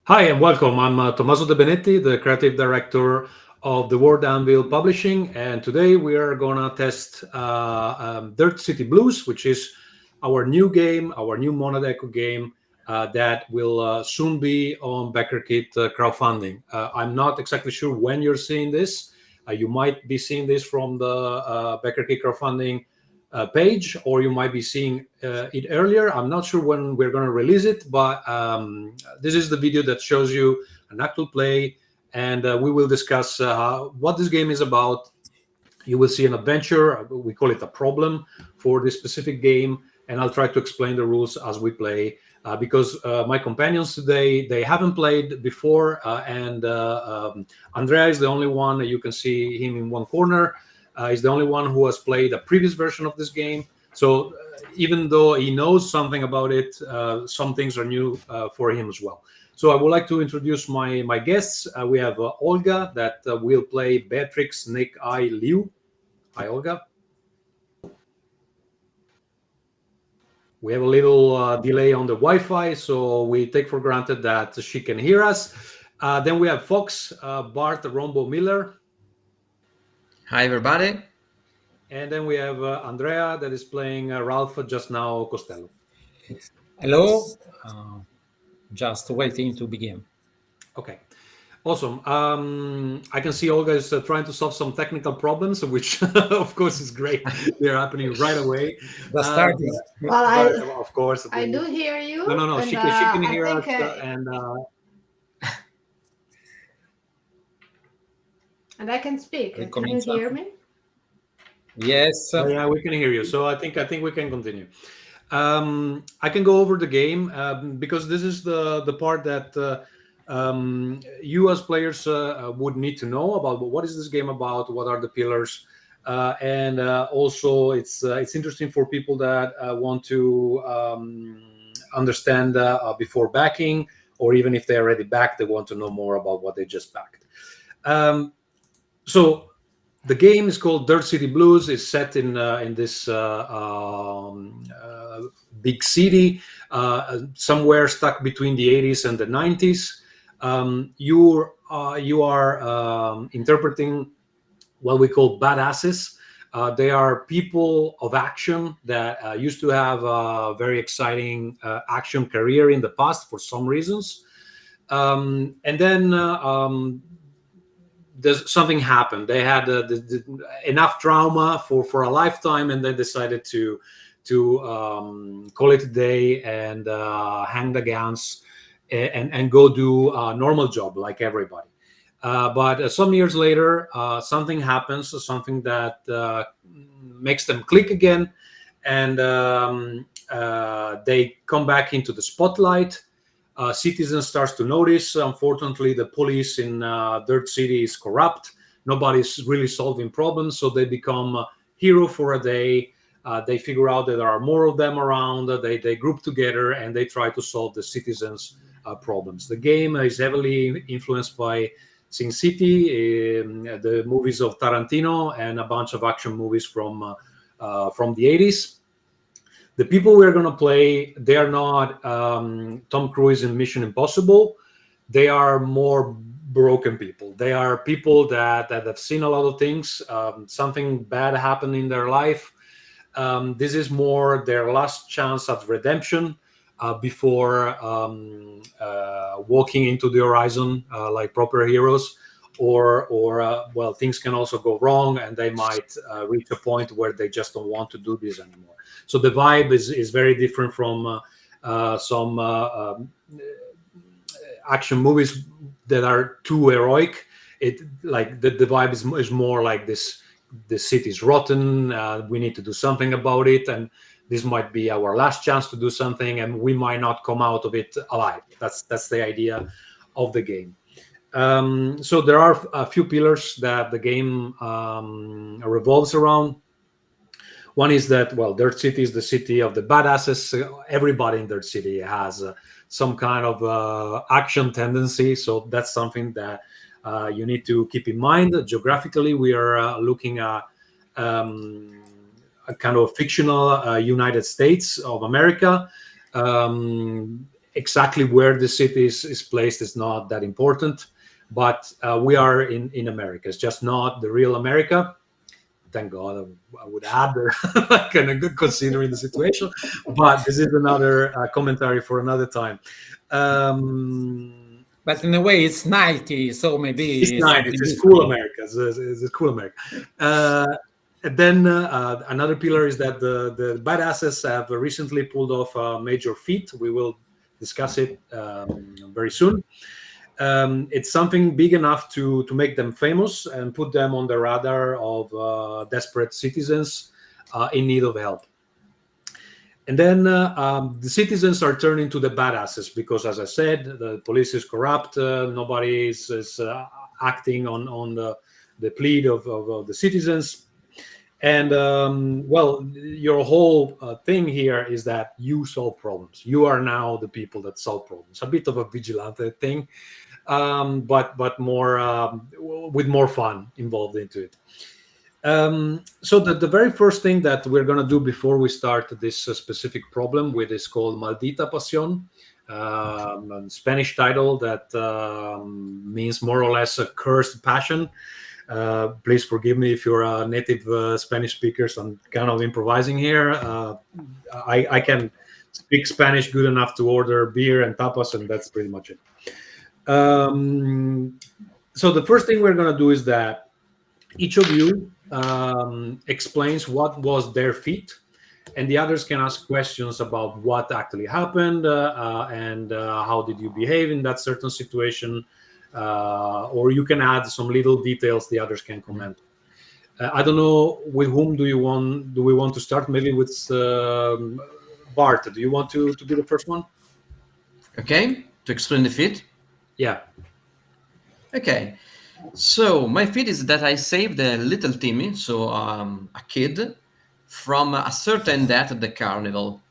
Hi and welcome. I'm Tommaso De Benetti, the creative director of the Word Anvil Publishing, and today we are gonna test Dirt City Blues, which is our new game, our new Monodeco game that will soon be on Backerkit crowdfunding. I'm not exactly sure when you're seeing this. You might be seeing this from the Backerkit crowdfunding page, or you might be seeing it earlier. I'm not sure when we're going to release it, but this is the video that shows you an actual play, and we will discuss what this game is about. You will see an adventure. We call it a problem for this specific game, and I'll try to explain the rules as we play. Because my companions today, they haven't played before, and Andrea is the only one. You can see him in one corner. He's the only one who has played a previous version of this game. So even though he knows something about it, some things are new for him as well. So I would like to introduce my guests. We have Olga that will play Beatrix Nick I Liu. Hi, Olga. We have a little delay on the Wi-Fi, so we take for granted that she can hear us. Then we have Fox, Bart Rombo Miller. Hi, everybody. And then we have Andrea that is playing Ralph just now Costello. Hello, just waiting to begin. Okay, awesome. I can see Olga is trying to solve some technical problems, which of course is great. They're happening right away. Starting. Well, of course. I do hear you. No. And, She can hear I us, think, and I can speak. Can you Ricominciamo. hear me? Yes. yeah, we can hear you. So I think we can continue. I can go over the game because this is the part that you as players would need to know about. What is this game about? What are the pillars? And also, it's interesting for people that want to understand before backing, or even if they already backed, they want to know more about what they just backed. So the game is called Dirt City Blues. It's set in this big city, somewhere stuck between the 80s and the 90s. You are interpreting what we call badasses. They are people of action that used to have a very exciting action career in the past for some reasons. And then there's something happened. They had enough trauma for a lifetime, and they decided to call it a day and hang the guns and go do a normal job like everybody. But some years later, something happens, something that makes them click again, and they come back into the spotlight. Citizens starts to notice. Unfortunately, the police in Dirt City is corrupt. Nobody's really solving problems, so they become a hero for a day. They figure out that there are more of them around. They group together and they try to solve the citizens' problems. The game is heavily influenced by Sin City, the movies of Tarantino, and a bunch of action movies from the 80s. The people we're going to play, they are not Tom Cruise in Mission Impossible. They are more broken people. They are people that have seen a lot of things. Something bad happened in their life. This is more their last chance at redemption before walking into the horizon like proper heroes. Or well, things can also go wrong, and they might reach a point where they just don't want to do this anymore. So the vibe is very different from some action movies that are too heroic. It like the vibe is more like this: the city's rotten. We need to do something about it, and this might be our last chance to do something, and we might not come out of it alive. That's the idea of the game. So there are a few pillars that the game revolves around. One is that, well, Dirt City is the city of the badasses. Everybody in Dirt City has some kind of action tendency. So that's something that you need to keep in mind. Geographically, we are looking at a kind of fictional United States of America. exactly where the city is placed is not that important, but we are in America. It's just not the real America. Thank God, I would add, kind of good considering the situation. But this is another commentary for another time. But in a way, it's 90, so maybe It's 90s. It's cool America. It's cool America. And then another pillar is that the badasses have recently pulled off a major feat. We will discuss it very soon. It's something big enough to make them famous and put them on the radar of desperate citizens in need of help. And then the citizens are turning to the badasses because, as I said, the police is corrupt. Nobody is acting on the plea of the citizens. And well, your whole thing here is that you solve problems. You are now the people that solve problems. A bit of a vigilante thing, but more with more fun involved into it. So the very first thing that we're going to do before we start this specific problem with is called Maldita Pasión, a Spanish title that means more or less a cursed passion. Please forgive me if you're a native Spanish speaker, so I'm kind of improvising here. I can speak Spanish good enough to order beer and tapas, and that's pretty much it. So the first thing we're going to do is that each of you explains what was their feat, and the others can ask questions about what actually happened and how did you behave in that certain situation, or you can add some little details the others can comment. I don't know with whom do we want to start? Maybe with Bart. Do you want to be the first one? Okay, to explain the feat. Yeah. Okay. So my feat is that I saved a little Timmy, so a kid, from a certain death at the carnival.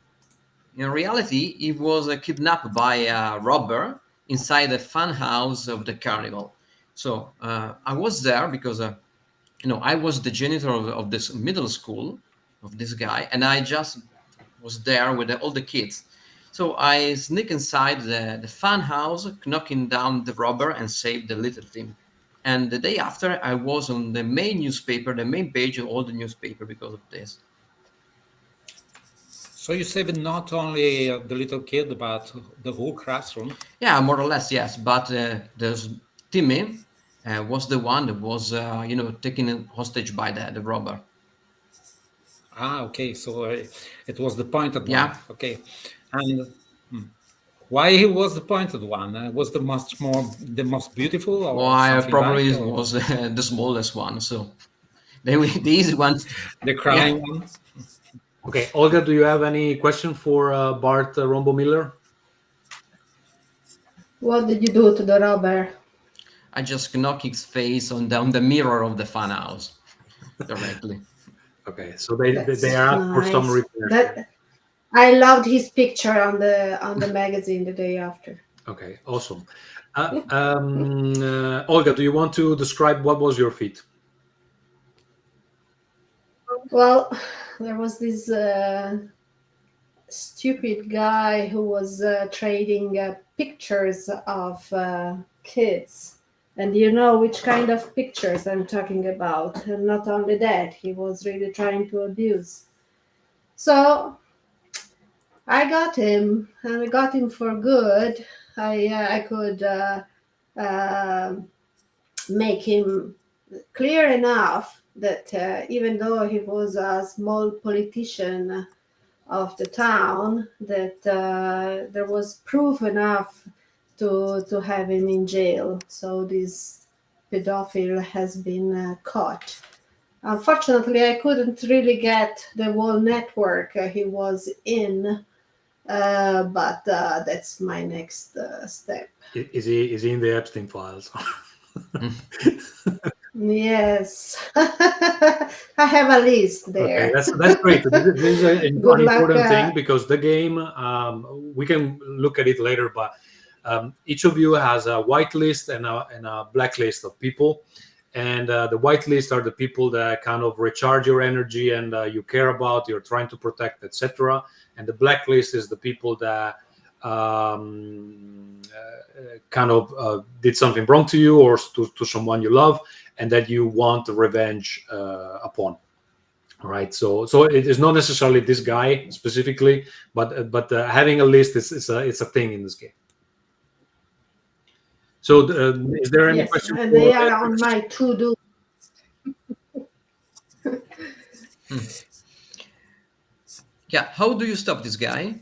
In reality, he was kidnapped by a robber inside the fun house of the carnival. So I was there because, I was the janitor of this middle school of this guy, and I just was there with all the kids. So I sneak inside the fun house, knocking down the robber and saved the little Timmy. And the day after, I was on the main newspaper, the main page of all the newspaper because of this. So you saved not only the little kid, but the whole classroom? Yeah, more or less, yes. But there's Timmy was the one that was, taken hostage by the robber. Ah, okay. So it was the pointed one. Yeah. Okay. And why he was the pointed one? Was the most beautiful, or Why something probably like, or was the smallest one. So the easy one. the crying one? Okay, Olga, do you have any question for Bart Rombo Miller? What did you do to the robber? I just knock his face on the mirror of the fun house directly. Okay, so they That's are for some nice. repair. I loved his picture on the magazine the day after. Okay, awesome. Olga, do you want to describe what was your feat? Well, there was this stupid guy who was trading pictures of kids. And you know which kind of pictures I'm talking about. And not only that, he was really trying to abuse. So I got him, and I got him for good. I could make him clear enough that even though he was a small politician of the town, that there was proof enough to have him in jail. So this pedophile has been caught. Unfortunately, I couldn't really get the whole network he was in, but that's my next step. Is he in the Epstein files? Yes, I have a list there. Okay, that's great. This is an Good luck, important thing because the game, we can look at it later, but each of you has a white list and a black list of people. And the white list are the people that kind of recharge your energy and you care about, you're trying to protect, etc. And the black list is the people that kind of did something wrong to you or to someone you love, and that you want revenge upon. All right, so it is not necessarily this guy specifically, but having a list is it's a thing in this game. So is there any Yes, question? and they are on my to-do. Yeah, how do you stop this guy?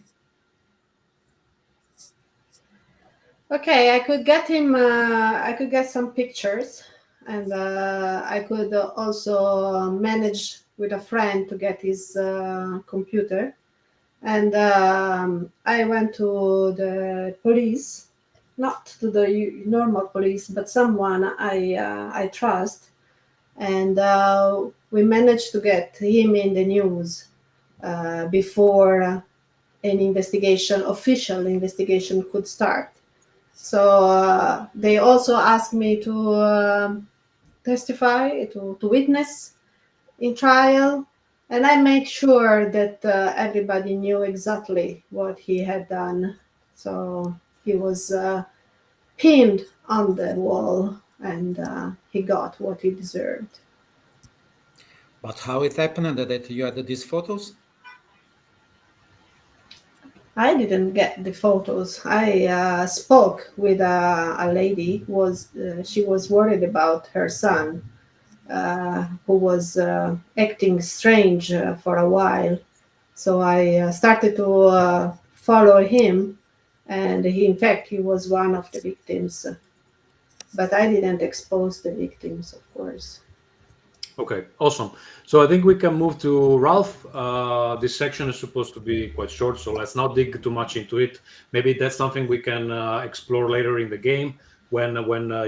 Okay, I could get him. I could get some pictures, and I could also manage with a friend to get his computer. And I went to the police, not to the normal police, but someone I trust, and we managed to get him in the news before an investigation, official investigation, could start. So they also asked me to testify, to witness in trial, and I made sure that everybody knew exactly what he had done. So he was pinned on the wall, and he got what he deserved. But how it happened that you had these photos? I didn't get the photos. I spoke with a lady. She was worried about her son, who was acting strange for a while. So I started to follow him, and in fact, he was one of the victims. But I didn't expose the victims, of course. Okay, awesome. So I think we can move to Ralph. This section is supposed to be quite short, so let's not dig too much into it. Maybe that's something we can explore later in the game when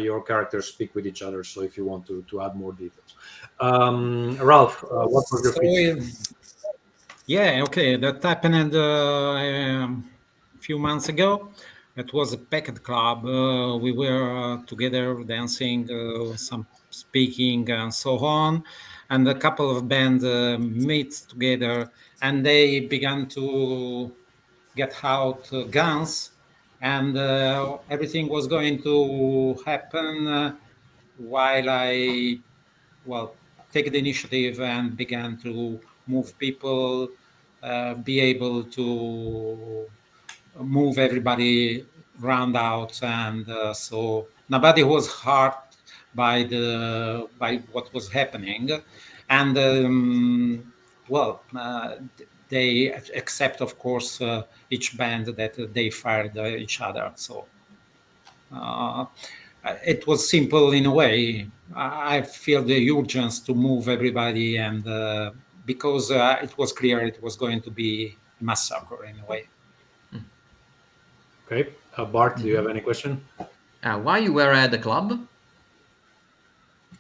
your characters speak with each other. So if you want to add more details, Ralph, what was your feature? Yeah, okay, that happened a few months ago. It was a packet club. We were together dancing, some speaking, and so on. And a couple of bands meet together, and they began to get out guns, and everything was going to happen while I, well, take the initiative and began to move people, be able to move everybody round out, and so nobody was hurt by what was happening, and well, they accept, of course, each band that they fired each other. So it was simple in a way. I feel the urgency to move everybody, and because it was clear it was going to be massacre in a way. Okay, Bart, do you have any question? Why you were at the club?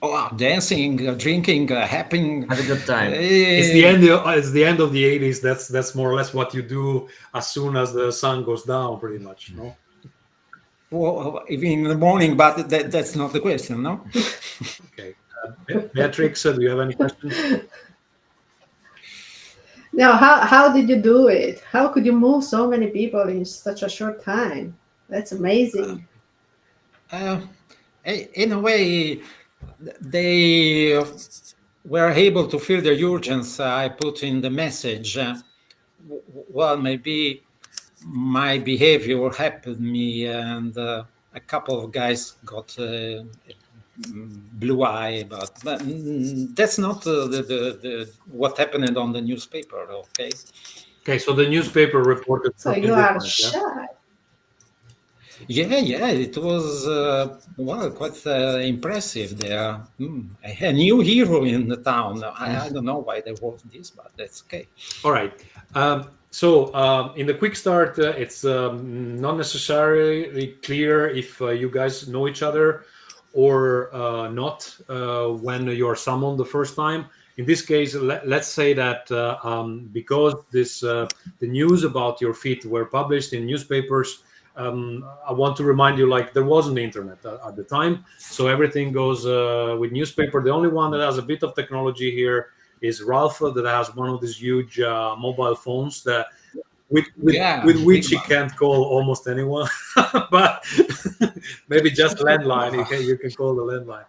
Oh, dancing, drinking, happy. Have a good time. It's the end. It's the end of the 80s. That's more or less what you do as soon as the sun goes down, pretty much. No. Well, even in the morning, but that's not the question, no? Okay, Beatrix, do you have any questions? Now, how did you do it? How could you move so many people in such a short time? That's amazing. In a way, they were able to feel the urgency I put in the message. Well, maybe my behavior helped me, and a couple of guys got blue eye, but that's not the what happened on the newspaper. Okay. Okay, so the newspaper reported So something you are different, yeah? shy. Yeah, it was well, quite impressive there. A new hero in the town. I don't know why they wrote this, but that's okay. All right. So in the quick start, it's not necessarily clear if you guys know each other or not when you are summoned the first time. In this case, let's say that because the news about your feat were published in newspapers, I want to remind you, like, there wasn't internet at the time, so everything goes with newspaper. The only one that has a bit of technology here is Ralph, that has one of these huge mobile phones that with which you can't call almost anyone, but maybe just landline. You can call the landline.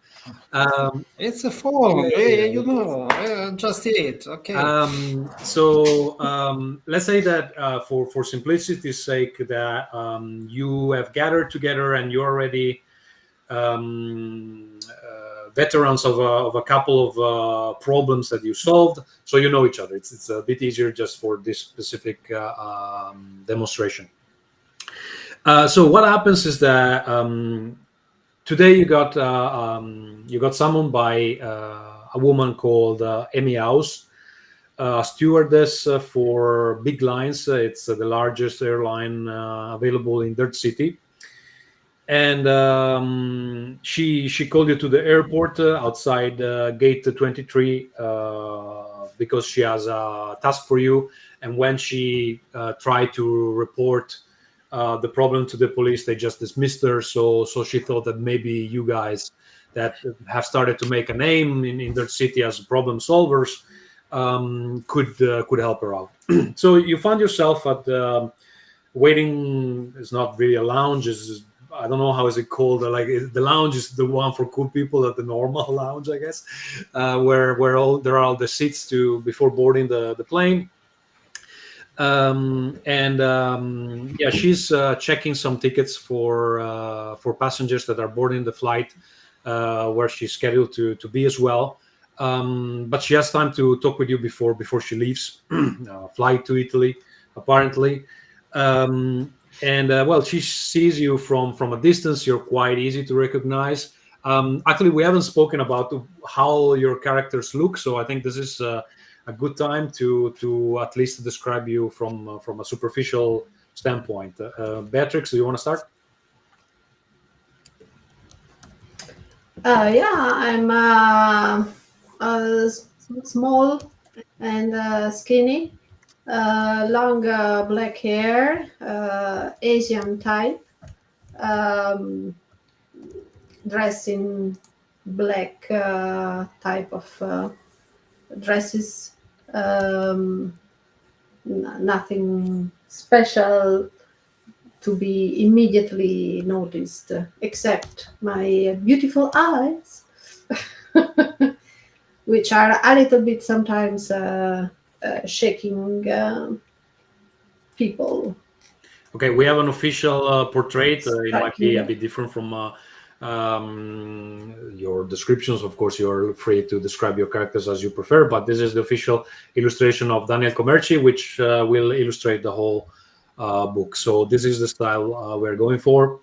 It's a phone, yeah. Just it. Okay. So let's say that for simplicity's sake, that you have gathered together and you're already veterans of a couple of problems that you solved, so you know each other. It's a bit easier just for this specific demonstration. So what happens is that today you got summoned by a woman called Amy House, stewardess for Big Lines. It's the largest airline available in Dirt City. And she called you to the airport outside gate 23 because she has a task for you. And when she tried to report the problem to the police, they just dismissed her. So she thought that maybe you guys that have started to make a name in Dirt City as problem solvers could help her out. So you found yourself at waiting. It's not really a lounge. I don't know how is it called. Like the lounge is the one for cool people, at the normal lounge, I guess, where there are all the seats before boarding the plane. Yeah, she's checking some tickets for passengers that are boarding the flight where she's scheduled to be as well. But she has time to talk with you before she leaves. Flight to Italy, apparently. Well, she sees you from a distance. You're quite easy to recognize. Actually, we haven't spoken about how your characters look, so I think this is a good time to at least describe you from a superficial standpoint. Beatrix, do you want to start? Yeah, I'm small and skinny. Long black hair, Asian type, dressed in black type of dresses. Nothing special to be immediately noticed, except my beautiful eyes, which are a little bit sometimes shaking people. Okay, we have an official portrait. It might be a Striking. bit different from your descriptions. Of course, you're free to describe your characters as you prefer, but this is the official illustration of Daniel Comerci, which will illustrate the whole book. So this is the style we're going for.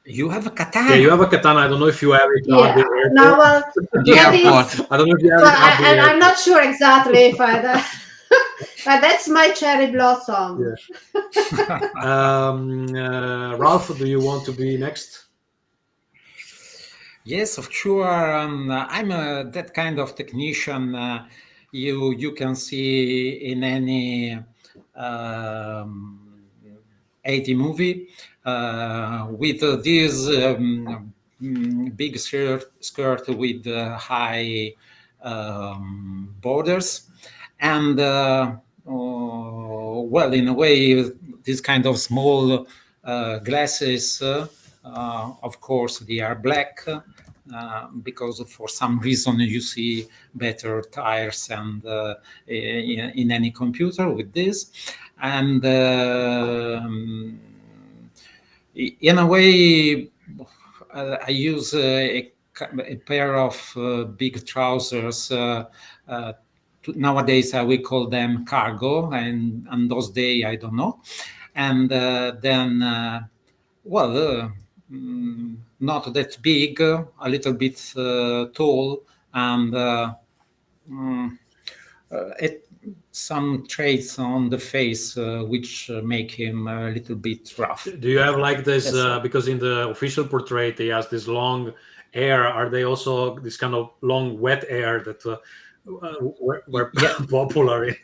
You have a katana. Yeah, you have a katana. I don't know if you have it. Yeah. Now, well, The that airport. is. I don't know if you have Well, it. at the I'm airport. not sure exactly if I. But that's my cherry blossom. Yeah. Ralph, do you want to be next? Yes, of sure. I'm that kind of technician you can see in any 80 movie with this big skirt with high borders, and well, in a way, this kind of small glasses. Of course, they are black. Because for some reason you see better tires and in any computer with this, and in a way I use a pair of big trousers. Nowadays we call them cargo, and on those days I don't know, and then not that big, a little bit tall, and some traits on the face which make him a little bit rough. Do you have like this? Yes. Because in the official portrait, he has this long hair. Are they also this kind of long wet hair that were popular in?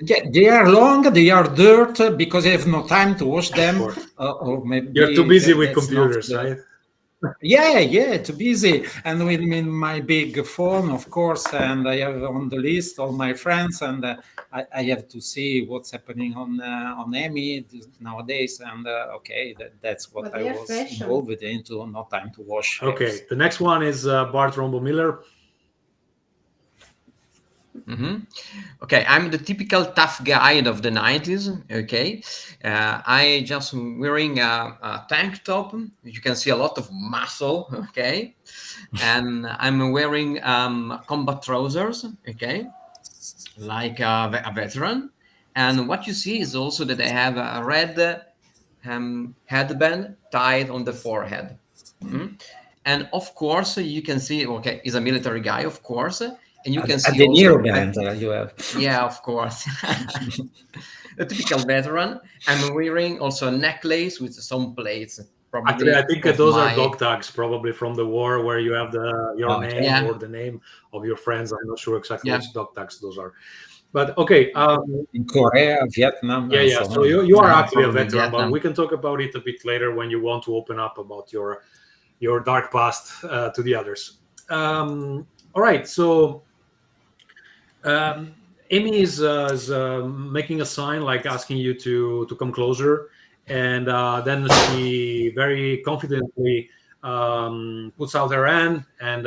Yeah, they are long, they are dirt because I have no time to wash them. Or maybe You're too busy with that's computers, not right? Yeah, too busy. And with me, my big phone, of course, and I have on the list all my friends, and I have to see what's happening on Emmy nowadays. And okay, that's what But I they are was fashion. involved into. No time to wash hairs. Okay, the next one is Bart Rombo Miller. Okay, I'm the typical tough guy of the 90s. Okay, I just wearing a tank top. You can see a lot of muscle. Okay, and I'm wearing combat trousers. Okay, like a veteran. And what you see is also that I have a red headband tied on the forehead. And of course, you can see, okay, he's a military guy, of course. And you can A see De also, Niro band you have. yeah, of course, a typical veteran. I'm wearing also a necklace with some plates, Actually, probably I think of those are my, dog tags, probably from the war, where you have your Okay. name yeah, or the name of your friends. I'm not sure exactly yeah, which dog tags those are, but okay. In Korea, Vietnam, Yeah, and yeah. so So on. you are yeah, actually a probably veteran, but Vietnam. we can talk about it a bit later when you want to open up about your dark past to the others. All right. So Amy is making a sign like asking you to come closer, and then she very confidently puts out her hand and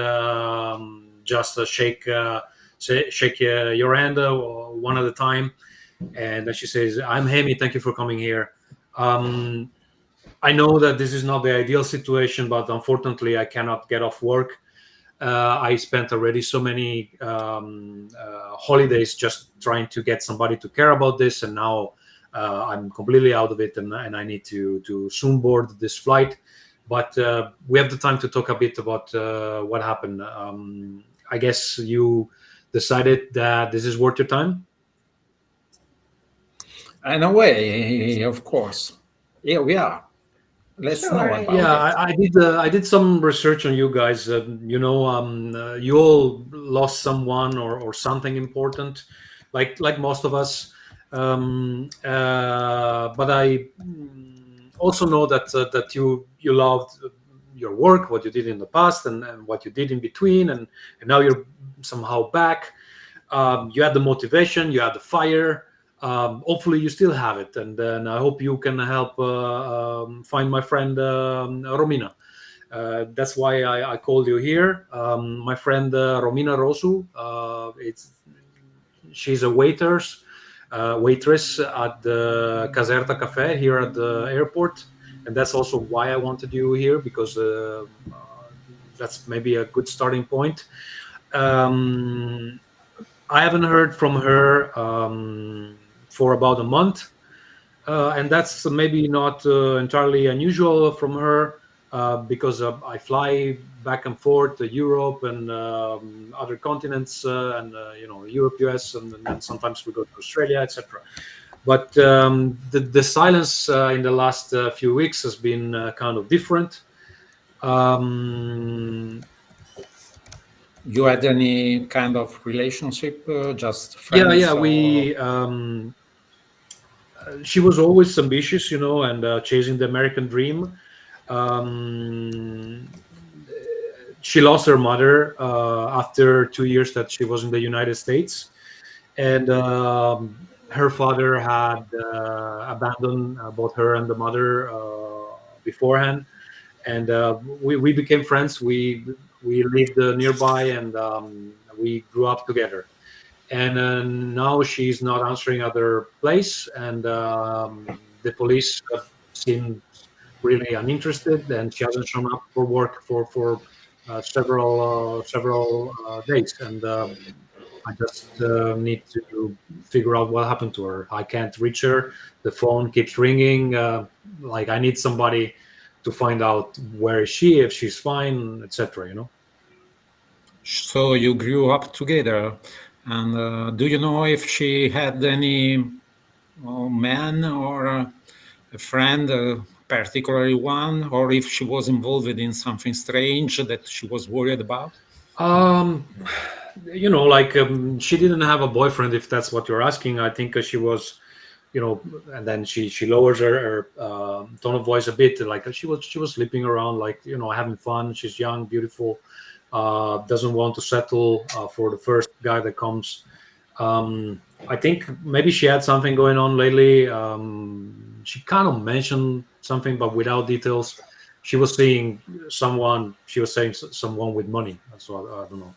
just shake your hand one at a time, and then she says, "I'm Amy. Thank you for coming here. Um, I know that this is not the ideal situation, but unfortunately, I cannot get off work. I spent already so many holidays just trying to get somebody to care about this, and now I'm completely out of it, and I need to soon board this flight. But we have the time to talk a bit about what happened. I guess you decided that this is worth your time. In a way, of course. Here we are. Let's know Sure. about Yeah, it. I did some research on you guys. You all lost someone or something important, like most of us. But I also know that you loved your work, what you did in the past, and what you did in between, and now you're somehow back. You had the motivation, you had the fire. Hopefully you still have it, and then I hope you can help find my friend Romina. That's why I called you here. My friend Romina Rosu. She's a waitress at the Caserta Cafe here at the airport, and that's also why I wanted you here, because that's maybe a good starting point. um, I haven't heard from her for about a month, and that's maybe not entirely unusual from her, because I fly back and forth to Europe and other continents, and Europe, US, and then sometimes we go to Australia, etc. But the silence in the last few weeks has been kind of different. Um, You had any kind of relationship, just yeah, friends, or we. She was always ambitious, and chasing the American dream. Um, she lost her mother after 2 years that she was in the United States, and her father had abandoned both her and the mother beforehand, and we became friends. We lived nearby, and we grew up together. And now she's not answering other place, and the police seem really uninterested, and she hasn't shown up for work for several days, and I just need to figure out what happened to her. I can't reach her. The phone keeps ringing. Like, I need somebody to find out where is she, if she's fine, etc. so you grew up together? And do you know if she had any man or a friend, particularly one, or if she was involved in something strange that she was worried about? Um, like she didn't have a boyfriend, if that's what you're asking. I think she was and then she lowers her tone of voice a bit, like she was sleeping around, like having fun. She's young, beautiful, doesn't want to settle for the first guy that comes. I think maybe she had something going on lately. She kind of mentioned something, but without details. She was saying someone with money. So I don't know.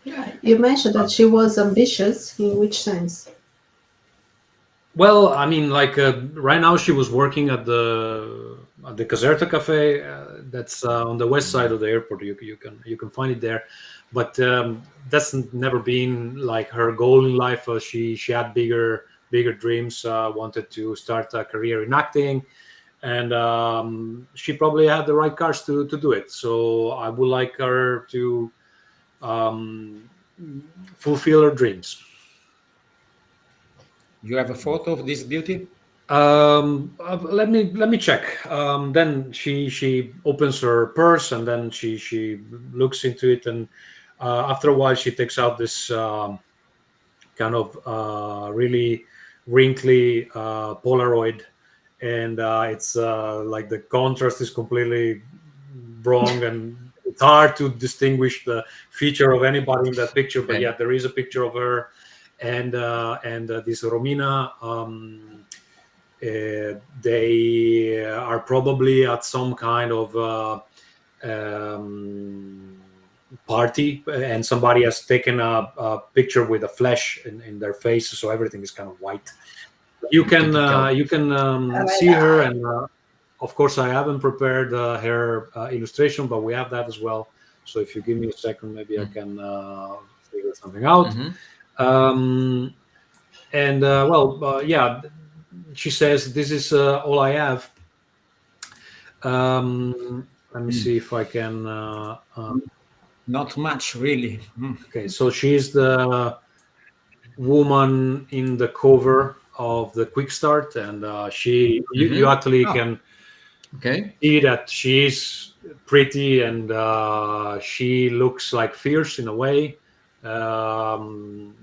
Yeah, you mentioned that she was ambitious. In which sense? Well, I mean, like right now she was working at the Caserta Cafe. That's on the west side of the airport. You can find it there, but that's never been like her goal in life. She had bigger dreams. Wanted to start a career in acting, and she probably had the right cars to do it. So I would like her to fulfill her dreams. You have a photo of this beauty? Let me check. Then she opens her purse, and then she looks into it, and after a while she takes out this kind of really wrinkly Polaroid, and it's like the contrast is completely wrong, and it's hard to distinguish the feature of anybody in that picture. But Okay. yeah, there is a picture of her, and this Romina. They are probably at some kind of party, and somebody has taken a picture with a flash in their face, so everything is kind of white. You can see her, and of course I haven't prepared her illustration, but we have that as well. So if you give me a second, maybe I can figure something out. And yeah, she says, "This is all I have." Let me see if I can. Not much, really. Okay, so she's the woman in the cover of the Quickstart, and you actually can see that she's pretty, and she looks like fierce in a way, and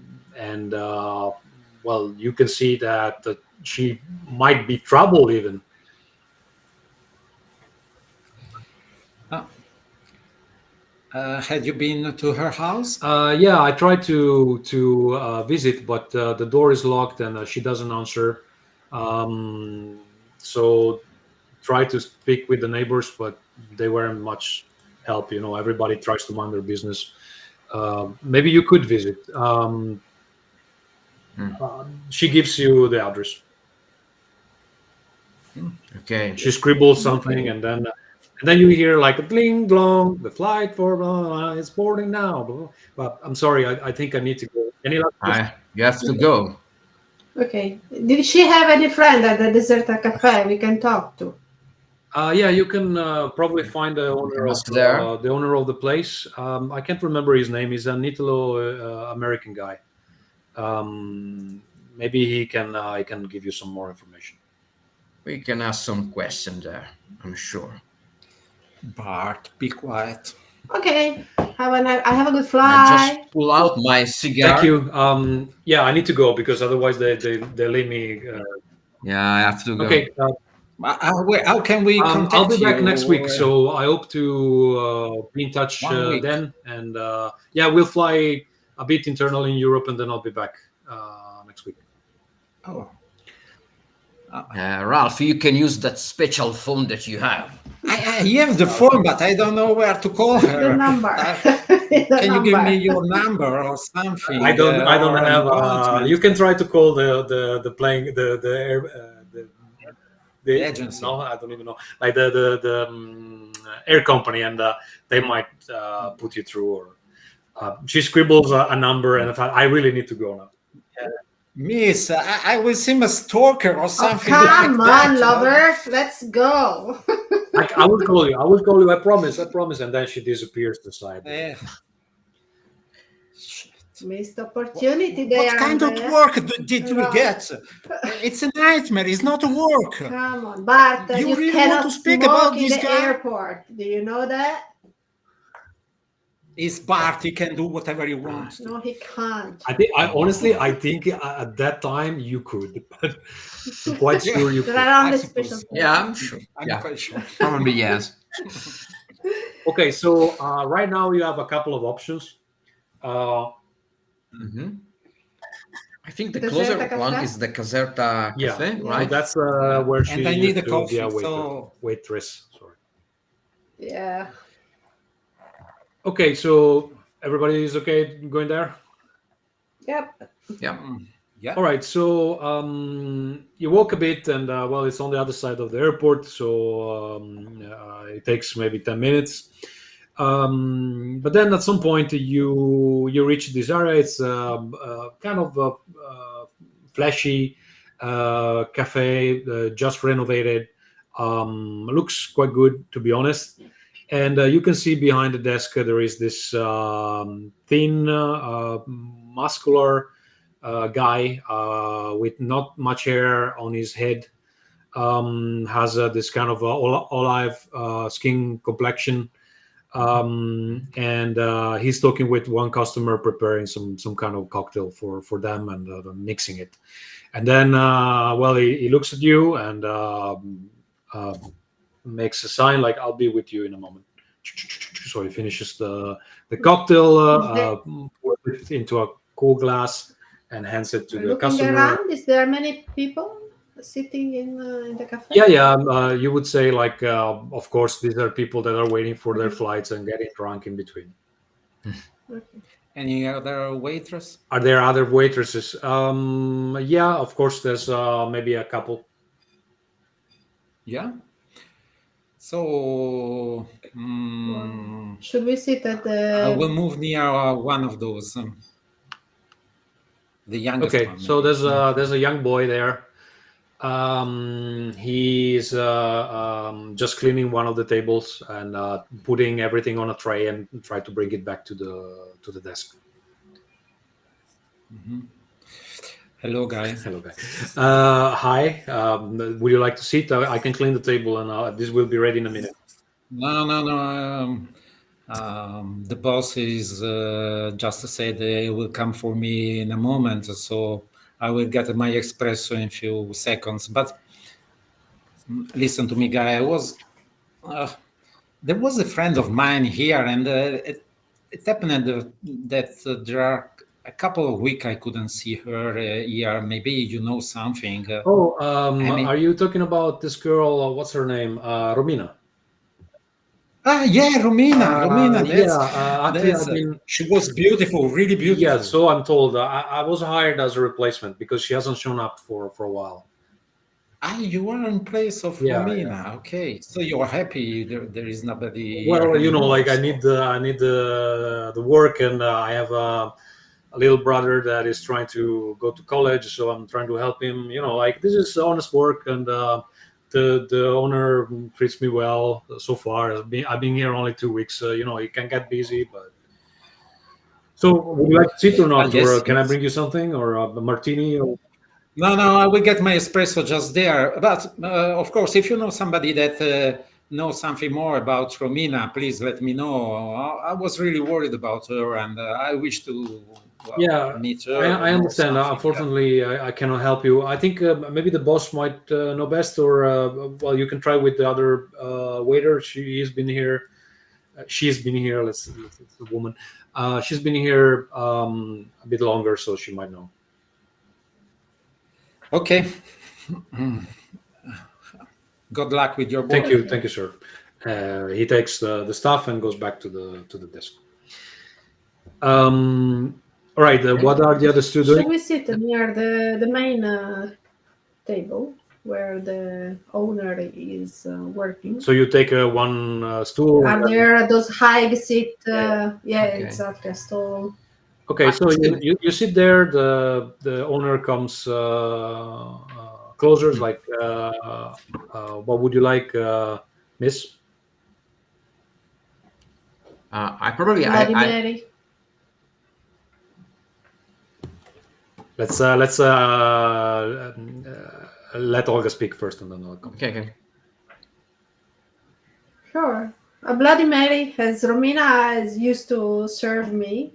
well, you can see that she might be trouble even. Had you been to her house? Yeah, I tried to visit, but the door is locked and she doesn't answer. So tried to speak with the neighbors, but they weren't much help. Everybody tries to mind their business. Maybe you could visit. She gives you the address. Okay. She scribbles something, and then you hear like a ding dong, the flight for is boarding now. But I'm sorry, I think I need to go. Any last question? You have to go. Okay. Did she have any friend at the Deserta Cafe we can talk to? Yeah, you can probably find the owner of the place. I can't remember his name. He's an Italo-American guy. Maybe he can give you some more information. We can ask some questions there, I'm sure. Bart, be quiet. Okay. I have a good flight. I just pull out my cigar. Thank you. Yeah, I need to go because otherwise they leave me. Yeah, I have to go. Okay. How can we contact you? I'll be back next week, so I hope to be in touch then. And yeah, we'll fly a bit internally in Europe, and then I'll be back next week. Oh. Ralph, you can use that special phone that you have. I have the phone, but I don't know where to call her. The number. Can you give me your number or something? I don't have. You can try to call the plane the agency. No, I don't even know. Like the air company, and they might put you through. Or she scribbles a number, and I really need to go now. Miss, I will seem a stalker or something. Oh, come on, lovers, let's go. I will call you. I will call you. I promise. And then she disappears to the side. Missed opportunity. What kind of work did we get? It's a nightmare. It's not a work. Come on, Bart. You really cannot want to speak smoke about in this the guy? airport. Do you know that? He's Bart. He can do whatever he wants. No, he can't. I think I think at that time you could, but I'm quite sure you There could. are only I suppose special so. Yeah, I'm sure. I'm Yeah, quite sure. probably yes. Okay, so right now you have a couple of options. Mhm. I think the Caserta closer one Cafe? is the Caserta Yeah, Cafe, so right? that's where she And I used need a to be a coffee, so waitress. Sorry. Yeah. Okay, so everybody is okay going there? Yep. Yeah. yeah. All right, so you walk a bit, and well, it's on the other side of the airport, so it takes maybe 10 minutes. But then at some point you reach this area. It's kind of a flashy cafe, just renovated. Looks quite good, to be honest. And you can see behind the desk there is this thin, muscular guy with not much hair on his head. Has this kind of olive skin complexion, and he's talking with one customer, preparing some kind of cocktail for them, and mixing it. And then well, he looks at you and makes a sign like, I'll be with you in a moment. So he finishes the cocktail, pours it into a cool glass, and hands it to the Looking customer. around, is there many people sitting in the cafe? Yeah. You would say like, of course, these are people that are waiting for their flights and getting drunk in between. Okay. Any other waitress? Are there other waitresses? Yeah, of course. There's maybe a couple. Yeah. So Should we sit at I will the? move near one of those. The youngest Okay, one. so maybe. there's a young boy there. He's just cleaning one of the tables and putting everything on a tray and try to bring it back to the desk. Hello, guy. Hello, guy. Hi. Would you like to sit? I can clean the table, and this will be ready in a minute. No. The boss is just said he will come for me in a moment, so I will get my espresso in a few seconds. But listen to me, guy. There was a friend of mine here, and it happened that there are a couple of weeks I couldn't see her here. Maybe you know something. Are you talking about this girl? What's her name? Romina. Yeah, Romina. Actually, I've been. She was beautiful, really beautiful. Yeah, so I'm told. I was hired as a replacement because she hasn't shown up for a while. You are in place of Romina. Yeah. Okay, so you're happy there is nobody. Well, like I need the work, and I have a little brother that is trying to go to college, so I'm trying to help him. Like this is honest work, and the owner treats me well so far. I've been here only 2 weeks. It can get busy, but. So, would you like to sit or not, yes, or can I bring you something, or a martini? Or... No, I will get my espresso just there. But of course, if you know somebody that knows something more about Romina, please let me know. I was really worried about her, and I wish to meet her. I understand. Unfortunately, I cannot help you. I think maybe the boss might know best, or well, you can try with the other waiter. She's been here. Let's it's a woman. She's been here a bit longer, so she might know. Okay. Good luck with your work. Thank you, sir. He takes the stuff and goes back to the desk. All right. What are the other two doing? Should we sit near the main table where the owner is working? So you take one stool. Are there those high seat? Yeah, okay. Exactly, a stool. Okay, so you sit there. The owner comes closer. Like, what would you like, Miss? I probably Bloody Mary. Let's let Olga speak first, and then I'll come. Okay. Sure. A Bloody Mary, as Romina is used to serve me.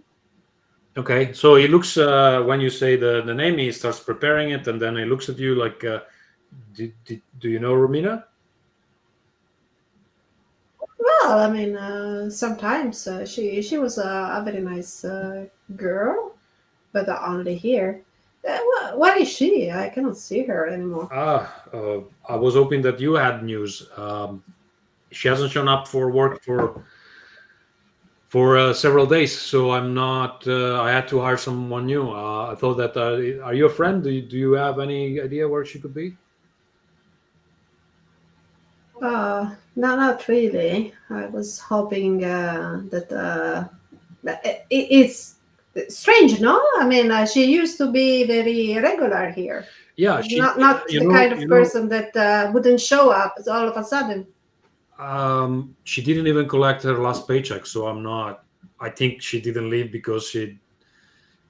Okay, so he looks when you say the name, he starts preparing it, and then he looks at you like, do you know Romina? Well, I mean, sometimes she was a very nice girl, but only here. Where is she? I cannot see her anymore. I was hoping that you had news. She hasn't shown up for work for several days, so I'm not. I had to hire someone new. I thought that. Are you a friend? Do you have any idea where she could be? No, not really. I was hoping that it's strange, no? I mean, she used to be very regular here. Yeah, she. Not You the know. kind of person that wouldn't show up all of a sudden. She didn't even collect her last paycheck, so I'm not. I think she didn't leave because she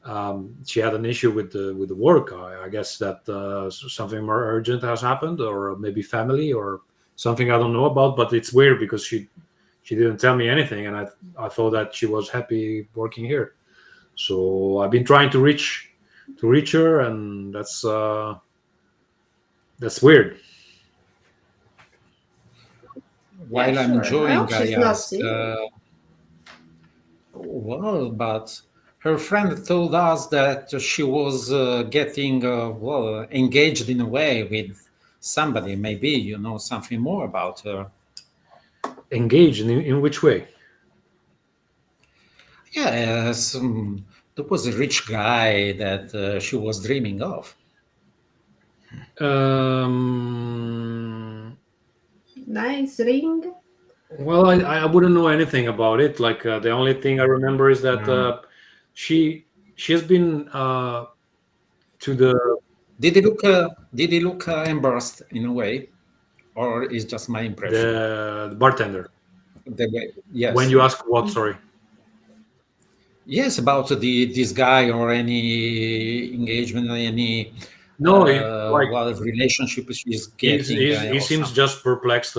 had an issue with the work. I guess that something more urgent has happened, or maybe family, or something I don't know about. But it's weird because she didn't tell me anything, and I thought that she was happy working here. So I've been trying to reach her, and that's weird. While Yeah, I'm sure. I hope enjoying, I she's not asked, sick. well, but her friend told us that she was getting, well, engaged in a way with somebody. Maybe you know something more about her. Engaged in which way? Yes, there was a rich guy that she was dreaming of. Um, Nice ring. Well, I wouldn't know anything about it. Like the only thing I remember is that Uh, she she has been to the did he look embarrassed in a way, or is just my impression? the bartender. The way, When yes, you ask what, sorry. yes, about this guy or any engagement, any No, like well relationship she's getting he or seems something. just perplexed.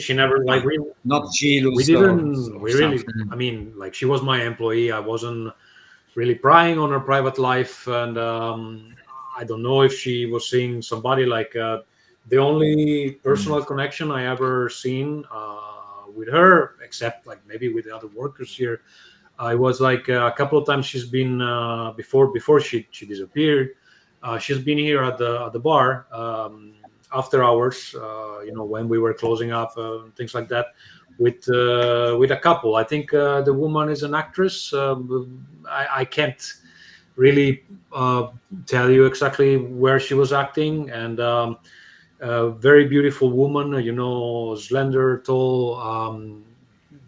She never like Ah, not we jealous didn't or we really. something. I mean, like she was my employee. I wasn't really prying on her private life, and I don't know if she was seeing somebody like the only personal connection I ever seen with her, except like maybe with the other workers here. I was like a couple of times she's been before she disappeared. She's been here at the bar after hours. When we were closing up things like that with a couple. I think the woman is an actress. I can't really tell you exactly where she was acting, and a very beautiful woman. Slender, tall,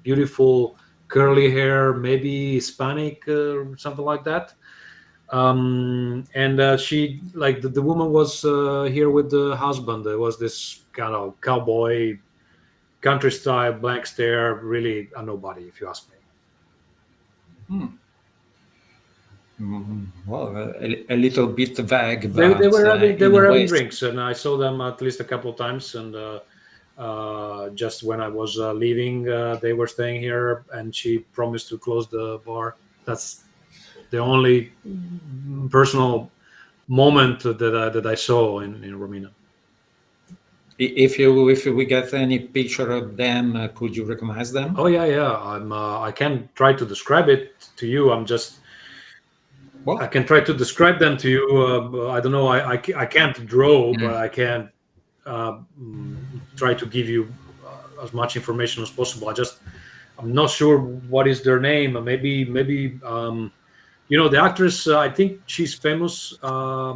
beautiful curly hair, maybe Hispanic, something like that. And she like the woman was here with the husband. There was this kind of cowboy country style blank stare, really a nobody, if you ask me. Well, a little bit vague, They but in a were way, having drinks, and I saw them at least a couple of times. And just when I was leaving, they were staying here, and she promised to close the bar. That's the only personal moment that I saw in Romina. if we get any picture of them, could you recognize them? Oh yeah, yeah. I can try to describe it to you. I Well, can try to describe them to you. I don't know. I can't draw, but I can try to give you as much information as possible. I'm not sure what is their name. Maybe the actress. I think she's famous.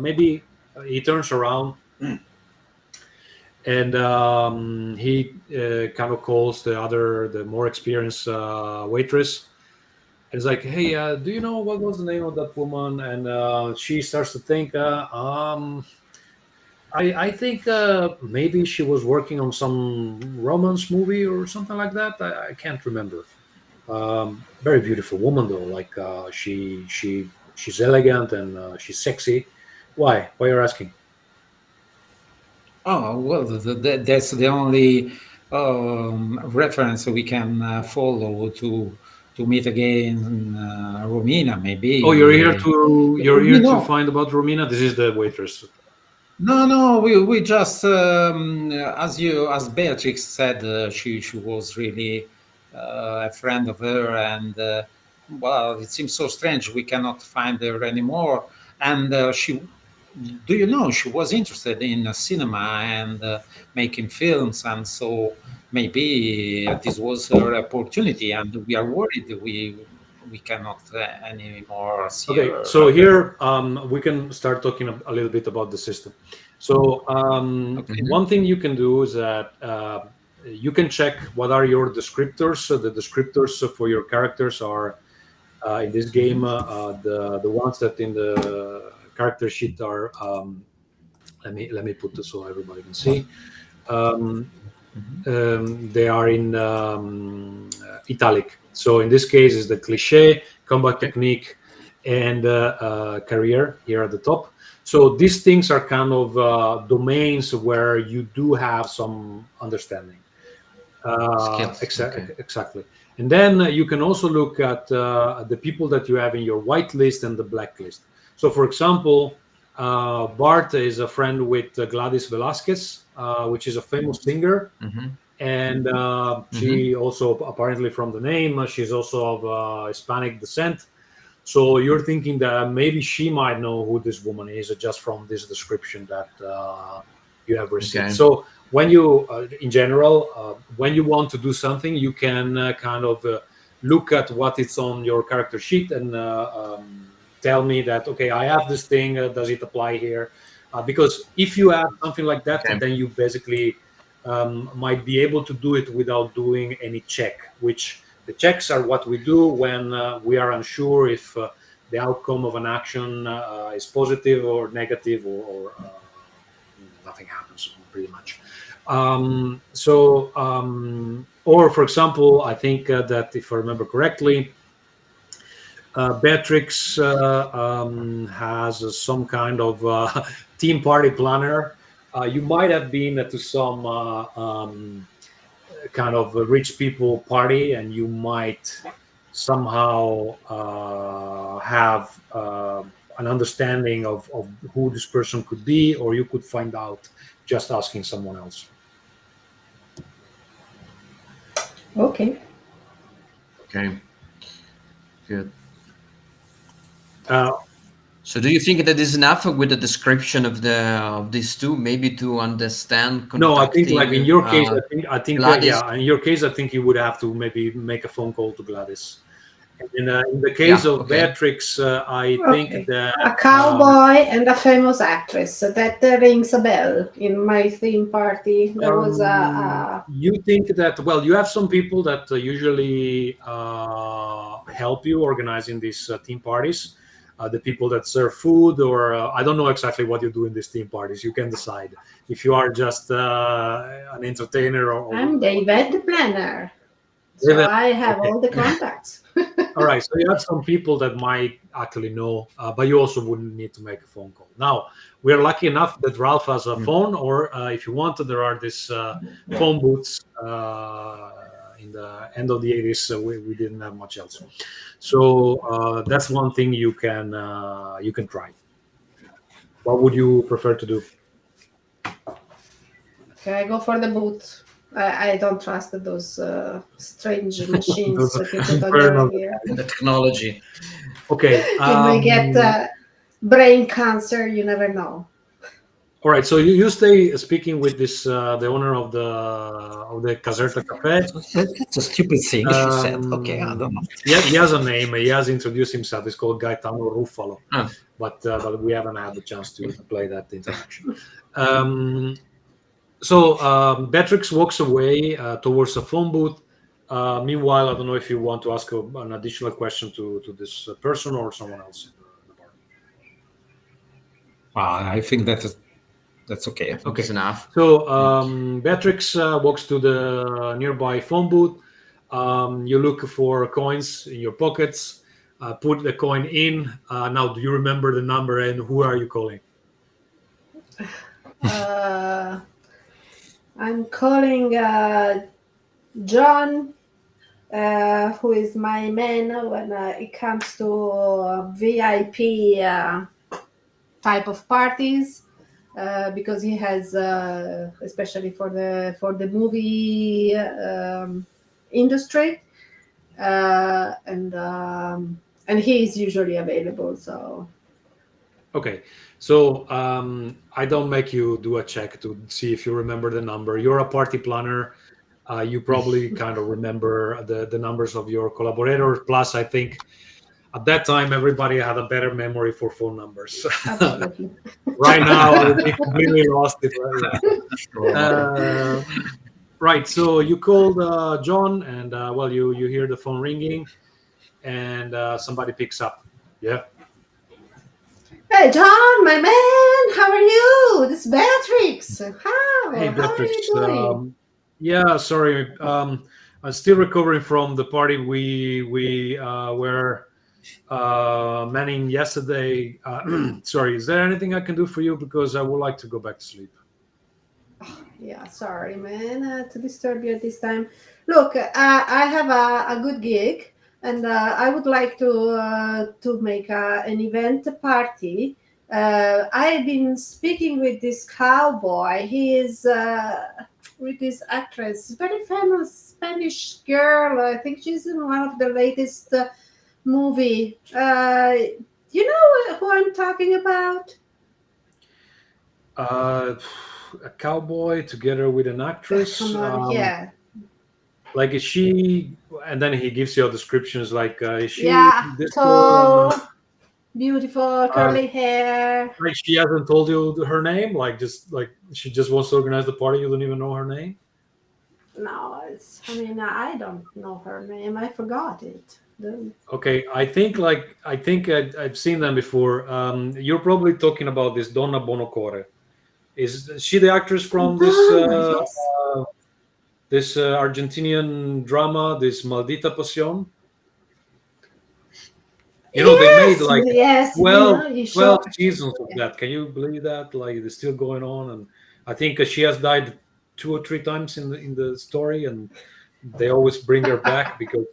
Maybe he turns around and he kind of calls the more experienced waitress. And it's like, hey, do you know what was the name of that woman? And she starts to think. I think maybe she was working on some romance movie or something like that. I can't remember. Very beautiful woman though. Like she's elegant and she's sexy. Why? Why you're asking? oh well, that's the only reference we can follow to meet again Romina, maybe. Oh, you're here You to know, find about Romina. This is the waitress. no, we just as Beatrix said, she was really a friend of her, and well, it seems so strange we cannot find her anymore. And do you know, she was interested in cinema and making films, and so maybe this was her opportunity, and we are worried we cannot anymore see Okay, her. so here we can start talking a little bit about the system. So Okay. one thing you can do is that you can check what are your descriptors. So the descriptors for your characters are in this game the ones that in the character sheet are. Let me put this so everybody can see. They are in italic. So in this case, is the cliche, combat technique, and career here at the top. So these things are kind of domains where you do have some understanding. Skills. Okay. Exactly. And then you can also look at the people that you have in your white list and the black list. So, for example, Bart is a friend with Gladys Velasquez, which is a famous singer. And she also, apparently from the name, she's also of Hispanic descent. So you're thinking that maybe she might know who this woman is just from this description that you have received. Okay. So when you, in general, when you want to do something, you can kind of look at what is on your character sheet and tell me that, okay, I have this thing. Does it apply here? Because if you have something like that, Okay. then you basically might be able to do it without doing any check, which the checks are what we do when we are unsure if the outcome of an action is positive or negative or nothing happens pretty much. Or for example, I think that if I remember correctly, Beatrix has some kind of team party planner. You might have been to some kind of a rich people party, and you might somehow have an understanding of who this person could be, or you could find out just asking someone else. Okay. Okay. Good. Uh, So, do you think that is enough with the description of these two, maybe to understand? no, I think like in your case, I think Gladys? yeah, in your case, I think you would have to maybe make a phone call to Gladys. And in the case of okay. Beatrix, I Okay. think that A cowboy and a famous actress. So that rings a bell. In my theme party, there was a you think that, well, you have some people that usually help you organizing these team parties, the people that serve food, or I don't know exactly what you do in these team parties. You can decide if you are just an entertainer or I'm the event planner. So David, I have okay. all the contacts. All right, so you have some people that might actually know, but you also wouldn't need to make a phone call. Now, we are lucky enough that Ralph has a phone, or if you want, there are these phone booths in the end of the 80s. We didn't have much else, so that's one thing you can try. What would you prefer to do? Okay, I go for the boot. I don't trust those strange machines that you put on Fair your enough. ear. The technology. Okay. You may get brain cancer. You never know. All right, so you stay speaking with this the owner of the Caserta Cafe. That's a stupid thing she said. Okay, I don't know. Yeah, he has a name. He has introduced himself. It's called Gaetano Ruffalo, Huh. but we haven't had the chance to play that interaction. So Beatrix walks away towards a phone booth. Meanwhile, I don't know if you want to ask an additional question to this person or someone else in the bar. Well, I think that's okay. Okay. It's enough. So Beatrix walks to the nearby phone booth. You look for coins in your pockets. Put the coin in. Now, do you remember the number and who are you calling? I'm calling John, who is my man when it comes to VIP type of parties, because he has, especially for the movie industry, and he is usually available. So Okay, so I don't make you do a check to see if you remember the number. You're a party planner. You probably kind of remember the numbers of your collaborators. Plus, I think at that time everybody had a better memory for phone numbers. absolutely. Right now, we completely lost it. Yeah. Right. So you called John, and well, you hear the phone ringing, and somebody picks up. Yeah. Hey, John, my man, how are you? This is Beatrix. Hey, How are Beatrix. you doing? Yeah, sorry. I'm still recovering from the party we were manning yesterday. Sorry, is there anything I can do for you? Because I would like to go back to sleep. Yeah, sorry, man, to disturb you at this time. Look, I have a good gig, and I would like to make an event party. I've been speaking with this cowboy. He is with this actress, very famous Spanish girl. I think she's in one of the latest movie. You know who I'm talking about? A cowboy together with an actress. Come on, yeah. Like is she? And then he gives you descriptions like is she Yeah, this girl? tall, beautiful, curly hair. Like she hasn't told you her name. Like just like she just wants to organize the party. You don't even know her name. No, I mean, I don't know her name. I forgot it. Okay, I think I've seen them before. You're probably talking about this Donna Bonocore. Is she the actress from Donna, yes. this Argentinian drama, this Maldita Pasión? You know, they made Yes, like yes, 12, you 12 sure? seasons of that. Can you believe that? Like it's still going on, and I think she has died 2 or 3 times in the story, and they always bring her back because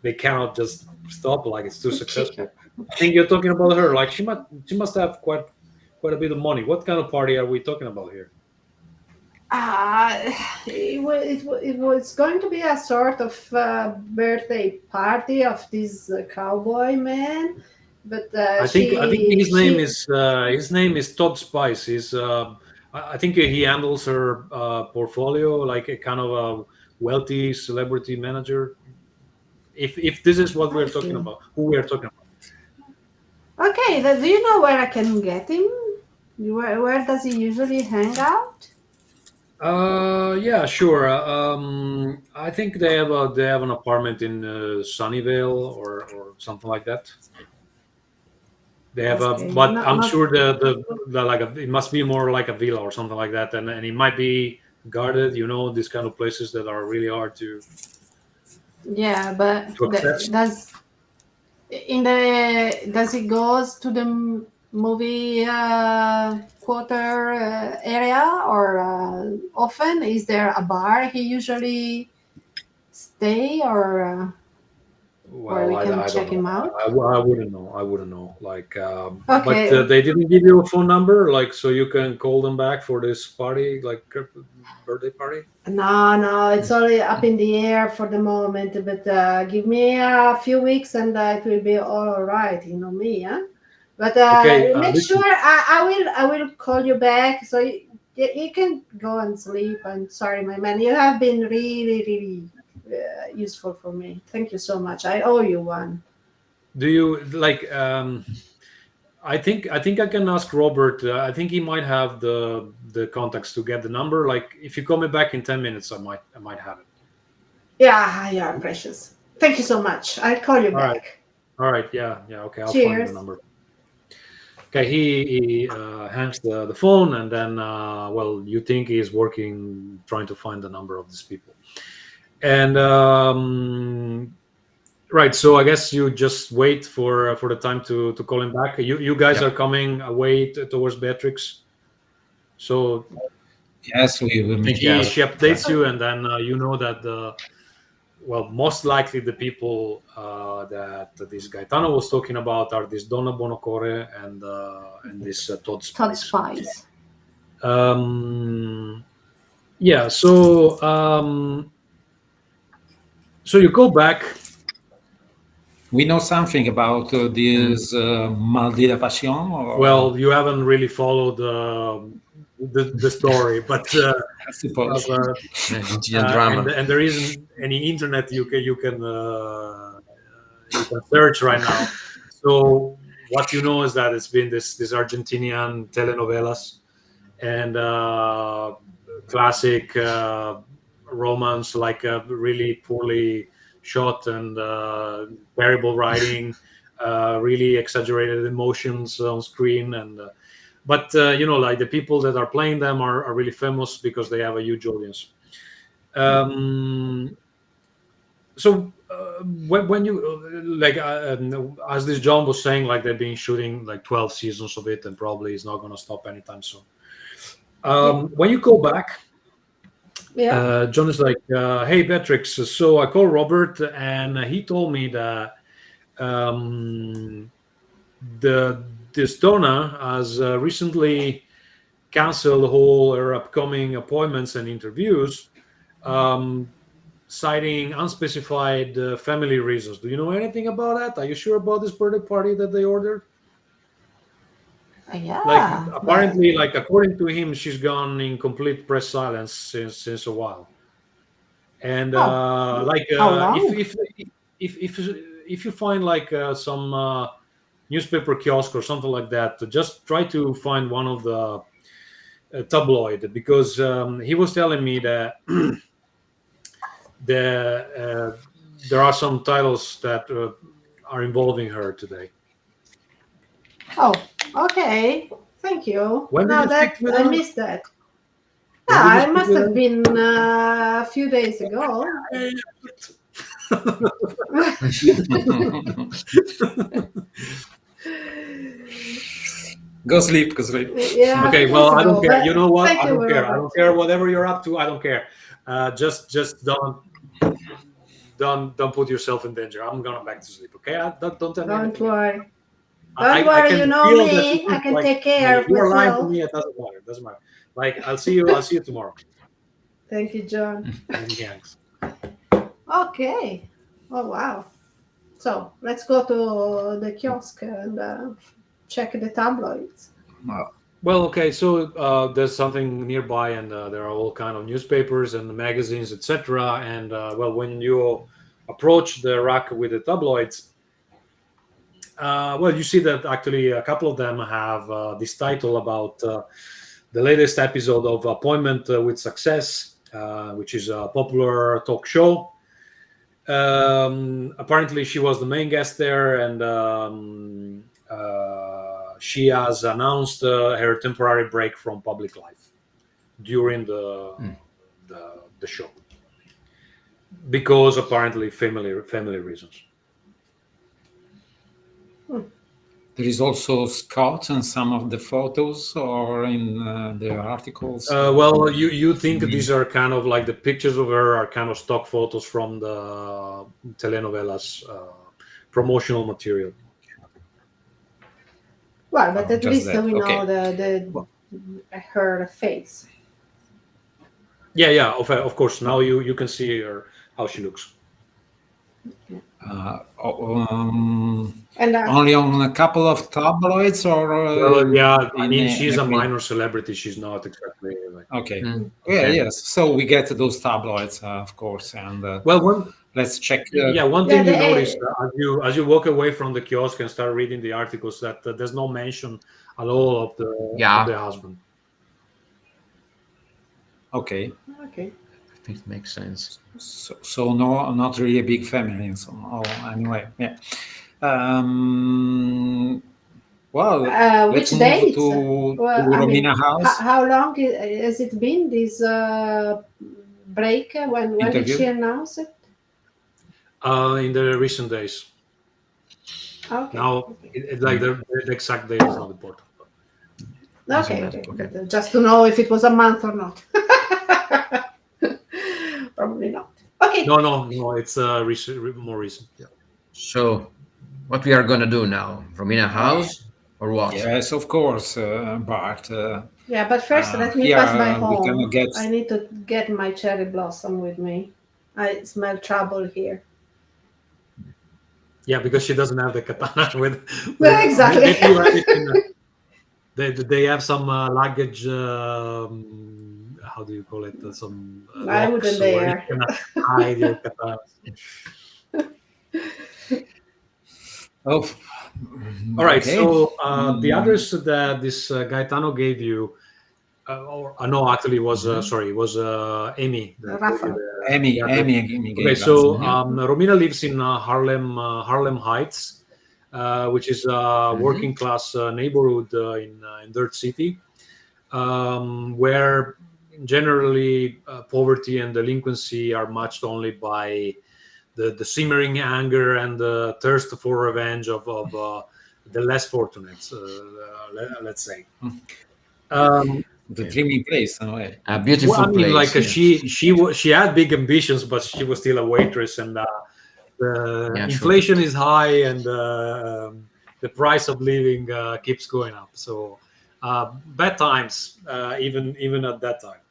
they cannot just stop. Like it's too successful. I think you're talking about her. Like she must have quite a bit of money. What kind of party are we talking about here? It was going to be a sort of birthday party of this cowboy man, but I think she his name is Todd Spice. I think he handles her portfolio like a kind of a wealthy celebrity manager. If this is what I we're talking see. about, who we are talking about. Okay, do you know where I can get him? Where does he usually hang out? Yeah, sure. I think they have an apartment in Sunnyvale or something like that. They have a, Okay, but I'm not sure the like it must be more like a villa or something like that, and it might be guarded. You know, these kind of places that are really hard yeah, but to access. does he goes to the movie quarter area or often? Is there a bar he usually stay or Well, we can I don't check know. him out? I wouldn't know. I wouldn't know. Like, but Okay. they didn't give you a phone number, like, so you can call them back for this party, like birthday party. No, it's only up in the air for the moment. But give me a few weeks and it will be all right. You know me, huh? But Okay, make sure listen. I will call you back so you can go and sleep. I'm sorry, my man. You have been really useful for me. Thank you so much. I owe you one. Do you like? I think I can ask Robert. I think he might have the contacts to get the number. Like, if you call me back in 10 minutes, I might have it. Yeah, you are precious. Thank you so much. I'll call you All right, back. all right, yeah, okay. I'll find the Cheers. number. Okay, he hangs the phone, and then well, you think he's working trying to find the number of these people, and right. So I guess you just wait for the time to call him back. You guys Yeah. are coming away towards Beatrix. So Yes, we will meet. She updates you, and then you know that most likely the people that this Gaetano was talking about are this Donna Bonocore and this Todd Todd Spice. Spice. Yeah, so you go back. We know something about this Maldita Pasión? Or... Well, you haven't really followed the story, but I suppose. Drama. And there isn't any internet you can search right now. So what you know is that it's been this Argentinian telenovelas and classic romance, like really poorly shot and terrible writing, really exaggerated emotions on screen, and but like the people that are playing them are really famous because they have a huge audience. So when you as this John was saying, like they've been shooting like 12 seasons of it, and probably it's not going to stop anytime soon. When you go back, John is like, hey Beatrix, so I called Robert and he told me that this Donna has recently canceled all her upcoming appointments and interviews, citing unspecified family reasons. Do you know anything about that? Are you sure about this birthday party that they ordered? Yeah. Like apparently, like according to him, she's gone in complete press silence since a while. And if you find like some newspaper kiosk or something like that, just try to find one of the tabloid, because he was telling me that there are some titles that are involving her today. Oh, okay. Thank you. When did No, you that speak with I her? missed that. When did you Yeah, it speak must with have her? been a few days ago. Go sleep. Yeah. Okay, well, I don't so, care. You know what? thank I you, don't care. I Robert. don't care whatever you're up to. I don't care. Just don't put yourself in danger. I'm going back to sleep. Okay? Don't tell me Don't anything. worry. I Don't worry. can You know feel that me. I can like, take care of you are lying to myself. me. It doesn't matter. It doesn't matter. Like I'll see you tomorrow. Thank you, John. Thanks. Okay. Oh wow. So let's go to the kiosk and check the tabloids. Well, okay. So there's something nearby, and there are all kind of newspapers and magazines, etc. And when you approach the rack with the tabloids, you see that actually a couple of them have this title about the latest episode of Appointment with Success, which is a popular talk show. Apparently, she was the main guest there, and she has announced her temporary break from public life during the show, because apparently family reasons. There is also Scott in some of the photos or in the articles. You think these are kind of like the pictures of her are kind of stock photos from the telenovelas promotional material. Well, but at just least that. we Okay. know her face. Yeah, of course. Now you can see her, how she looks. And Only on a couple of tabloids, or I mean, she's a minor celebrity. She's not exactly like. Okay. Okay. Yes. So we get those tabloids, of course, and let's check. One thing you notice as you walk away from the kiosk and start reading the articles, that there's no mention at all of the husband. Okay. Okay. I think it makes sense. So no, not really a big family. So anyway, yeah. Which let's dates? move to Romina House. How long has it been, this break? When did she announce it? In the recent days. Okay. Now, like the exact date is not important. Doesn't Okay, matter. okay. Okay. Just to know if it was a month or not. Probably not. Okay. No, it's more recent. Yeah. So, what we are gonna do now? Romina house or what? Yes, of course, Bart. Yeah, but first let me Here pass by we can home. get. I need to get my cherry blossom with me. I smell trouble here. Yeah, because she doesn't have the katana with Exactly. maybe you have it in they have some luggage how do you call it some I locks wouldn't where you dare. can hide your katana. Oh, All right, okay. so the address that this Gaetano gave you or no, actually it was sorry, it was Amy that gave you Rafa. Amy the address. Amy Okay, gave us. so Romina lives in Harlem Heights, which is a working class neighborhood in Dirt City, where generally poverty and delinquency are matched only by the simmering anger and the thirst for revenge of the less fortunate, let's say. The dreaming place, in a way. A Well, beautiful I mean, like place. she had big ambitions, but she was still a waitress, and the Yeah, sure. inflation is high, and the price of living keeps going up. So bad times, even at that time.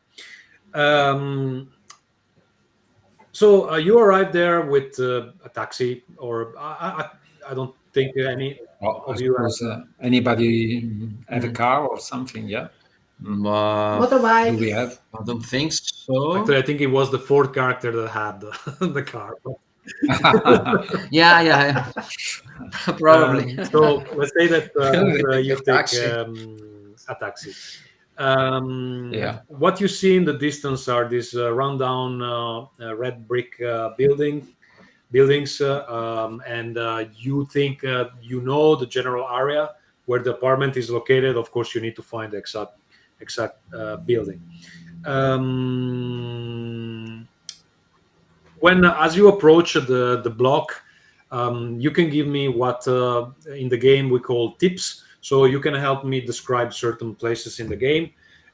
So you arrived there with a taxi, or I don't think any Oh, I of you suppose have. anybody have a car or something? Yeah. But Do Motorbike. we have? I don't think so. Actually, I think it was the fourth character that had the car. Yeah. Probably. So let's say that you take Taxi. a taxi. Yeah. What you see in the distance are these rundown red brick buildings, and you think you know the general area where the apartment is located. Of course, you need to find the exact building. When as you approach the block, you can give me what in the game we call tips. So you can help me describe certain places in the game,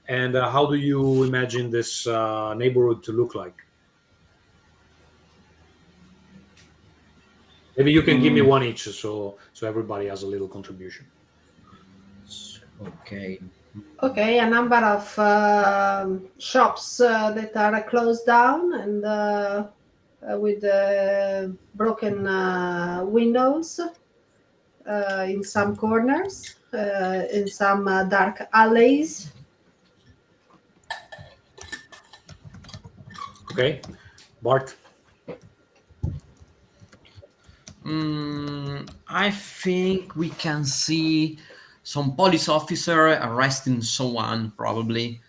and how do you imagine this neighborhood to look like? Maybe you can give me one each, so everybody has a little contribution. Okay. Okay, a number of shops that are closed down and with broken windows in some corners, in some dark alleys. Okay, Bart. I think we can see some police officer arresting someone, probably.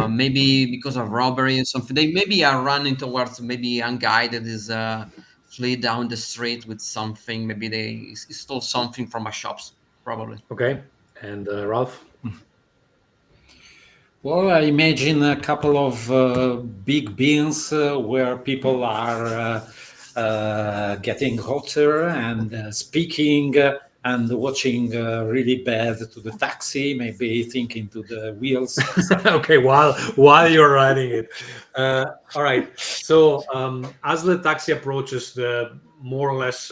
Maybe because of robbery or something. They maybe are running towards maybe unguided is flee down the street with something. Maybe they stole something from a shops, probably. Okay, and Ralph. Well, I imagine a couple of big bins where people are getting hotter and speaking and watching really bad to the taxi, maybe thinking to the wheels. Okay, while you're riding it. All right. So as the taxi approaches the more or less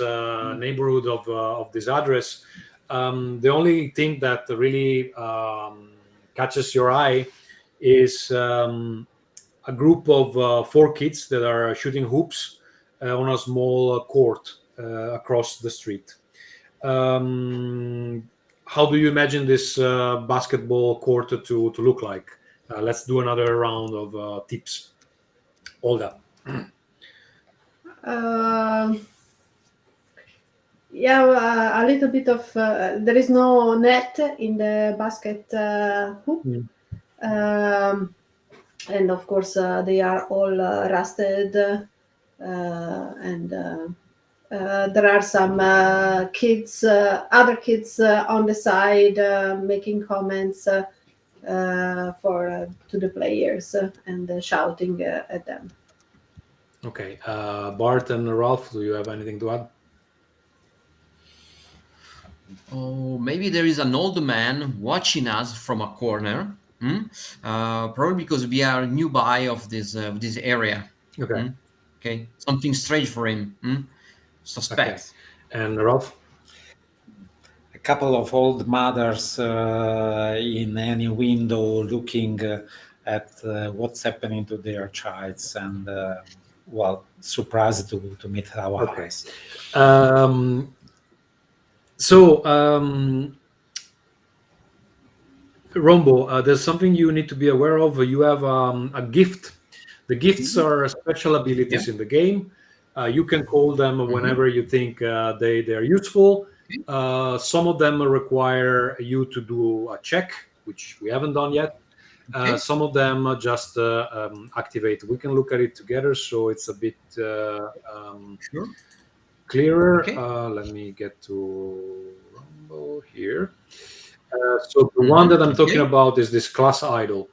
neighborhood of this address, the only thing that really catches your eye is a group of 4 kids that are shooting hoops on a small court across the street. How do you imagine this basketball court to look like? Let's do another round of tips. Olga. Yeah, a little bit of. There is no net in the basket hoop, and of course they are all rusted, and there are some kids, other kids on the side making comments to the players and shouting at them. Okay. Bart and Ralph, do you have anything to add? Oh, maybe there is an old man watching us from a corner. Probably because we are nearby of this area. Okay. Okay, something strange for him. Okay. Suspect. And Rolf? A couple of old mothers in any window looking at what's happening to their childs and well, surprised to meet our Okay. eyes. Rombo, there's something you need to be aware of. You have a gift. The gifts are special abilities in the game. You can call them whenever you think they are useful. Some of them require you to do a check, which we haven't done yet. Some of them just activate. We can look at it together, so it's a bit clearer. Okay. Let me get to Rombo here. So the one that I'm talking about is this class idol.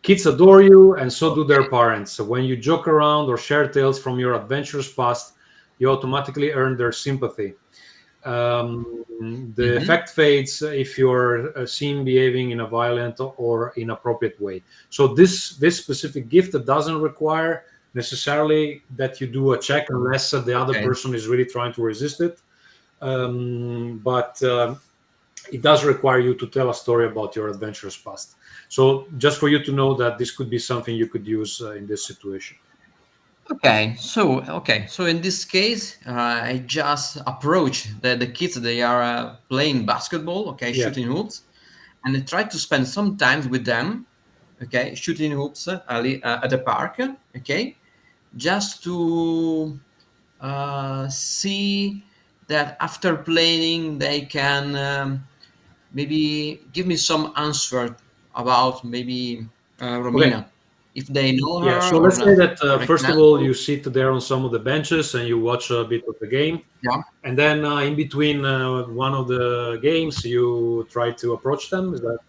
Kids adore you, and so do their parents. So when you joke around or share tales from your adventurous past, you automatically earn their sympathy. The effect fades if you're seen behaving in a violent or inappropriate way. So this specific gift doesn't require necessarily that you do a check unless the other person is really trying to resist it. But it does require you to tell a story about your adventurous past. So just for you to know that this could be something you could use in this situation. Okay, so in this case, I just approach the kids. They are playing basketball, shooting hoops, and I try to spend some time with them, shooting hoops at the park, just to see that after playing they can maybe give me some answer about maybe Romina, if they know her. So or let's say not. that first of all, you sit there on some of the benches and you watch a bit of the game. Yeah. And then in between one of the games, you try to approach them. Is that?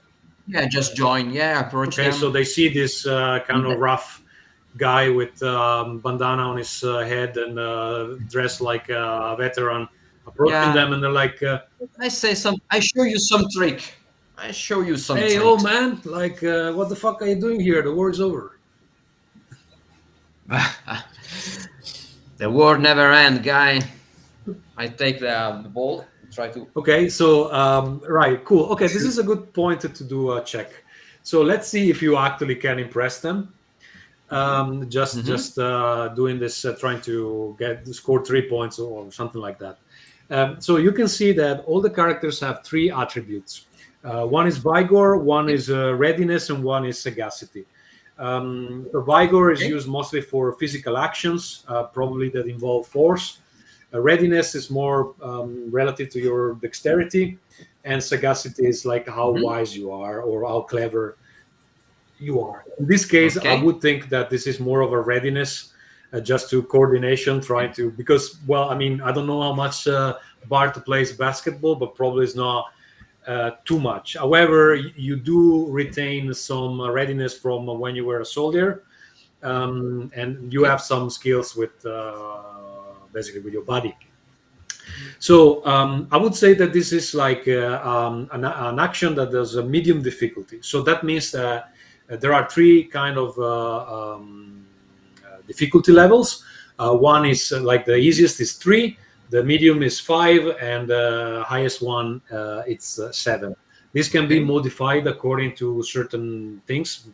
Yeah, just join. Yeah, approach them. Okay, so they see this kind of rough guy with bandana on his head and dressed like a veteran approaching them, and they're like, I show you some trick. I show you some hey, trick. old man, like, what the fuck are you doing here? The war's over. The war never ends, guy. I take the ball, try to. Okay, so right, cool. Okay, this is a good point to do a check. So let's see if you actually can impress them. Just doing this, trying to score 3 points or something like that. So you can see that all the characters have 3 attributes. One is vigor, one is readiness, and one is sagacity. The vigor is used mostly for physical actions, probably that involve force. Readiness is more relative to your dexterity, and sagacity is like how wise you are or how clever you are. In this case, I would think that this is more of a readiness, just to coordination, trying to, because, well, I mean, I don't know how much Bart plays basketball, but probably it's not too much. However, you do retain some readiness from when you were a soldier, and you have some skills with basically with your body. So I would say that this is like an action that has a medium difficulty. So that means that there are 3 kind of difficulty levels. One is like the easiest is 3, the medium is 5, and the highest one it's 7. This can be modified according to certain things.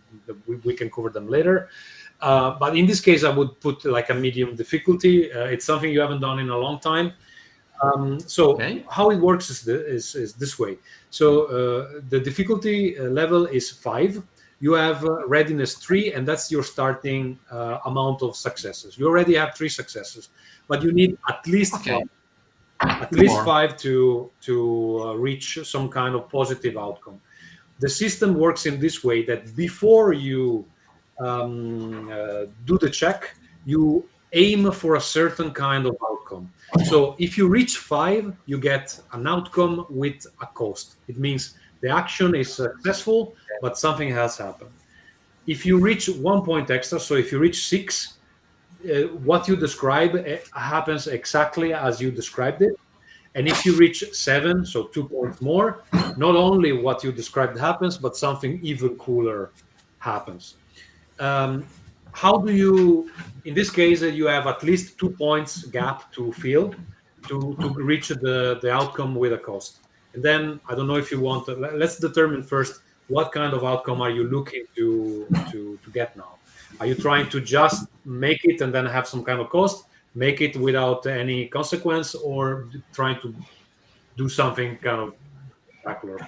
We can cover them later. But in this case, I would put like a medium difficulty. It's something you haven't done in a long time. How it works is this way. So the difficulty level is 5. You have readiness 3, and that's your starting amount of successes. You already have 3 successes, but you need at least 5. At least 5 to reach some kind of positive outcome. The system works in this way that before you do the check, you aim for a certain kind of outcome. So if you reach 5, you get an outcome with a cost. It means the action is successful, but something has happened. If you reach 1 point extra, so if you reach 6, what you describe happens exactly as you described it. And if you reach 7, so 2 points more, not only what you described happens, but something even cooler happens. How do you, in this case, you have at least 2 points gap to fill to reach the outcome with a cost. And then I don't know if you want to, let's determine first what kind of outcome are you looking to get now. Are you trying to just make it and then have some kind of cost, make it without any consequence, or trying to do something kind of spectacular?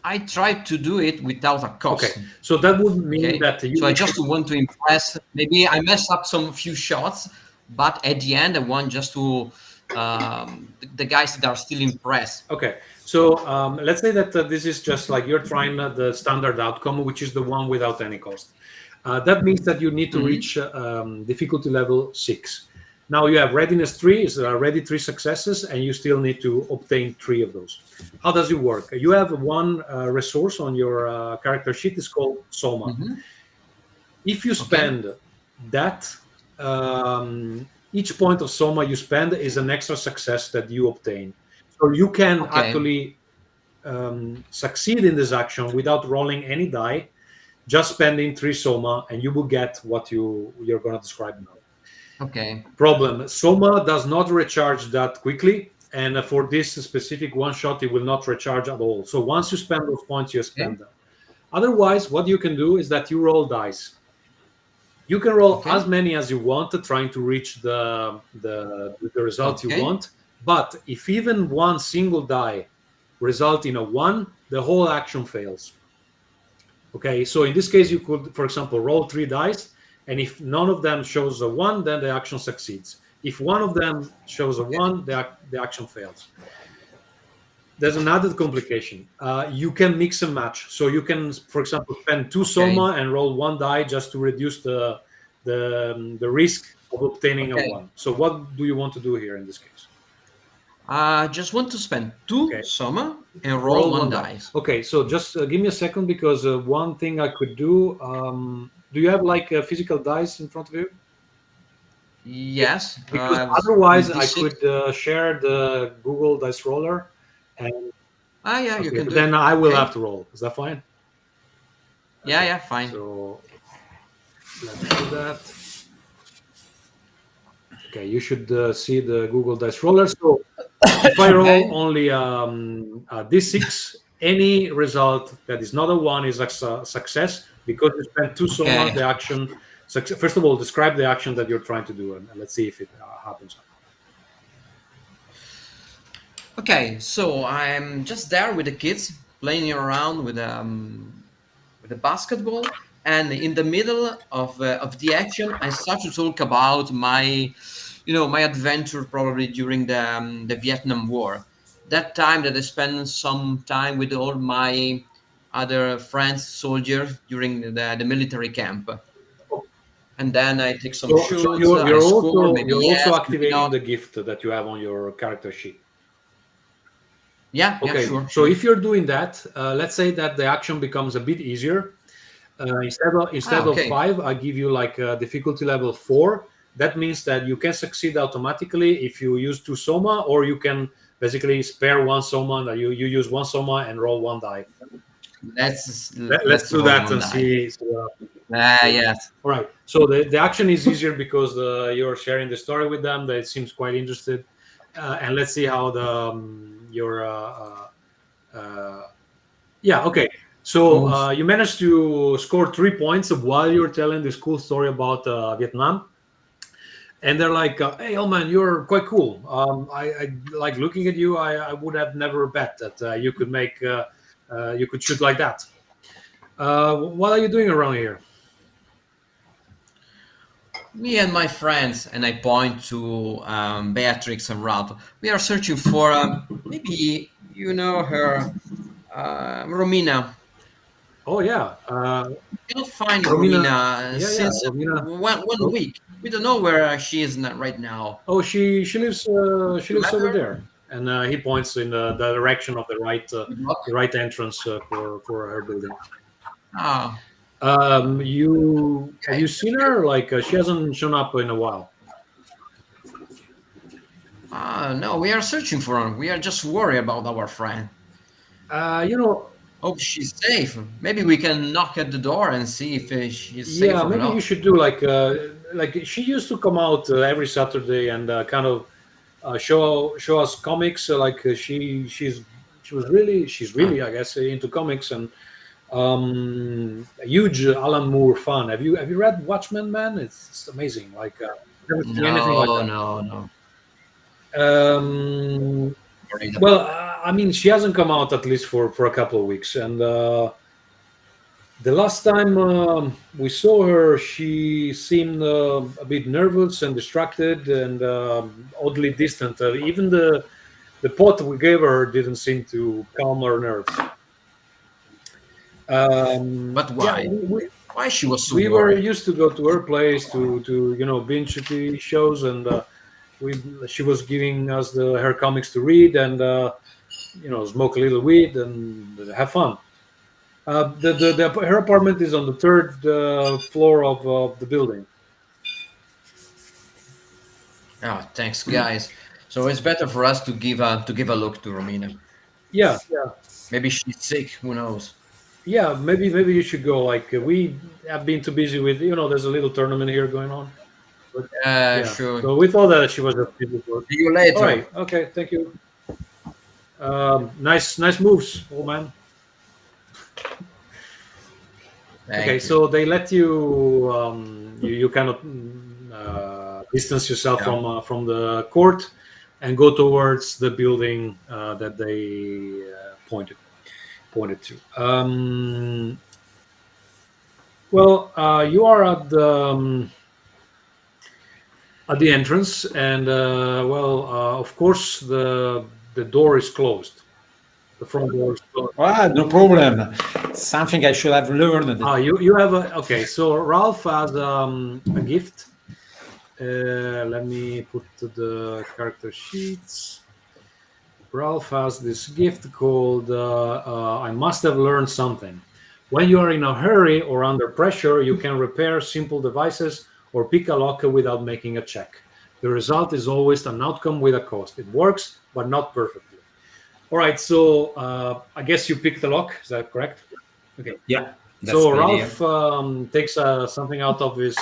I tried to do it without a cost. Okay, so that would mean Okay. that you So I just want to impress. Maybe I mess up some few shots, but at the end I want just to the guys that are still impressed. Okay, so let's say that this is just like you're trying the standard outcome, which is the one without any cost. That means that you need to reach difficulty level 6. Now you have readiness 3, is already 3 successes, and you still need to obtain 3 of those. How does it work? You have one resource on your character sheet, it's called Soma. If you spend that, each point of Soma you spend is an extra success that you obtain. So you can actually succeed in this action without rolling any die, just spending 3 Soma, and you will get what you're going to describe now. Okay. Problem: Soma does not recharge that quickly, and for this specific one shot, it will not recharge at all. So once you spend those points, you spend them. Otherwise, what you can do is that you roll dice. You can roll as many as you want, trying to reach the result you want. But if even one single die result in a 1, the whole action fails. Okay, so in this case, you could, for example, roll 3 dice, and if none of them shows a 1, then the action succeeds. If one of them shows a 1, the action fails. There's another complication. You can mix and match. So you can, for example, spend 2 Soma and roll 1 die just to reduce the risk of obtaining a 1. So what do you want to do here in this case? Just want to spend 2 Soma and roll 1 dice. Okay, so just give me a second, because one thing I could do. Do you have like a physical dice in front of you? Yes. Because otherwise, I could share the Google Dice Roller. And you can do then it. I will have to roll. Is that fine? Yeah, fine. So let's do that. Okay, you should see the Google Dice Roller. So if I roll only D6, any result that is not a 1 is a success, because you spend 2 Soma, the action. First of all, describe the action that you're trying to do, and let's see if it happens. Okay, so I'm just there with the kids playing around with the basketball, and in the middle of the action, I start to talk about my adventure probably during the Vietnam War. That time that I spent some time with all my other friends, soldiers, during the military camp. And then I take some shoots. You're also activating the gift that you have on your character sheet. Yeah. Okay. Sure. So if you're doing that, let's say that the action becomes a bit easier. Instead of 5, I give you like a difficulty level 4. That means that you can succeed automatically if you use 2 Soma, or you can basically spare 1 Soma, and you use 1 Soma and roll 1 die. Let's do that and see. Yes. All right. So the action is easier because you're sharing the story with them. They seems quite interested, and let's see how okay. So you managed to score 3 points while you're telling this cool story about Vietnam. And they're like, "Hey, old man, you're quite cool. I like looking at you. I would have never bet that you could make, you could shoot like that. What are you doing around here?" Me and my friends, and I point to Beatrix and Ralph. We are searching for maybe you know her, Romina. Oh yeah. We cannot find Romina since Romina. 1 week. We don't know where she is right now. Oh, she lives over there, and he points in the direction of the right entrance for her building. Ah. Have you seen her? Like she hasn't shown up in a while. No, we are searching for her. We are just worried about our friend. You know, Hope she's safe. Maybe we can knock at the door and see if she's safe yeah, or maybe you not. should do like she used to come out every Saturday and kind of show us comics. She's Ah, really I guess into comics and a huge Alan Moore fan. Have you read Watchmen, man? It's amazing. Never seen anything like no, that. no, no. Um, Worried well, about. I mean, she hasn't come out at least for a couple of weeks, and the last time we saw her, she seemed a bit nervous and distracted and oddly distant. Even the pot we gave her didn't seem to calm her nerves. But Yeah, why? Why she was so we were worried? used to go to her place to binge TV shows, and we she was giving us her comics to read and smoke a little weed and have fun. Her apartment is on the third floor of the building. Ah, thanks, guys. So it's better for us to give a look to Romina. Yeah, yeah, Maybe she's sick. Who knows? yeah. Maybe you should go. We have been too busy with there's a little tournament here going on. But yeah, Sure. so we thought that she was just busy. See you All later. right, okay, thank you. Nice moves, old man. Okay, Thank you. so they let you you kind of distance yourself Yeah. from the court and go towards the building that they pointed to. Well, you are at the entrance, and of course the door is closed. The front door is closed. No problem. Something I should have learned. You have okay. So Ralph has a gift. Let me put the character sheets. Ralph has this gift called I must have learned something. When you are in a hurry or under pressure, you can repair simple devices or pick a lock without making a check. The result is always an outcome with a cost. It works, but not perfectly. All right, so I guess you picked the lock. Is that correct? Okay. Yeah, that's So the idea. Ralph takes something out of his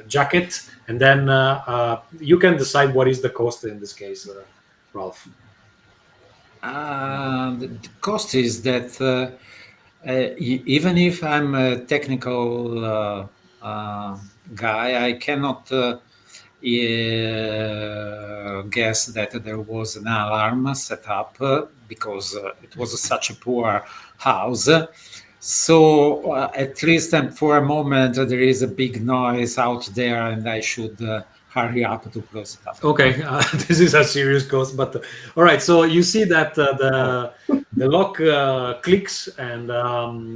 jacket, and then you can decide what is the cost in this case, Ralph. The cost is that even if I'm a technical guy, I cannot guess that there was an alarm set up because it was such a poor house. So at least for a moment there is a big noise out there, and I should hurry up to close it up. Okay, this is a serious cost, but all right. So you see that the lock clicks, and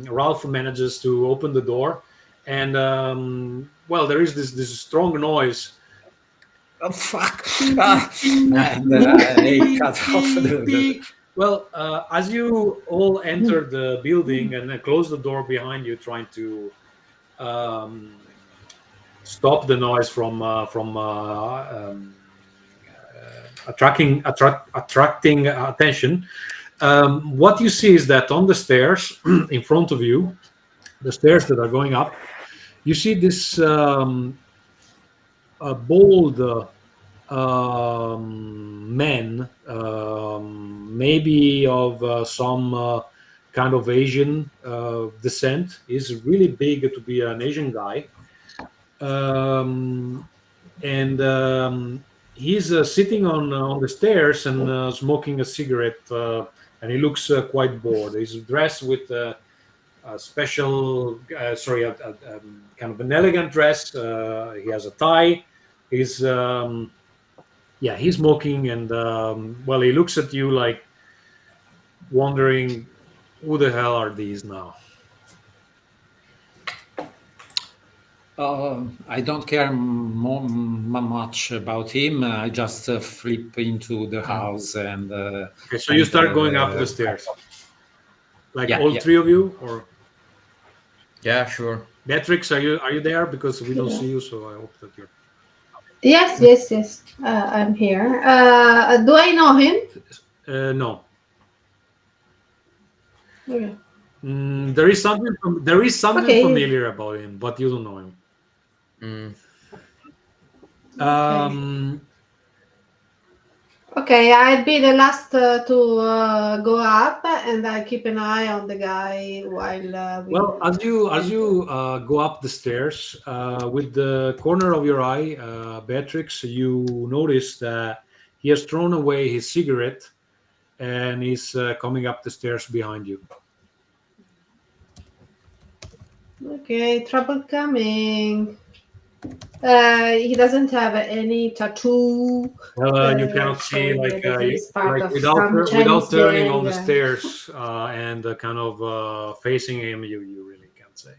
Ralph manages to open the door, and there is this strong noise. Oh fuck! And I cut off the. Well, as you all enter the building and then close the door behind you, trying to stop the noise from attracting attention, what you see is that on the stairs in front of you, the stairs that are going up, you see this bold man, maybe of some kind of Asian descent. He's really big to be an Asian guy. And he's sitting on the stairs and smoking a cigarette, and he looks quite bored. He's dressed with a special, kind of an elegant dress. He has a tie. He's he's smoking, and he looks at you like wondering, who the hell are these now? I don't care much about him. I just flip into the house and. Okay, so you start going up the stairs, like Yeah, all yeah. three of you, or Yeah, sure. Beatrix, are you there? Because we don't see you, so I hope that you're. Yes. I'm here. Do I know him? No. Okay. There is something. There is something Okay. familiar about him, but you don't know him. Mm. Okay, I'll be the last to go up, and I keep an eye on the guy while we. Well, as you go up the stairs, with the corner of your eye, Beatrix, you notice that he has thrown away his cigarette, and he's coming up the stairs behind you. Okay, trouble coming. He doesn't have any tattoo. You cannot see showing that he's part of without some Chinese turning on the gang. stairs and kind of facing him. You really can't say.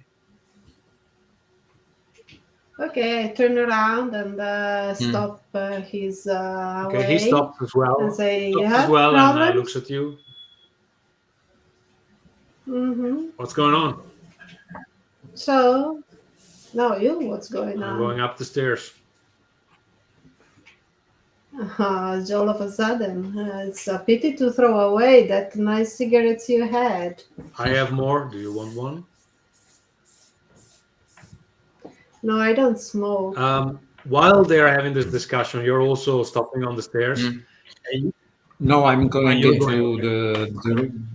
Okay, I turn around and stop his Okay, way he stops as well. and say, "You Stops as have well and problems?" looks at you. Mm-hmm. What's going on? So, now you, what's going I'm on? going up the stairs. All of a sudden, it's a pity to throw away that nice cigarettes you had. I have more. Do you want one? No, I don't smoke. While they're having this discussion, you're also stopping on the stairs. Mm. No, I'm going you're into going,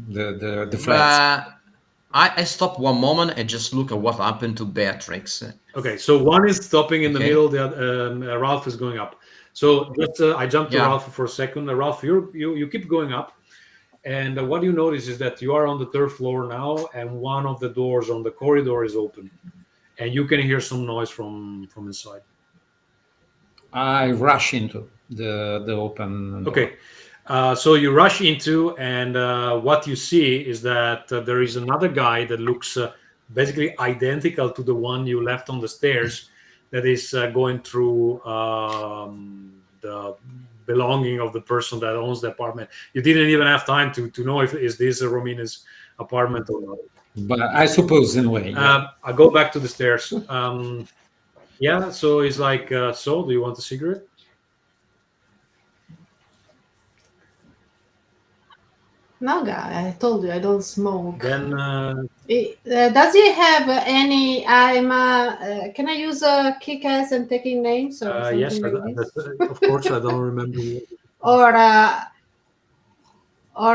the flats. I stop one moment and just look at what happened to Beatrix. Okay, so one is stopping in the Okay. middle. The other, Ralph is going up. So just I jumped to Yeah. Ralph for a second. Ralph, you keep going up, and what you notice is that you are on the third floor now, and one of the doors on the corridor is open, and you can hear some noise from inside. I rush into the open door. Okay, so you rush into, and what you see is that there is another guy that looks basically identical to the one you left on the stairs, that is going through the belonging of the person that owns the apartment. You didn't even have time to know if is this Romina's apartment or not. But I suppose in a way. Yeah. I go back to the stairs. Yeah, so he's like, so do you want a cigarette? No, guy, I told you I don't smoke. Then Does he have any? Can I use kick-ass and taking names or something yes, like this? of course, I don't remember. Or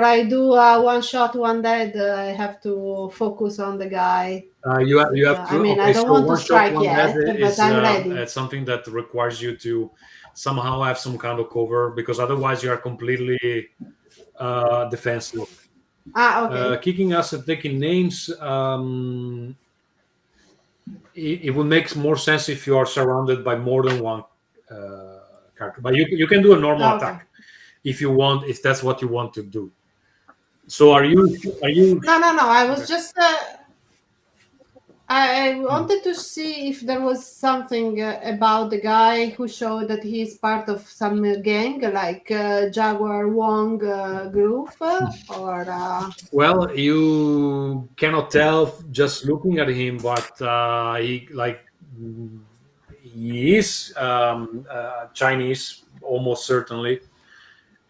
I do one shot, one dead. I have to focus on the guy. You have to. I mean, Okay, I don't so want to one shot, strike one yet, dead but is I'm ready. it's something that requires you to somehow have some kind of cover, because otherwise you are completely defensive. Okay. Kicking us and taking names. It would make more sense if you are surrounded by more than one character, but you can do a normal Okay. attack if you want, if that's what you want to do. So are you? No. I was just. I wanted to see if there was something about the guy who showed that he's part of some gang, like Jaguar Wong group, or. Well, you cannot tell just looking at him, but he is Chinese, almost certainly,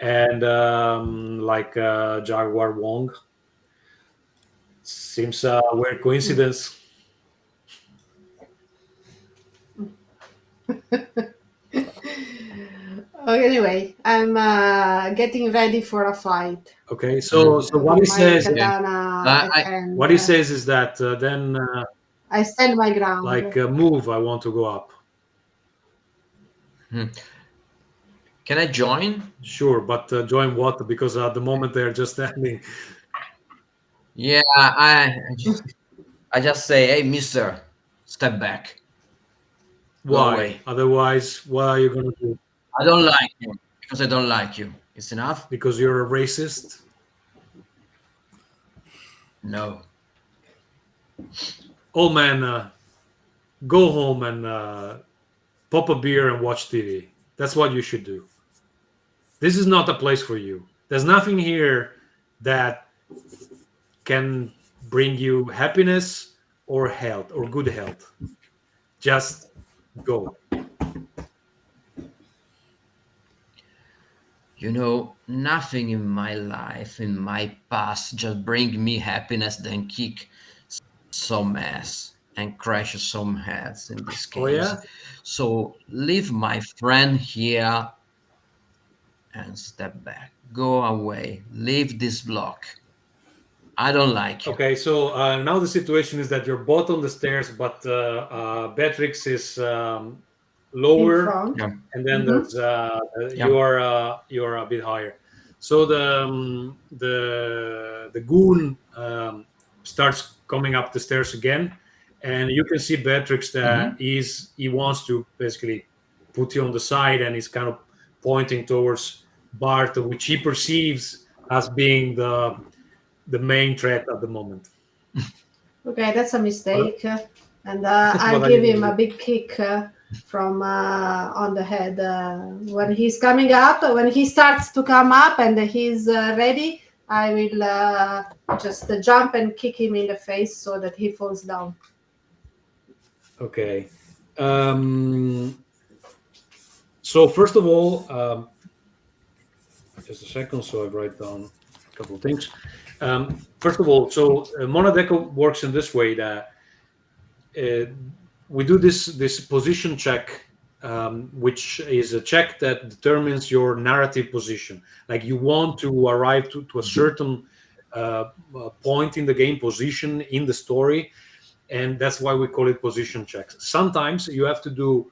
and like Jaguar Wong. Seems a weird coincidence. Anyway, I'm getting ready for a fight. Okay, so what he My says, katana and, what he says is that then I stand my ground. move. I want to go up. Can I join? Sure, but join what? Because at the moment they're just standing. Yeah, I just say, hey, mister, step back. Go Why? away. Otherwise, what are you gonna do? I don't like you because I don't like you. It's enough? Because you're a racist? No. Old man, go home and pop a beer and watch TV. That's what you should do. This is not a place for you. There's nothing here that can bring you happiness or health or good health. Just go. You know, nothing in my life, in my past, just bring me happiness than kick some ass and crash some heads in this Oh case. yeah. So leave my friend here and step back. Go away. Leave this block. I don't like you. Okay, so now the situation is that you're both on the stairs, but Beatrix is In lower, front. Yeah, and then Mhm. there's yeah. you're a bit higher. So the goon starts coming up the stairs again, and you can see Beatrix that Hmm. he wants to basically put you on the side, and he's kind of pointing towards Bart, which he perceives as being the main threat at the moment. Okay, that's a What, mistake. And I'll what are you give going him to a do? big kick from on the head when he's coming up. When he starts to come up and he's ready, I will just jump and kick him in the face so that he falls down. Okay. So first of all, just a second. So I write down a couple of things. First of all, so Monadeco works in this way that uh, we do this position check, which is a check that determines your narrative position. Like you want to arrive to a certain point in the game position in the story, and that's why we call it position checks. Sometimes you have to do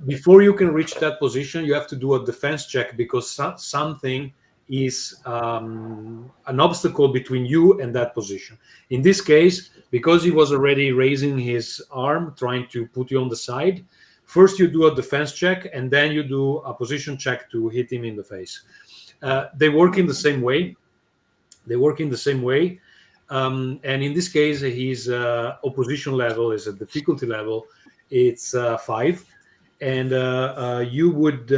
before you can reach that position, you have to do a defense check because something is an obstacle between you and that position. In this case, because he was already raising his arm trying to put you on the side, first you do a defense check and then you do a position check to hit him in the face. They work in the same way. They work in the same way. And in this case, his opposition level is a difficulty level. It's 5. And you would,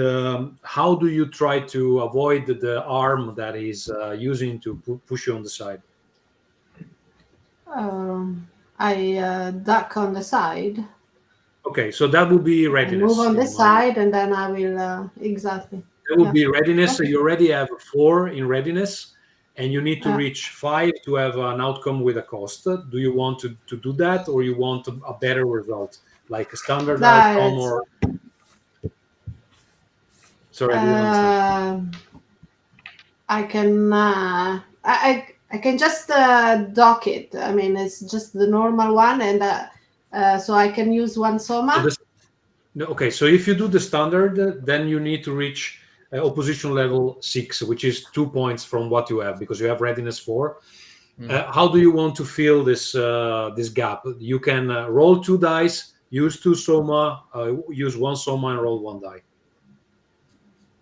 how do you try to avoid the arm that he's using to push you on the side? I duck on the side Okay, so that would be and move readiness on the in my. side, and then I will exactly. That would Yeah. be readiness. So Okay. you already have 4 in readiness, and you need to Uh, reach 5 to have an outcome with a cost. Do you want to do that, or you want a better result, like a standard outcome, that's or sorry, I didn't understand. uh, I can I can just dock it. I mean, it's just the normal one, and so I can use one So soma. this, no, okay. So if you do the standard, then you need to reach opposition level 6, which is 2 points from what you have because you have readiness 4. How do you want to fill this gap? You can roll 2 dice, use 2 soma, use 1 soma, and roll 1 die.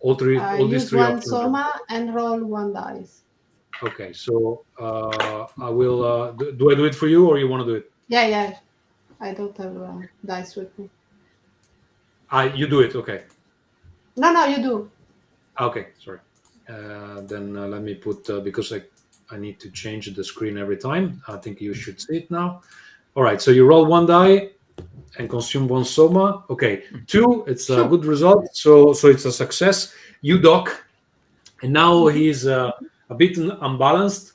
All these Use 3 one options are. soma and roll one dice. Okay, so I will. Do I do it for you, or you want to do it? Yeah, yeah. I don't have dice with me. You do it. Okay. No, no, you do. Okay. Sorry. Then let me put because I need to change the screen every time. I think you should see it now. All right. So you roll 1 die and consume 1 soma. Okay. 2. It's a Phew. good result. So it's a success. You dock, and now he's a bit unbalanced,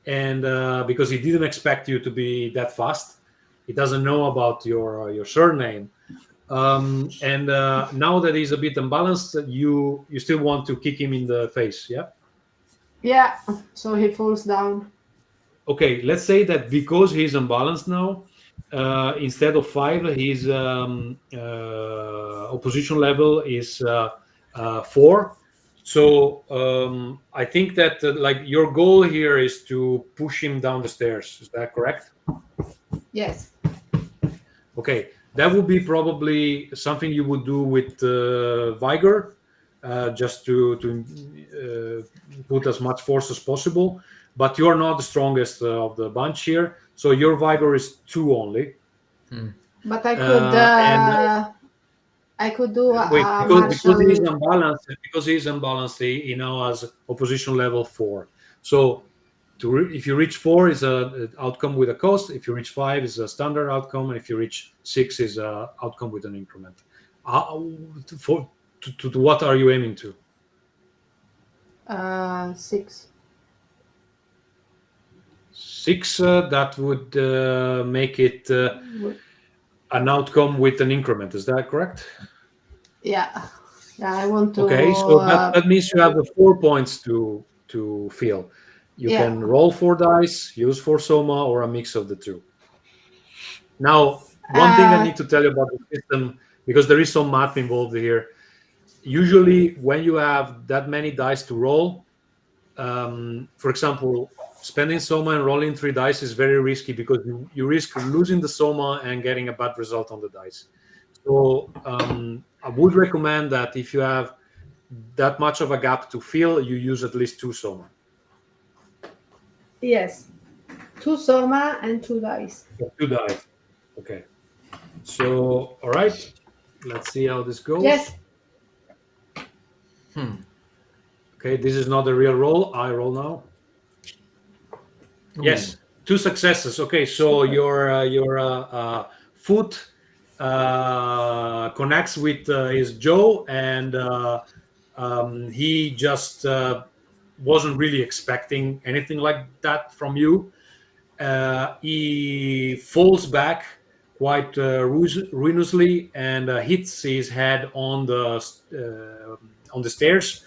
and because he didn't expect you to be that fast, he doesn't know about your surname, and now that he's a bit unbalanced, you still want to kick him in the face, yeah? Yeah. So he falls down. Okay, let's say that because he's unbalanced now, instead of 5, his opposition level is 4. So I think that like your goal here is to push him down the stairs. Is that correct? Yes. Okay, that would be probably something you would do with Vigor, just to put as much force as possible. But you are not the strongest of the bunch here, so your Vigor is 2 only. But I And could do wait, a because he is martial. unbalanced, he now has opposition level 4. So if you reach 4 is a outcome with a cost. If you reach 5 is a standard outcome, and if you reach 6 is a outcome with an increment. For to what are you aiming to? 6. 6. That would make it an outcome with an increment. Is that correct? Yeah. I want to. Okay, so that means you have the 4 points to feel. You Yeah. can roll 4 dice, use 4 soma, or a mix of the two. Now, one thing I need to tell you about the system, because there is some math involved here. Usually, when you have that many dice to roll, for example, spending soma and rolling 3 dice is very risky because you risk losing the soma and getting a bad result on the dice. So I would recommend that if you have that much of a gap to fill, you use at least 2 soma. Yes. 2 soma and 2 dice. 2 dice. Okay. So, all right. Let's see how this goes. Yes. Okay, this is not a real roll. I roll now. Yes, 2 successes. Okay, so your foot connects with his jaw, and he just wasn't really expecting anything like that from you. He falls back quite ruinously and hits his head on the stairs.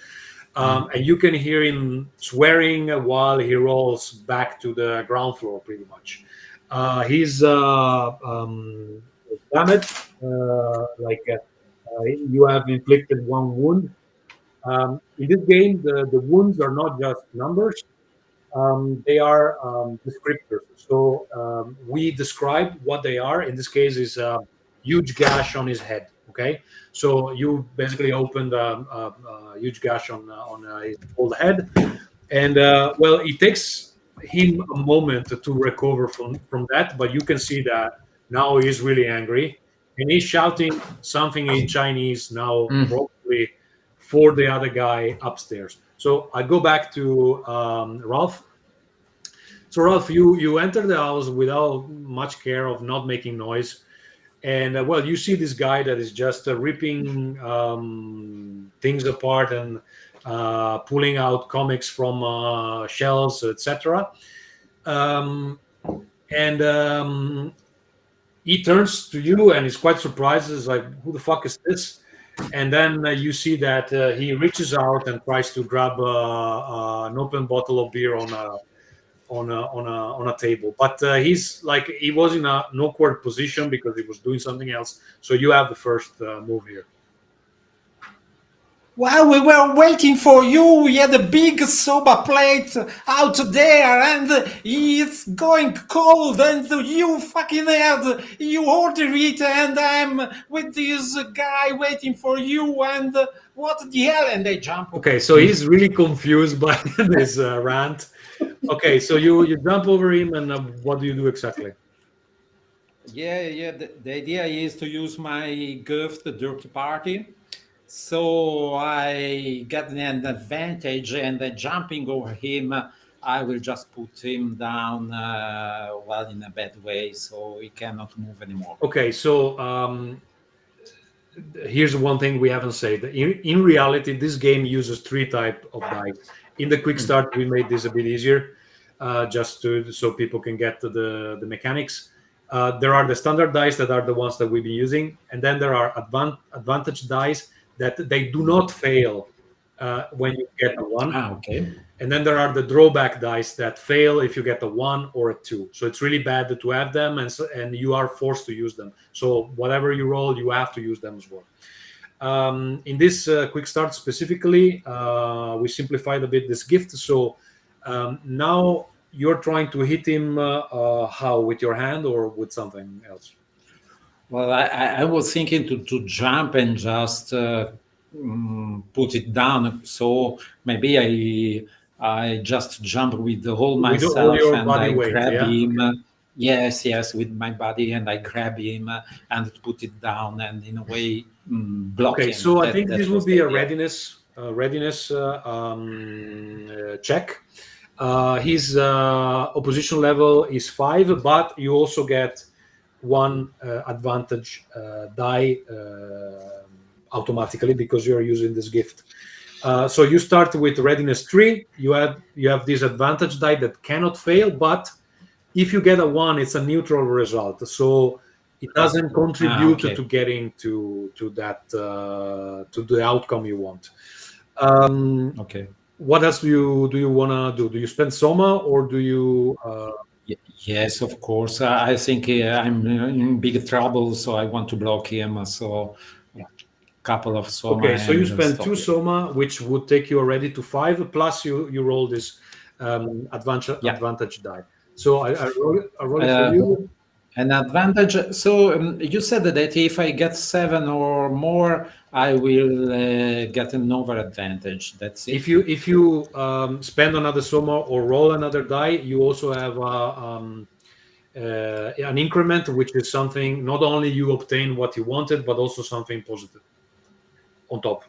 And you can hear him swearing while he rolls back to the ground floor, pretty much. He's damaged, you have inflicted 1 wound. In this game, the wounds are not just numbers, they are descriptors. So we describe what they are. In this case, is a huge gash on his head. Okay, so you basically opened a huge gash on his old head, and well, it takes him a moment to recover from that. But you can see that now he's really angry, and he's shouting something in Chinese now, probably for the other guy upstairs. So I go back to Ralph. So Ralph, you enter the house without much care of not making noise, and well, you see this guy that is just ripping things apart and pulling out comics from shelves, etc. And he turns to you and is quite surprised. He's like, "Who the fuck is this?" And then you see that he reaches out and tries to grab an open bottle of beer on a table, but he's like, he was in an awkward position because he was doing something else. So you have the first move here. While we were waiting for you, we had a big soba plate out there, and it's going cold, and you fucking had, you order it, and I'm with this guy waiting for you, and what the hell? And they jump. Okay, so he's really confused by this rant. Okay, so you jump over him, and what do you do exactly? Yeah. The idea is to use my gift, the dirty party. So I get an advantage, and jumping over him, I will just put him down, well, in a bad way, so he cannot move anymore. Okay, so here's one thing we haven't said. In reality, this game uses 3 types of dice. In the Quickstart, we made this a bit easier, just so people can get to the mechanics. There are the standard dice that are the ones that we've been using, and then there are advantage dice that they do not fail when you get a 1. Okay. And then there are the drawback dice that fail if you get a 1 or a 2. So it's really bad to have them, and you are forced to use them. So whatever you roll, you have to use them as well. In this quick start specifically, we simplified a bit this gift. So now you're trying to hit him how? With your hand or with something else? Well, I was thinking to jump and just put it down. So maybe I just jump with all myself your and body I weight, grab yeah? him. Okay. Yes, with my body, and I grab him and put it down, and in a way block him. Okay, so I think this would be a idea. readiness check. His opposition level is 5, but you also get 1 advantage die automatically because you're using this gift. So you start with readiness 3. You have this advantage die that cannot fail, but if you get a 1, it's a neutral result. So it doesn't contribute okay. to getting to that to the outcome you want. Okay. What else do you want to do? Do you spend soma, or do you? Yes, of course. I think I'm in big trouble, so I want to block him. So a couple of soma. Okay, so you and spend stop 2 it. soma, which would take you already to 5. Plus you roll this advantage die. So I roll it for you. An advantage. So you said that if I get 7 or more, I will get another advantage. That's it. If you spend another soma or roll another die, you also have an increment, which is something not only you obtain what you wanted, but also something positive on top.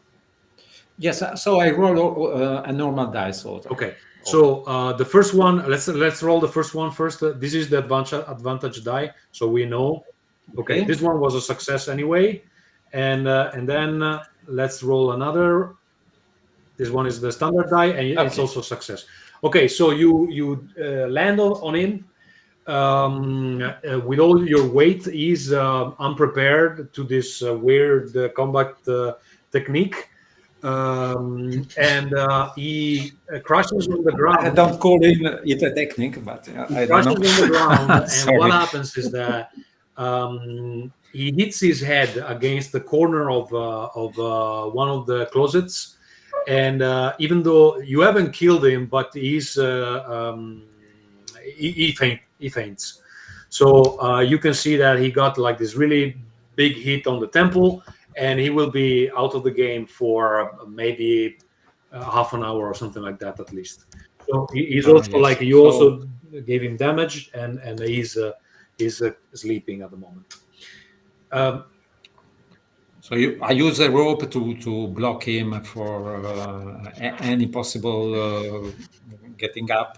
Yes. So I roll a normal dice. Also. Okay. So the first one, let's roll the first one first. This is the advantage die, so we know. Okay, this one was a success anyway, and then let's roll another. This one is the standard die, and it's also a success. Okay, so you land on him with all your weight. He's unprepared to this weird combat technique. And he crashes on the ground. I don't call it a technique, but I don't know. On the ground, and what happens is that he hits his head against the corner of one of the closets, and even though you haven't killed him, but he faints. So you can see that he got like this really big hit on the temple, and he will be out of the game for maybe half an hour or something like that at least. So he's also like you also gave him damage, and he's sleeping at the moment. So I use a rope to block him for any possible getting up,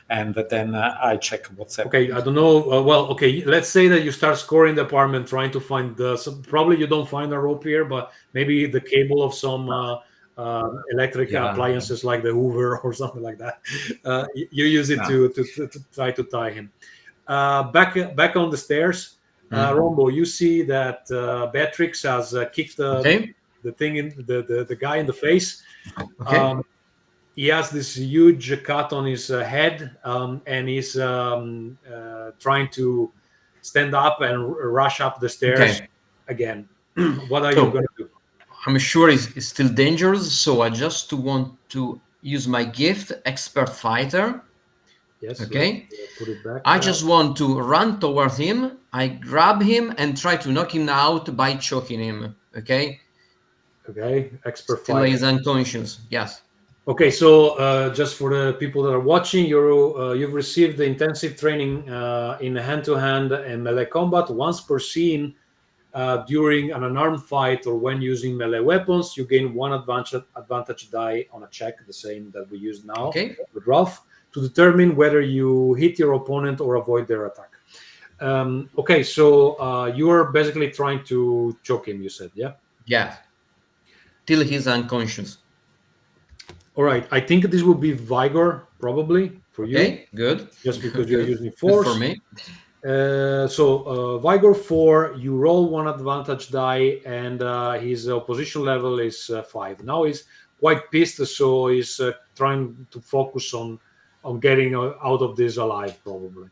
and then I check what's happening. Okay, I don't know. Well, okay, let's say that you start scoring the apartment, trying to find probably you don't find a rope here, but maybe the cable of some electric appliances like the Hoover or something like that. You use it to try to tie him. Back on the stairs. Rombo, you see that Beatrix has kicked the thing in the guy in the face. Okay. He has this huge cut on his head, and he's trying to stand up and rush up the stairs again. What are you going to do? I'm sure it's still dangerous, so I just want to use my gift, Expert Fighter. Yes. Okay. Put it back. I just want to run towards him. I grab him and try to knock him out by choking him. Okay. Okay. Expert Till Fighter. he's unconscious. Yes. Okay, so just for the people that are watching, you've received the intensive training in hand-to-hand and melee combat. Once per scene, during an unarmed fight or when using melee weapons, you gain 1 advantage die on a check, the same that we use now with Ralph, to determine whether you hit your opponent or avoid their attack. Okay, so you are basically trying to choke him, you said, yeah? Yeah. Till he's unconscious. All right, I think this will be Vigor, probably, for you. Okay, good. Just because you're using force. Good for me. So Vigor 4, you roll 1 advantage die, and his opposition level is 5. Now he's quite pissed, so he's trying to focus on getting out of this alive, probably.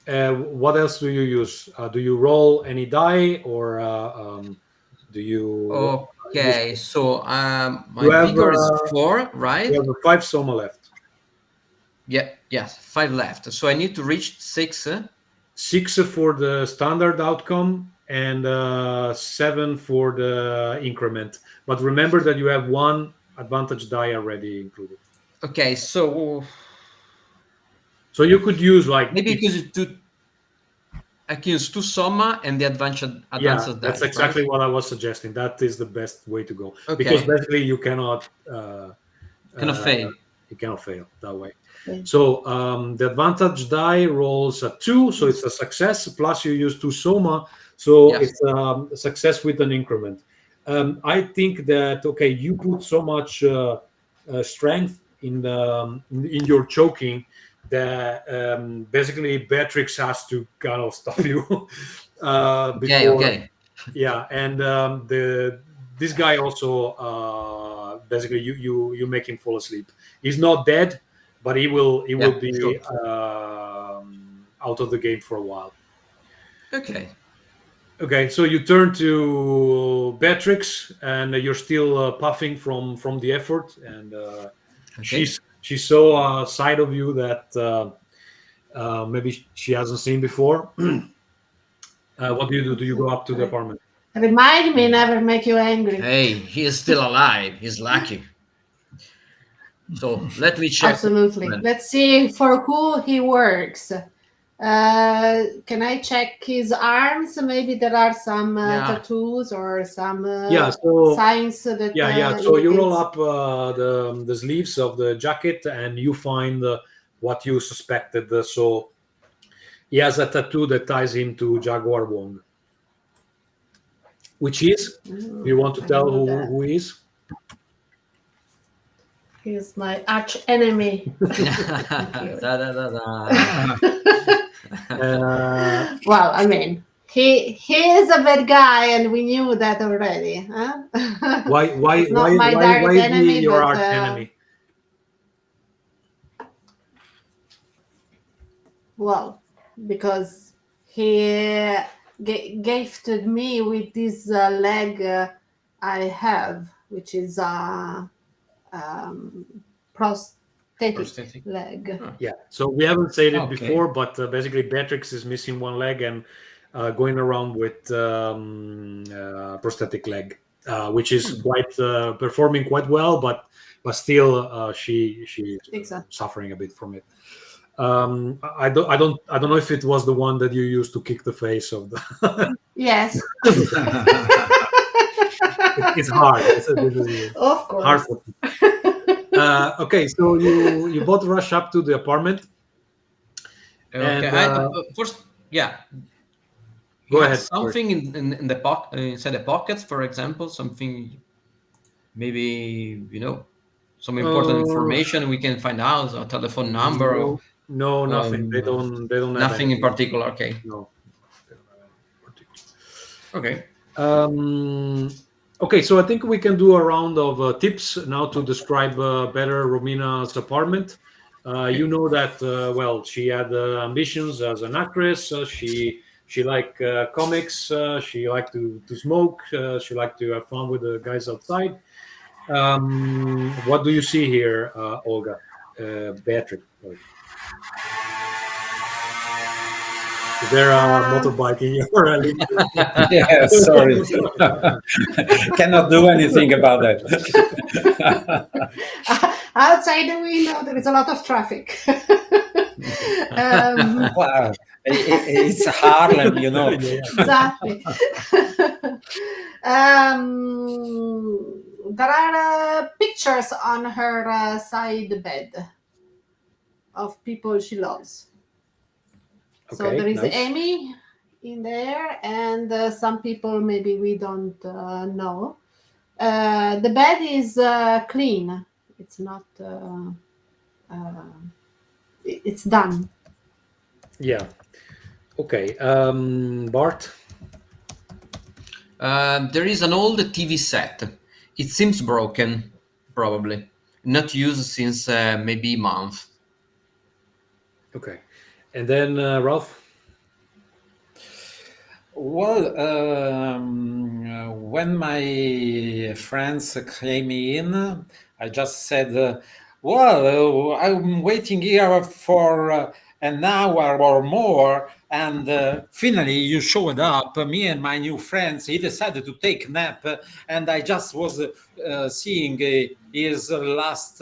What else do you use? Do you roll any die, or do you... Okay, so my vigor is 4, right? You have 5 soma left. Yeah, yes, 5 left. So I need to reach 6. 6 for the standard outcome and 7 for the increment. But remember that you have 1 advantage die already included. Okay, so you could use like maybe I can use 2 soma and the advanced that's die, exactly right? what I was suggesting. That is the best way to go, because basically you cannot fail. You cannot fail that way. So the advantage die rolls a 2, so it's a success. Plus you use 2 soma, so it's a success with an increment. I think that you put so much strength in your choking that basically Beatrix has to kind of stop you before. Okay. Yeah, and this guy also basically you make him fall asleep. He's not dead, but he will be sure. out of the game for a while. Okay. Okay, so you turn to Beatrix, and you're still puffing from the effort, and Okay. she saw a side of you that maybe she hasn't seen before. What do you do? Do you go up to the apartment? Remind me never make you angry. Hey, he is still alive. He's lucky. So let me check. Absolutely. Let's see for who he works. Can I check his arms? Maybe there are some tattoos or some signs that. So you roll up the sleeves of the jacket, and you find what you suspected. So he has a tattoo that ties him to Jaguar Wong. Which is? Do you want to tell who he is? He's my arch enemy. Well, I mean, he is a bad guy, and we knew that already. Huh? Why is he your arch enemy? Well, because he gifted me with this leg I have, which is prosthetic leg. Yeah, so we haven't said it before, but basically Beatrix is missing one leg and going around with prosthetic leg, which is quite performing quite well, but still she's suffering a bit from it. I don't know if it was the one that you used to kick the face of the. Yes. It's hard. Of course. Hard. Okay, so you both rush up to the apartment. Okay. And, first, go ahead. Something in the inside the pockets, for example, something maybe some important information we can find out, a telephone number. No, nothing. They don't. Nothing in particular. Okay. No. Okay. Okay, so I think we can do a round of tips now to describe better Romina's apartment. You know that she had ambitions as an actress. She liked comics. She liked to smoke. She liked to have fun with the guys outside. What do you see here, Olga? Beatrix. Sorry. Is there a motorbike in your alley? Yeah, sorry. Cannot do anything about that. Outside the window, there is a lot of traffic. Wow. It's Harlem, Exactly. There are pictures on her side bed of people she loves. So there is Amy in there, and some people maybe we don't know. The bed is clean. It's not. It's done. Yeah. Okay. Bart? There is an old TV set. It seems broken, probably. Not used since maybe a month. Okay. And then Ralph? Well, when my friends came in, I just said, I'm waiting here for an hour or more, and finally you showed up. Me and my new friends, he decided to take a nap, and I just was seeing his last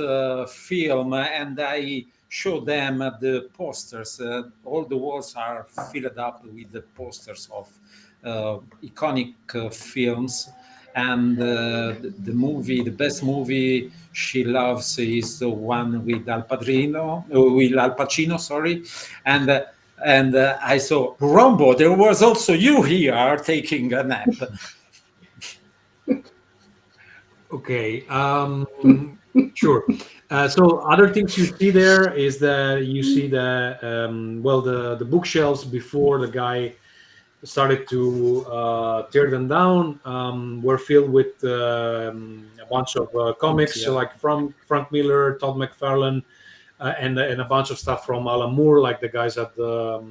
film, and I show them the posters. All the walls are filled up with the posters of iconic films, and the best movie she loves is the one with Al Pacino, sorry, and I saw Rombo. There was also you here taking a nap. Okay. Sure. So other things you see there is that you see the the bookshelves before the guy started to tear them down were filled with a bunch of comics, Yeah. like from Frank Miller, Todd McFarlane, and a bunch of stuff from Alan Moore, like the guys at the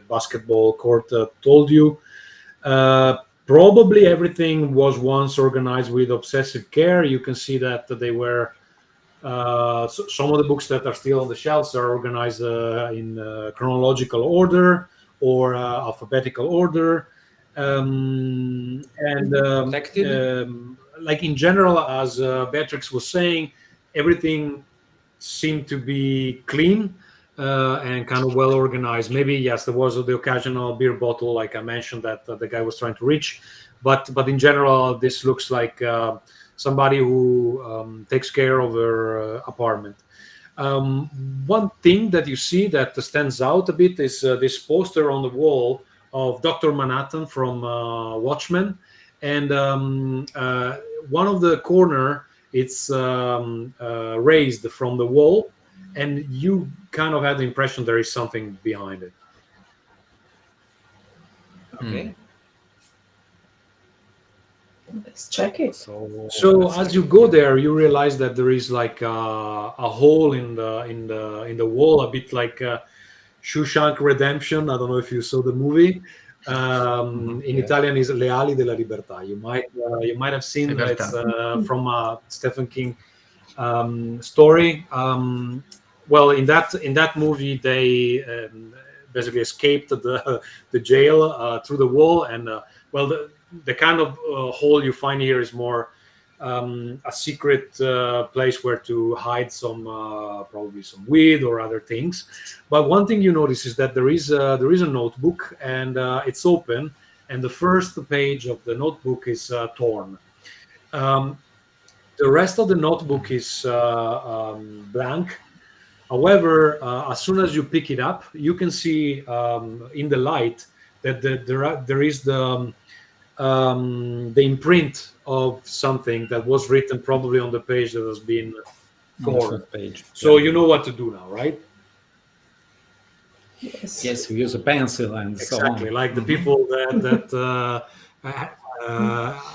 basketball court told you. Probably everything was once organized with obsessive care. You can see that they were some of the books that are still on the shelves are organized in chronological order or alphabetical order. And Protected? like in general, as Beatrix was saying, everything seemed to be clean and kind of well organized. Maybe yes, there was the occasional beer bottle, like I mentioned, that the guy was trying to reach, but in general, this looks like somebody who takes care of her apartment. One thing that you see that stands out a bit is this poster on the wall of Dr. Manhattan from Watchmen, and one of the corner it's raised from the wall, and you kind of had the impression there is something behind it. Okay. Let's check it. So let's as check you it, go yeah. there, you realize that there is like a hole in the wall, a bit like Shawshank Redemption. I don't know if you saw the movie. In Yeah. Italian is Le ali della libertà. You might have seen it's Libertà. from a Stephen King story. Well, in that movie, they basically escaped the jail through the wall, and well, the kind of hole you find here is more a secret place where to hide some probably some weed or other things. But one thing you notice is that there is a notebook, and it's open, and the first page of the notebook is torn. Um, the rest of the notebook is blank. However, as soon as you pick it up, you can see in the light that there is the imprint of something that was written probably on the page that has been On the torn. first page. So Yeah. you know what to do now, right? Yes. Yes, we use a pencil and so Exactly, on. like the people that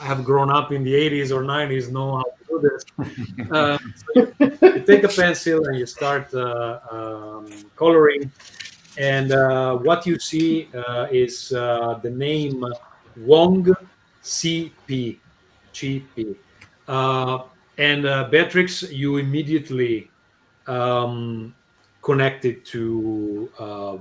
have grown up in the 80s or 90s know how to do this. So you take a pencil and you start coloring, and what you see is the name Wong CP, GP. And Beatrix, you immediately connected to,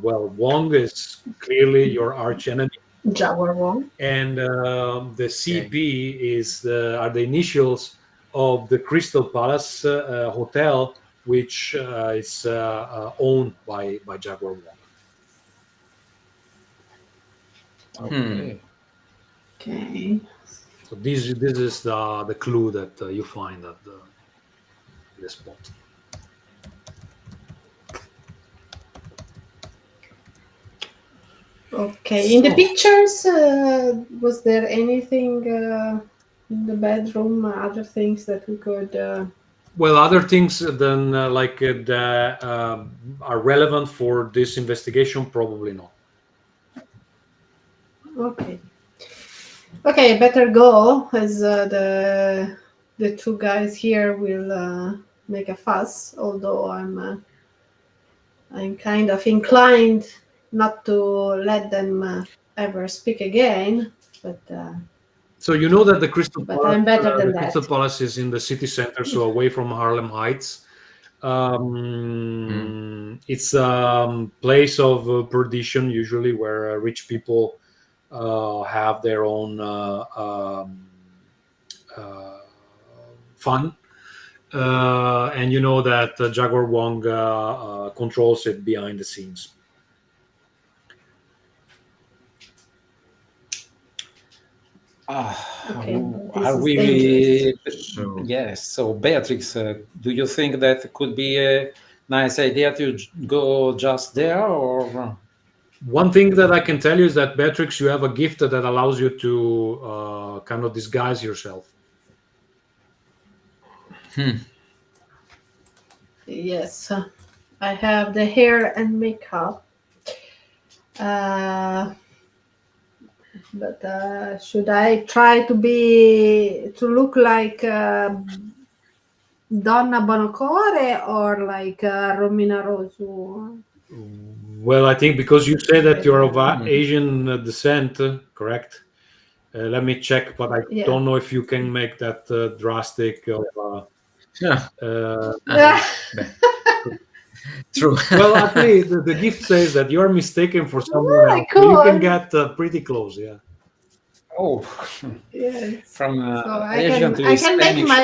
well, Wong is clearly your arch enemy, Jaguar Wong. and the CP are the initials of the Crystal Palace Hotel, which is owned by Jaguar Wong. Okay. Okay. So this is the clue that you find at the spot. Okay. In the So- pictures, was there anything in the bedroom, other things that we could? Well, other things than that are relevant for this investigation, probably not. Okay. Okay, better go, as the two guys here will make a fuss. Although I'm kind of inclined not to let them ever speak again, but. So you know that the Crystal But Palace, I'm better than the Crystal that. Palace is in the city center, so away from Harlem Heights. It's a place of perdition, usually, where rich people have their own fun. And you know that Jaguar Wong controls it behind the scenes. Okay, this Are is we? dangerous. So Yes. So, Beatrix, do you think that could be a nice idea to go just there, or? One thing that I can tell you is that Beatrix, you have a gift that allows you to kind of disguise yourself. Yes, I have the hair and makeup. But should I try to look like Donna Bonocore or like Romina Rosu? Well, I think because you say that you're of Asian descent, correct? Let me check, but I Yeah. don't know if you can make that drastic. Yeah. True. Well, actually, the gift says that you are mistaken for someone Oh, else. So you can cool. get pretty close, yeah. Oh, Yes. from So Asian to I can make Spanish. my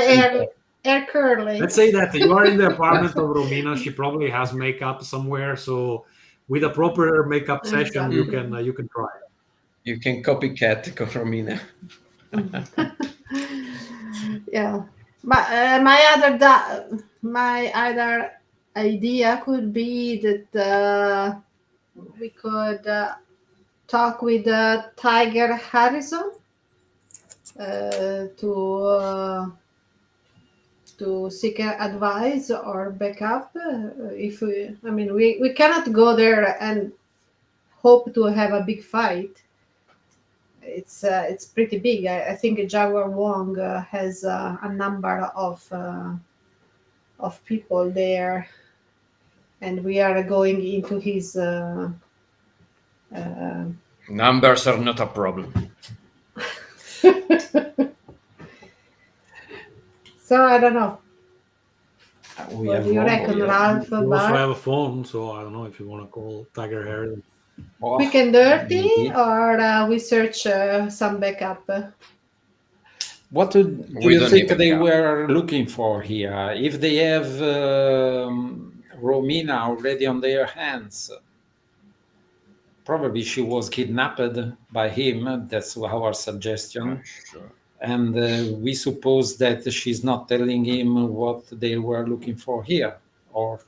hair curly. Let's say that you are in the apartment of Romina. She probably has makeup somewhere. So with a proper makeup session, you Exactly. can try. You can copycat Romina. Yeah, but my other idea could be that we could talk with Tiger Harrison uh, to uh, to seek advice or backup. If we cannot go there and hope to have a big fight. It's pretty big. I think Jaguar Wong has a number of people there, and we are going into his. Numbers are not a problem. So I don't know. We What have do you Wombo, reckon, yes. Ralph? You also Bart? have a phone, so I don't know if you want to call Tiger Harrison. Oh, Quick and dirty, maybe. or we search some backup? What do We you don't think even they count. were looking for here? If they have Romina already on their hands, probably she was kidnapped by him. That's our suggestion. Sure. And we suppose that she's not telling him what they were looking for here or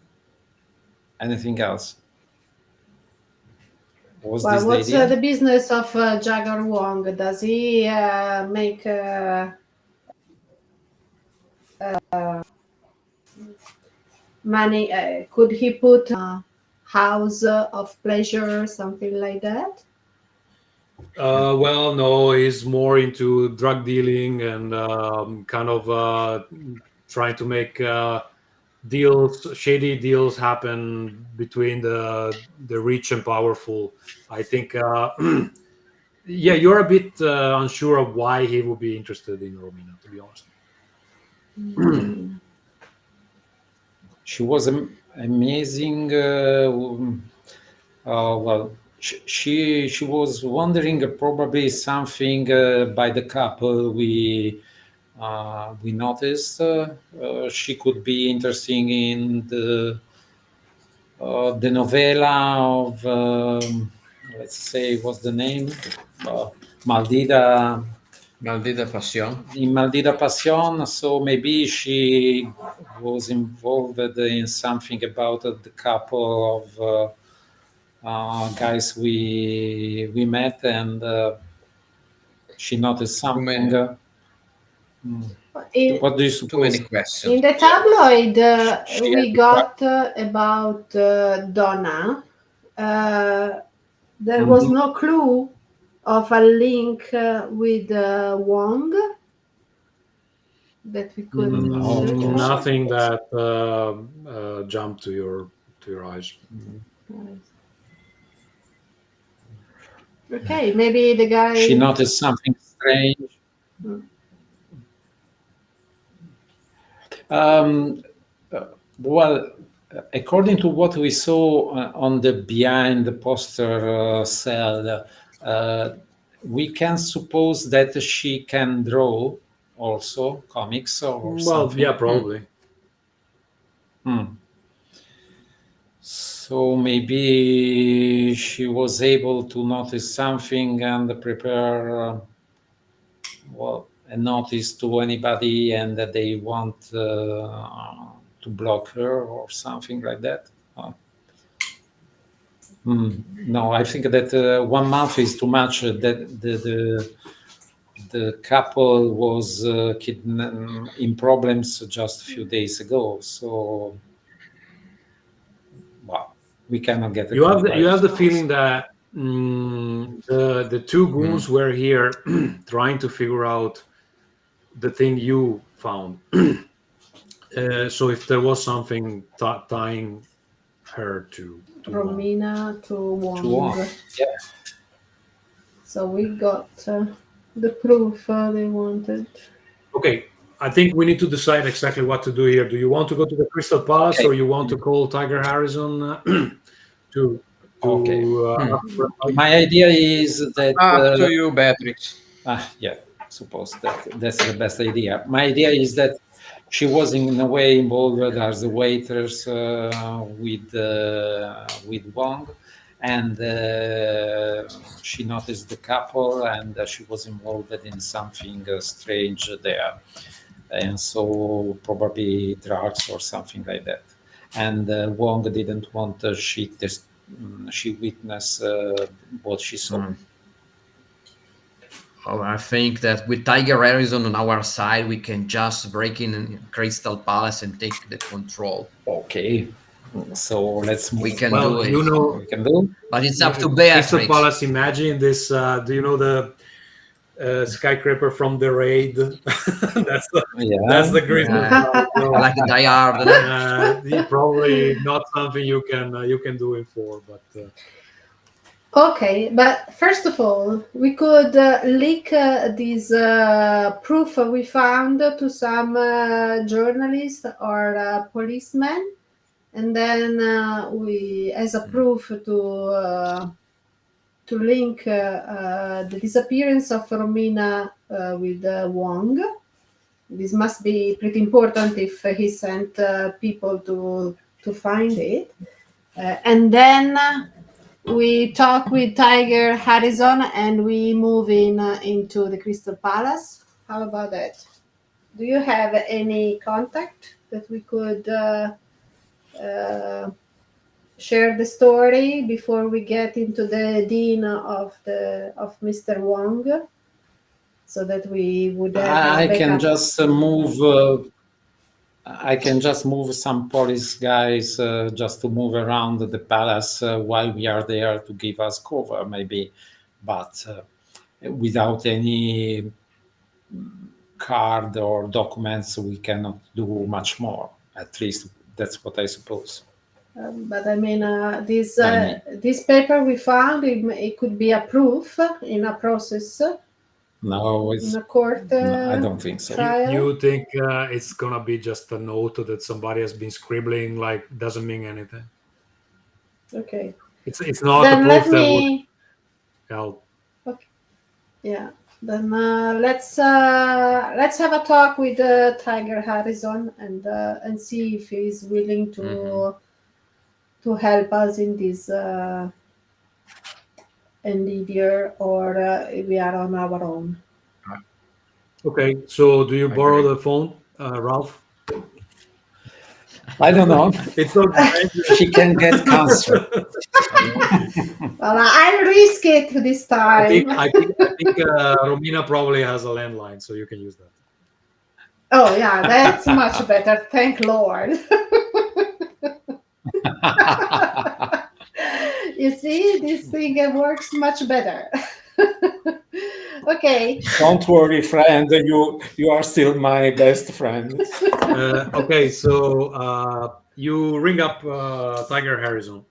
anything else. Was Well, this the what's idea? the business of Jaguar Wong? Does he make money? Could he put a house of pleasure, something like that? Well, no, he's more into drug dealing and kind of trying to make shady deals happen between the rich and powerful. I think, yeah, you're a bit unsure of why he would be interested in Romina, to be honest. She was amazing. Well, she was wondering probably something by the couple we noticed. She could be interested in the novella of let's say what's the name Maldita Pasión. in Maldita Pasión. So maybe she was involved in something about the couple of guys we met, and she noticed something. What do you Too many suppose? questions. In the tabloid, She we had got about Donna. There was no clue of a link with Wong that we could search for. Nothing that jumped to your eyes. Okay, maybe the guy. She noticed something strange. Well, according to what we saw on the behind the poster cell, we can suppose that she can draw also comics or something. Yeah, probably. So maybe she was able to notice something and prepare a notice to anybody, and that they want to block her or something like that. No, I think that 1 month is too much. That the couple was in problems just a few days ago. So, well, we cannot get. You have the feeling that the two goons were here trying to figure out the thing you found. So if there was something tying her to Romina to Wong. Wong. Yeah. So we got the proof they wanted. Okay, I think we need to decide exactly what to do here. Do you want to go to the Crystal Palace, or you want to call Tiger Harrison to Okay. My idea is that Up to you, Beatrix. Yeah, I suppose that's the best idea. My idea is that she was in a way involved as a waitress with Wong, and she noticed the couple, and she was involved in something strange there, and so probably drugs or something like that. And Wong didn't want she witnessed what she saw. Oh, I think that with Tiger Harrison on our side, we can just break in Crystal Palace and take the control. Okay, so let's move. We can do it. You know, we can do. But it's up to Beatrix. Crystal Palace. Imagine this. Do you know the skyscraper from the Raid? that's the Crystal Palace. So, like the Die Hard. Probably not something you can do it for, but. Okay, but first of all, we could leak this proof we found to some journalists or policemen, and then we, as a proof to link the disappearance of Romina with Wong. This must be pretty important if he sent people to find it, and then. We talk with Tiger Harrison and we move into the Crystal Palace. How about that? Do you have any contact that we could share the story before we get into the dean of Mr. Wong, so that we would have I can just move. I can just move some police guys just to move around the palace while we are there to give us cover, maybe, but without any card or documents, we cannot do much more. At least that's what I suppose. But I mean, this paper we found, it could be a proof in a process. No, in a court. No, I don't think so. You think it's gonna be just a note that somebody has been scribbling, like doesn't mean anything? Okay. It's not then a proof that would help. Okay. Yeah. Then let's have a talk with Tiger Harrison and see if he's willing to help us in this endeavor, or we are on our own. Okay, so do you borrow the phone, Ralph? I don't know. It's okay. She can get cancer. Well, I'll risk it this time. I think Romina probably has a landline, so you can use that. Oh yeah, that's much better. Thank Lord. You see, this thing works much better. Okay. Don't worry, friend. You are still my best friend. Okay, so you ring up Tiger Harrison.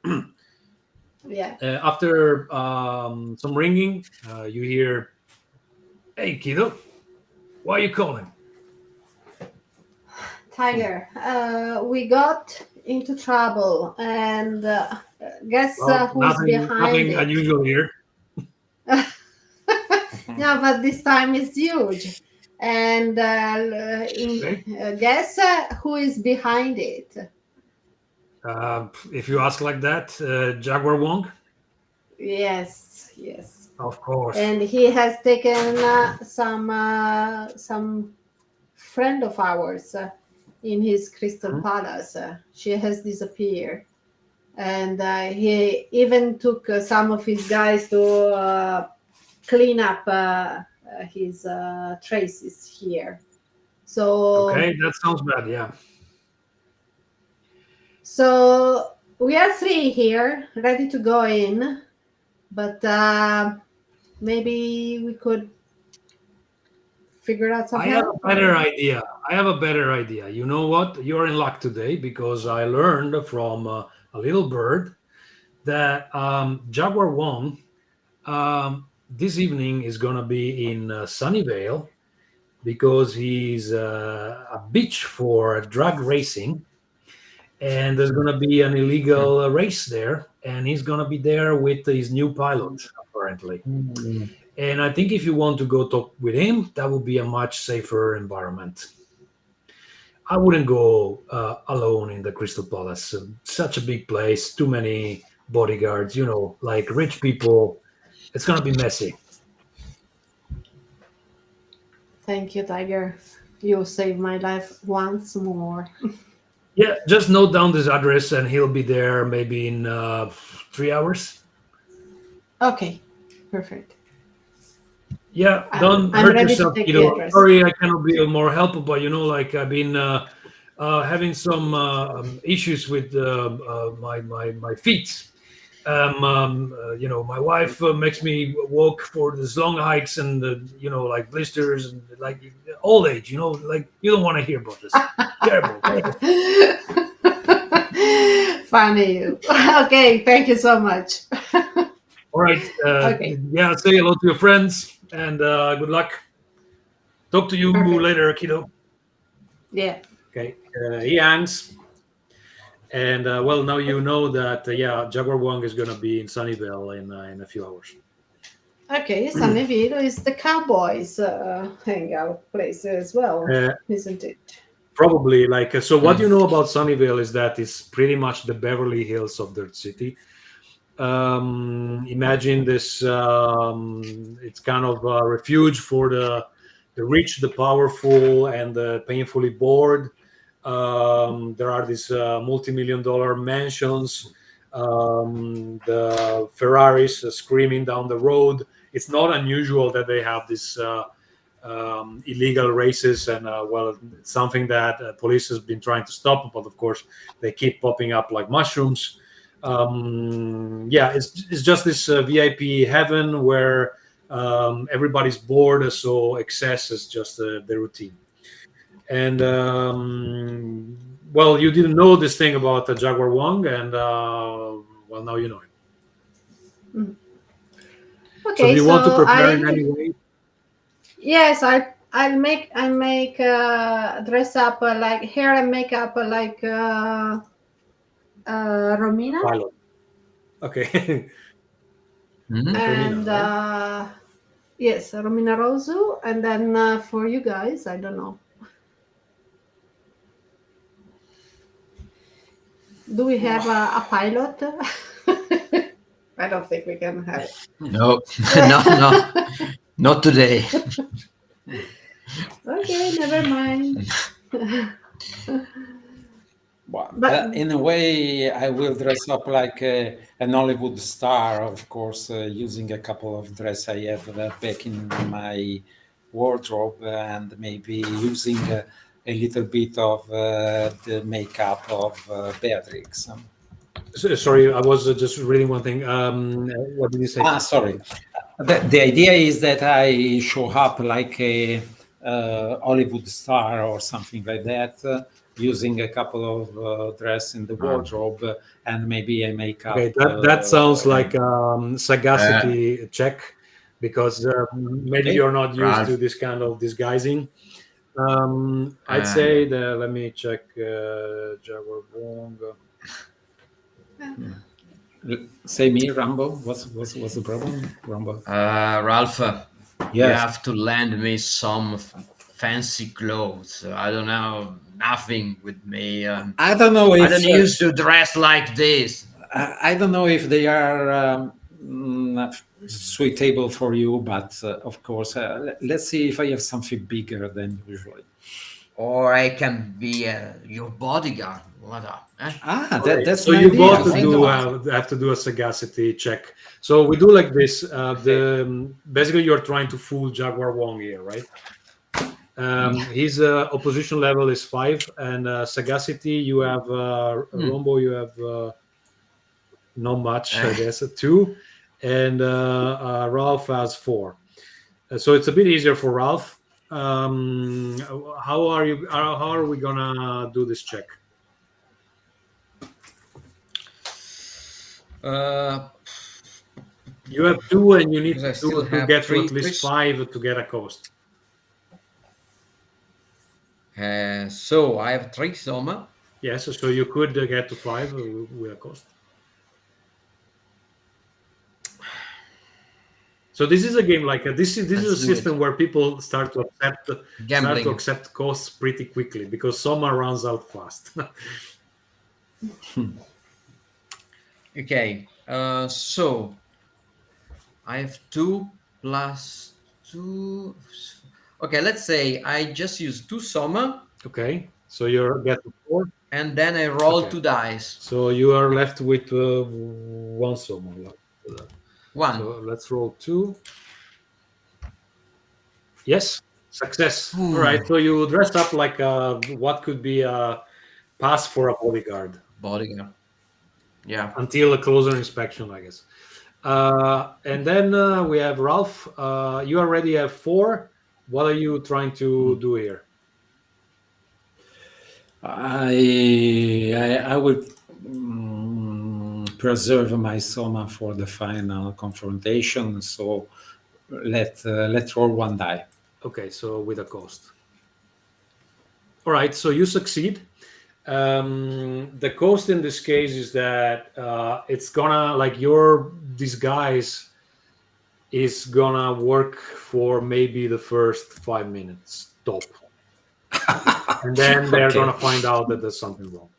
Yeah. After some ringing, you hear, "Hey, kiddo, why are you calling?" Tiger, we got into trouble, and guess who's behind nothing it? unusual here. Yeah, but this time it's huge. And guess who is behind it? If you ask like that, Jaguar Wong? Yes. Of course. And he has taken some friend of ours in his Crystal Palace. She has disappeared. And he even took some of his guys to clean up his traces here. So Okay, that sounds bad. Yeah. So we are three here, ready to go in, but maybe we could figure out some I have help. a better idea. I have a better idea. You know what? You're in luck today because I learned from a little bird that Jaguar Wong this evening is going to be in Sunnyvale because he's a beach for drag racing. And there's going to be an illegal race there. And he's going to be there with his new pilot, apparently. And I think if you want to go talk with him, that would be a much safer environment. I wouldn't go alone in the Crystal Palace. Such a big place, too many bodyguards, like rich people. It's going to be messy. Thank you, Tiger. You saved my life once more. Yeah, just note down this address and he'll be there maybe in 3 hours. Okay, perfect. Yeah, don't I'm hurt ready to yourself, take the kiddo. address. Sorry, I cannot be of more help, but like I've been having some issues with my feet. My wife makes me walk for these long hikes and like blisters and like old age. Like you don't want to hear about this. Terrible. Funny you. Okay, thank you so much. All right. Okay. Yeah, say hello to your friends and good luck. Talk to you Perfect. later, kiddo. Yeah. Okay. He hangs. And well, now you know that Jaguar Wong is going to be in Sunnyvale in a few hours. Okay, Sunnyvale is the Cowboys hangout place as well, isn't it? Probably. So what you know about Sunnyvale is that it's pretty much the Beverly Hills of Dirt City. Imagine this. It's kind of a refuge for the rich, the powerful, and the painfully bored. There are these multi-million-dollar mansions, the Ferraris screaming down the road. It's not unusual that they have this illegal races, and it's something that police has been trying to stop, but of course they keep popping up like mushrooms. It's just this VIP heaven where everybody's bored, so excess is just the routine. And you didn't know this thing about Jaguar Wong, and now you know it. Okay, so do you want to prepare in any way? Yes, I make dress up like hair and makeup like Romina. Pilot. Okay. And yes, Romina Rosu, and then for you guys, I don't know. Do we have a pilot? I don't think we can have it. No, no, not today. Okay, never mind. But in a way, I will dress up like an Hollywood star, of course, using a couple of dresses I have back in my wardrobe, and maybe using a little bit of the makeup of Beatrix. Sorry, I was just reading one thing. What did you say? Sorry. The idea is that I show up like a Hollywood star or something like that, using a couple of dress in the wardrobe and maybe a makeup. Okay, that sounds like sagacity check, because maybe you're not used to this kind of disguising. I'd say that. Let me check. Jaguar Wong. Say me, Rambo. What's the problem, Rambo? Ralph, Yes. you have to lend me some fancy clothes. I don't know, nothing with me. I don't know if I don't used to dress like this. I don't know if they are suitable for you, but of course, let's see if I have something bigger than usually. or I can be your bodyguard. What up? That's So an you idea. both Think do about have to do a sagacity check. So we do like this. Basically, you're trying to fool Jaguar Wong here, right? His opposition level is 5, and sagacity you have Rombo. You have not much, I guess, 2, and Ralph has 4. So it's a bit easier for Ralph. How are you? How are we gonna do this check? You have 2, and you need Because I still to have get to 3 at least 5 to get a coast. So I have 3 soma. Yes, so you could get to 5 with a cost. So this is a game like this is a Let's do system where people start to Gambling. accept costs pretty quickly because soma runs out fast. Okay. So I have 2 plus 2. Okay, let's say I just use 2 soma, Okay, so you're get to 4. and then I roll Okay. 2 dice. So you are left with 1 soma. 1. So let's roll 2. Yes, success. All right. So you dress up like what could be a pass for a bodyguard Bodyguard. Yeah. until a closer inspection, I guess. And then we have Ralph. You already have 4. What are you trying to do here? I will preserve my soma for the final confrontation. So let's roll 1 die. Okay, so with a cost. All right, so you succeed. The cost in this case is that it's gonna like your disguise is gonna work for maybe the first 5 minutes top, and then they're Okay. gonna find out that there's something wrong.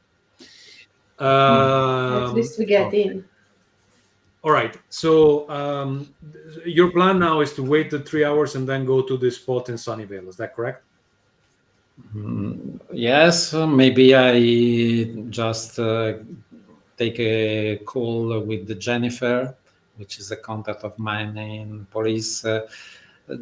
At least we get okay. in. All right. So your plan now is to wait the 3 hours and then go to the spot in Sunnyvale. Is that correct? Yes, maybe I just take a call with Jennifer, which is a contact of mine in police,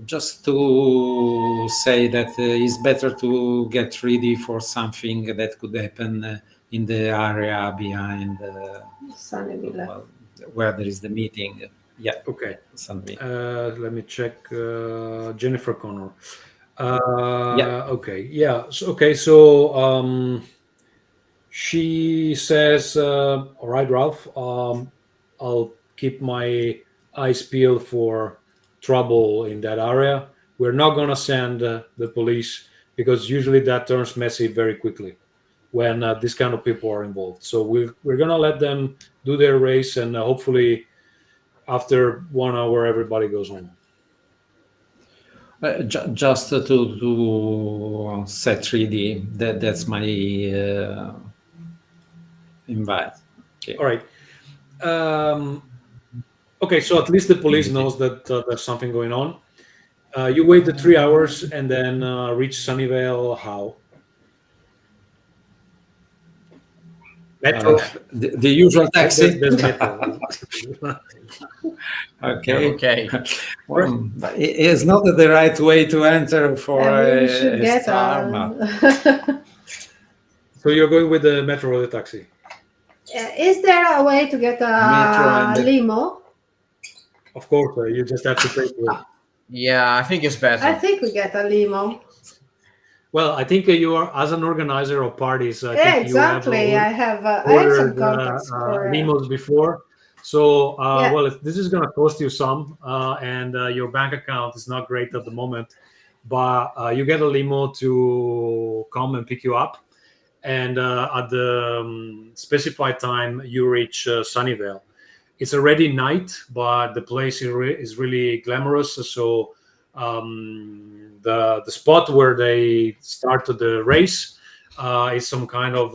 just to say that it's better to get ready for something that could happen in the area behind Sunnyville. well, where there is the meeting. Yeah. Okay. Sunnyvale. Let me check Jennifer Connor. Yeah. Okay. Yeah. So, okay. So she says, "All right, Ralph. I'll keep my eyes peeled for trouble in that area. We're not gonna send the police because usually that turns messy very quickly when this kind of people are involved. So we're gonna let them do their race, and hopefully after 1 hour everybody goes home." Just to set ready. That's my invite. Okay. All right. Okay, so at least the police knows that there's something going on. You wait the 3 hours and then reach Sunnyvale. How? Metro. The usual taxi. There's metro. Okay. Okay. Well, it is not the right way to enter for We should a get star, but So you're going with the metro or the taxi? Is there a way to get Metro a and the- limo? Of course, you just have to pay for it. Yeah, I think it's better. I think we get a limo. Well, I think you are, as an organizer of parties, I Yeah, think exactly. you I have some ordered contacts for limos before. So, Yeah. well, if this is going to cost you some, and your bank account is not great at the moment, but you get a limo to come and pick you up, and at the specified time, you reach Sunnyvale. It's already night, but the place is really glamorous. So the spot where they started the race is some kind of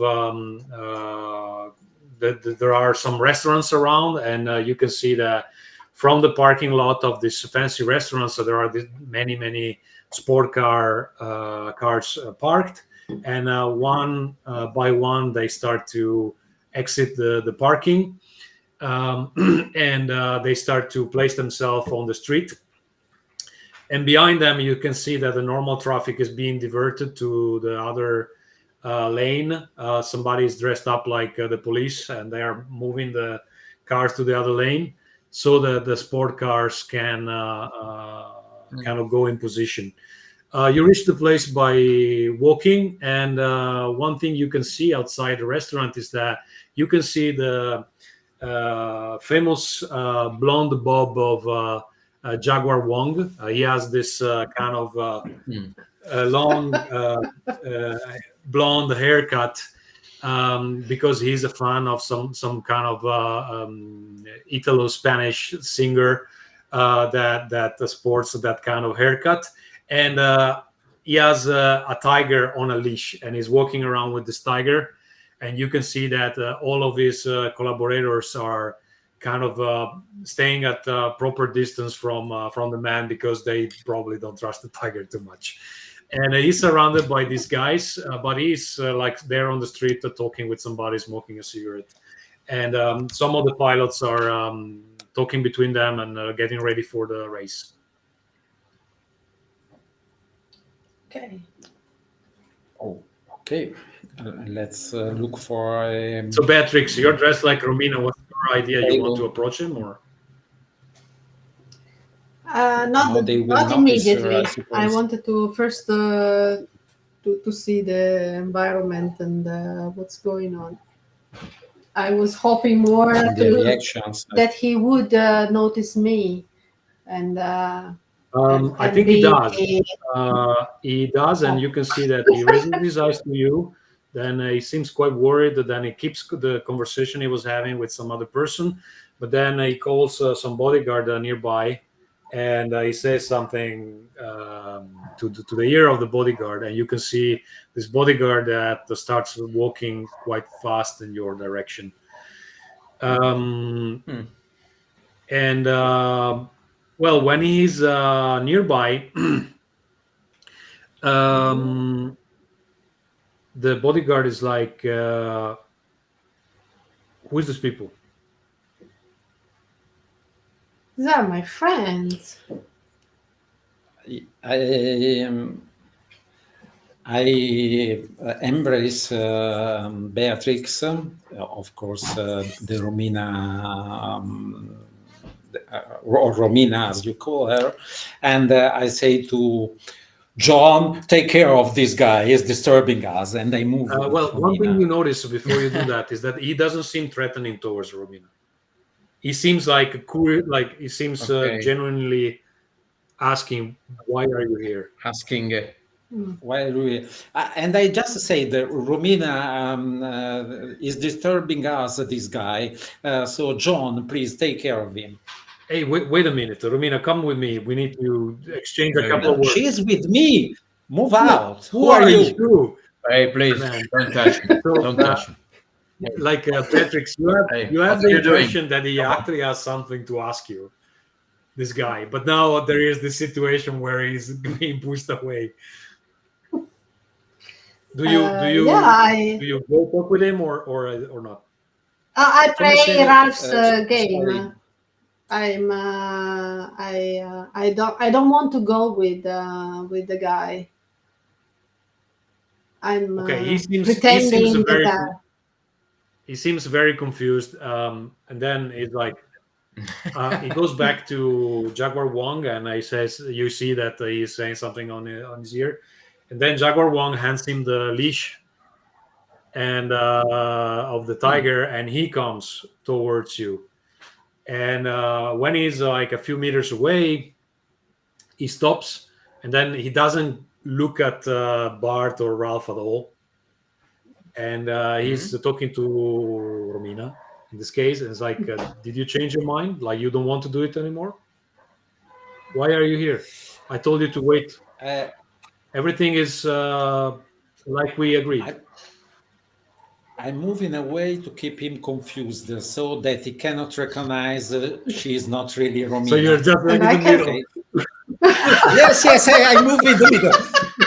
there are some restaurants around, and you can see that from the parking lot of this fancy restaurant. So there are many sport cars parked, and one by one they start to exit the parking, and they start to place themselves on the street. And behind them, you can see that the normal traffic is being diverted to the other lane. Somebody is dressed up like the police, and they are moving the cars to the other lane so that the sport cars can kind of go in position. You reach the place by walking, and one thing you can see outside the restaurant is that you can see the famous blonde bob of Jaguar Wong. He has this kind of long blonde haircut because he's a fan of some kind of Italo-Spanish singer that sports that kind of haircut. And he has a tiger on a leash, and he's walking around with this tiger. And you can see that all of his collaborators are kind of staying at proper distance from the man because they probably don't trust the tiger too much. And he's surrounded by these guys, but he's like there on the street talking with somebody, smoking a cigarette. And some of the pilots are talking between them and getting ready for the race. Okay. Oh, okay. Let's look for a... So Beatrix, you're dressed like Romina. What's your idea? You want to approach him, or? Not notice immediately. her, I I suppose. wanted to first to see the environment and what's going on. I was hoping more The reactions. that he would notice me, and I think he does. He does, and you can see that he raises his eyes to you. Then he seems quite worried. Then he keeps the conversation he was having with some other person. But then he calls some bodyguard nearby, and he says something to the ear of the bodyguard. And you can see this bodyguard that starts walking quite fast in your direction. And well, when he's nearby, the bodyguard is like, who is these people? These are my friends. I embrace Beatrix, of course, the Romina, or Romina as you call her, and I say to John, take care of this guy, he's disturbing us, and I move. Well, one thing you notice before you do that is that he doesn't seem threatening towards Romina. He seems like he seems genuinely asking, why are you here? Asking. Why are we? And I just say that Romina is disturbing us, this guy. So John, please take care of him. Hey, wait a minute, Romina, come with me. We need to exchange a couple of words. She's with me. Move out. Who are you? Hey, please, don't touch me. Don't touch me. Like Patrick, you have the impression that he actually has something to ask you, this guy. But now there is this situation where he's being pushed away. Do you go talk with him or not? I play Ralph's game. I don't want to go with the guy. I'm okay. He seems very confused, and then he's like, he goes back to Jaguar Wong, and he says, "You see that he's saying something on his ear." And then Jaguar Wong hands him the leash and of the tiger, and he comes towards you. And when he's like a few meters away, he stops, and then he doesn't look at Bart or Ralph at all. And he's talking to Romina in this case, and it's like, did you change your mind? Like you don't want to do it anymore? Why are you here? I told you to wait. Everything is like we agreed. I'm moving away to keep him confused so that he cannot recognize she is not really Romina. So you're just like in the middle. Yes, I move in the middle.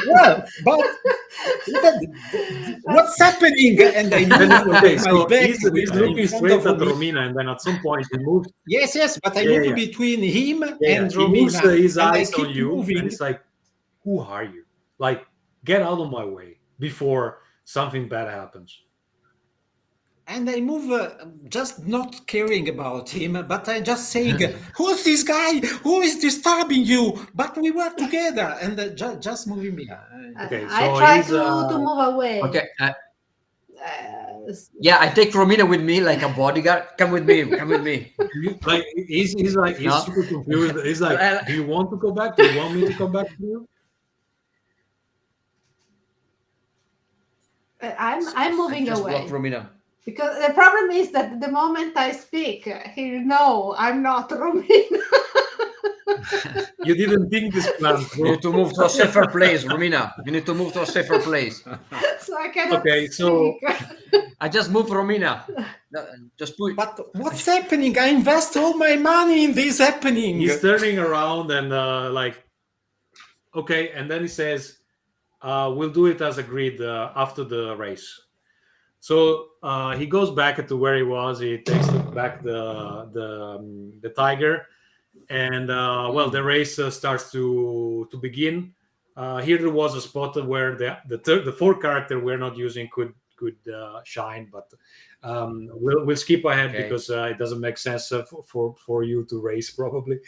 Well, but what's happening? And I move Okay, my so back he's in looking front straight of at me. Romina, and then at some point he moves. Yes, but I Yeah, move yeah. between him Yeah, and he moves Romina, his and I eyes on keep you, moving. and it's like, who are you? Like, get out of my way before something bad happens. And I move, just not caring about him, but I just saying, "Who's this guy? Who is disturbing you?" But we were together, and just moving me. Okay, I so try he's, to move away. Okay. Uh, Yeah, I take Romina with me like a bodyguard. Come with me. Come with me. like he's like he's No? super confused. He's like, Well, do you want to go back? Do you want me to come back to you? I'm moving just away block Romina. because the problem is that the moment I speak, he know I'm not Romina. You didn't think this plan You through. need to move to a safer place, Romina. You need to move to a safer place. So I cannot Okay, so speak. I just moved Romina. Just put. But what's happening? I invest all my money in this happening. he's turning around and like, okay, and then he says, we'll do it as agreed after the race. So he goes back to where he was. He takes back the tiger, and well, the race starts to begin. Here there was a spot where the fourth character we're not using could shine, but we'll skip ahead Okay. because it doesn't make sense for you to race probably.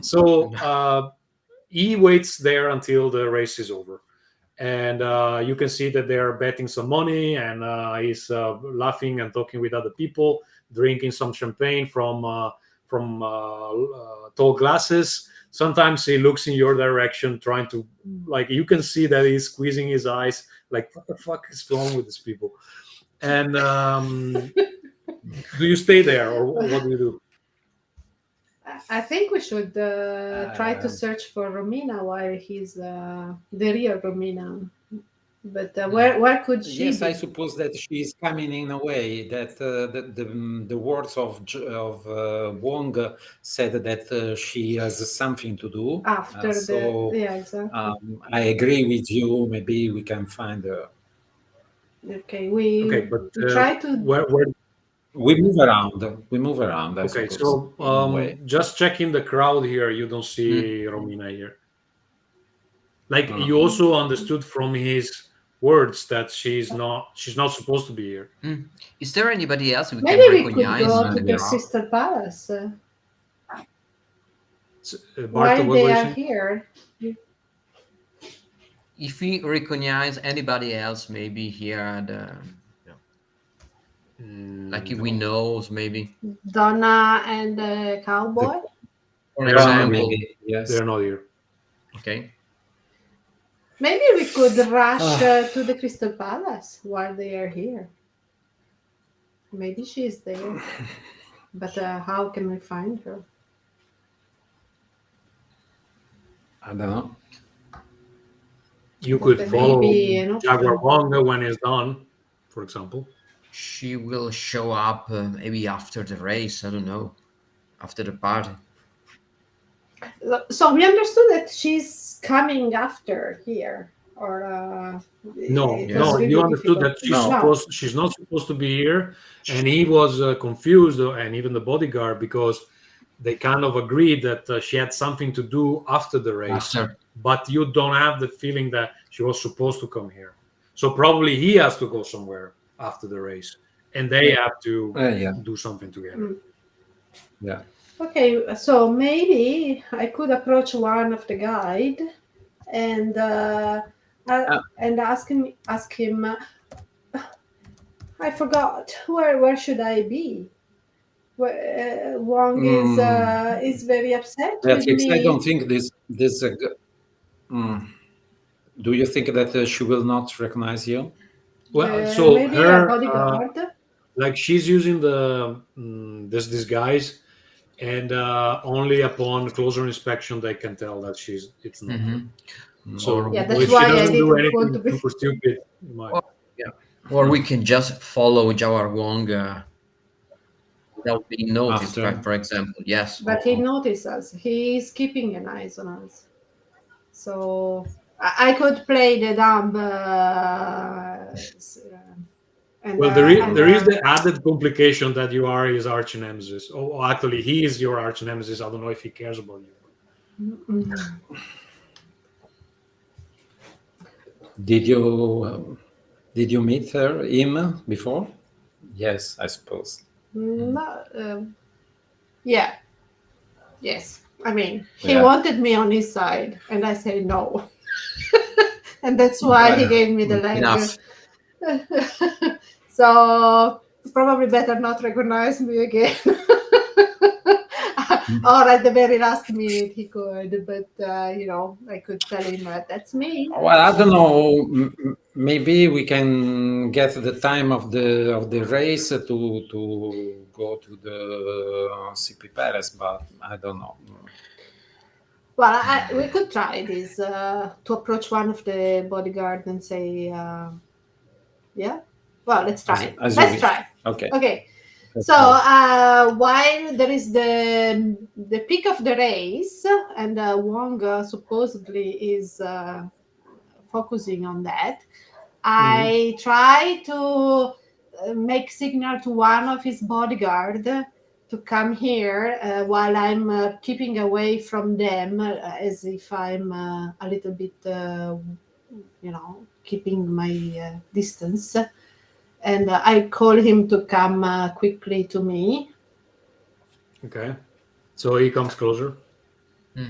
So he waits there until the race is over. And you can see that they're betting some money, and he's laughing and talking with other people, drinking some champagne from tall glasses. Sometimes he looks in your direction, trying to, like, you can see that he's squeezing his eyes, like, what the fuck is wrong with these people? And do you stay there, or what do you do? I think we should try to search for Romina while he's the real Romina. But where could she Yes, be? I suppose that she is coming in a way that the words of Wong said that she has something to do. After yeah, exactly. I agree with you. Maybe we can find her. Okay, But we try to. where We move around. I okay, suppose, so in a way. just checking the crowd here, you don't see Romina here. Like, you also understood from his words that she's not supposed to be here. Is there anybody else we Maybe can we could recognize? go to the Yeah. Crystal Palace Barto, while what they were you are saying? here. If we recognize anybody else, maybe here, like if we know, maybe. Donna and the cowboy. For They're not example. Maybe, yes. They're not here. Okay. Maybe we could rush to the Crystal Palace while they are here. Maybe she's there. But how can we find her? I don't know. You That could may follow be an option. Jaguar Wonga when he's done, for example. She will show up maybe after the race. I don't know. After the party. So we understood that she's coming after here, or No, it was no, really you understood difficult. that she's not supposed to be here, and he was confused, and even the bodyguard, because they kind of agreed that she had something to do after the race. After. But you don't have the feeling that she was supposed to come here. So probably he has to go somewhere after the race, and they have to do something together. Yeah. Okay, so maybe I could approach one of the guide and ask him. I forgot where should I be? Wong is very upset with me. I don't think this. Do you think that she will not recognize you? Well, so maybe her a bodyguard. like, she's using the this disguise, and only upon closer inspection they can tell that it's not her. So Yeah, that's if why she I doesn't do didn't want anything to be. super stupid, you might. Or we can just follow Jawar Wong without being noticed, After. for example. Yes. But he noticed us. He's keeping an eye on us. So I could play the dumb. And, Well, there is the added complication that you are his arch nemesis. Oh, actually, he is your arch nemesis. I don't know if he cares about you. Did you meet him before? Yes, I suppose. No, yeah. Yes. I mean, he Yeah. wanted me on his side, and I said no. And that's why he gave me the leg. Enough. So probably better not recognize me again. Or at the very last minute he could, but I could tell him that's me. Well, I don't know. Maybe we can get the time of the race to go to the CP Paris, but I don't know. Well, we could try this to approach one of the bodyguard and say, yeah. Well, let's try. As Let's you try. Okay. Okay. Let's So go. while there is the peak of the race, and Wong supposedly is focusing on that, I try to make signal to one of his bodyguard to come here while I'm keeping away from them, as if I'm a little bit, keeping my distance. And I call him to come quickly to me. Okay. So he comes closer.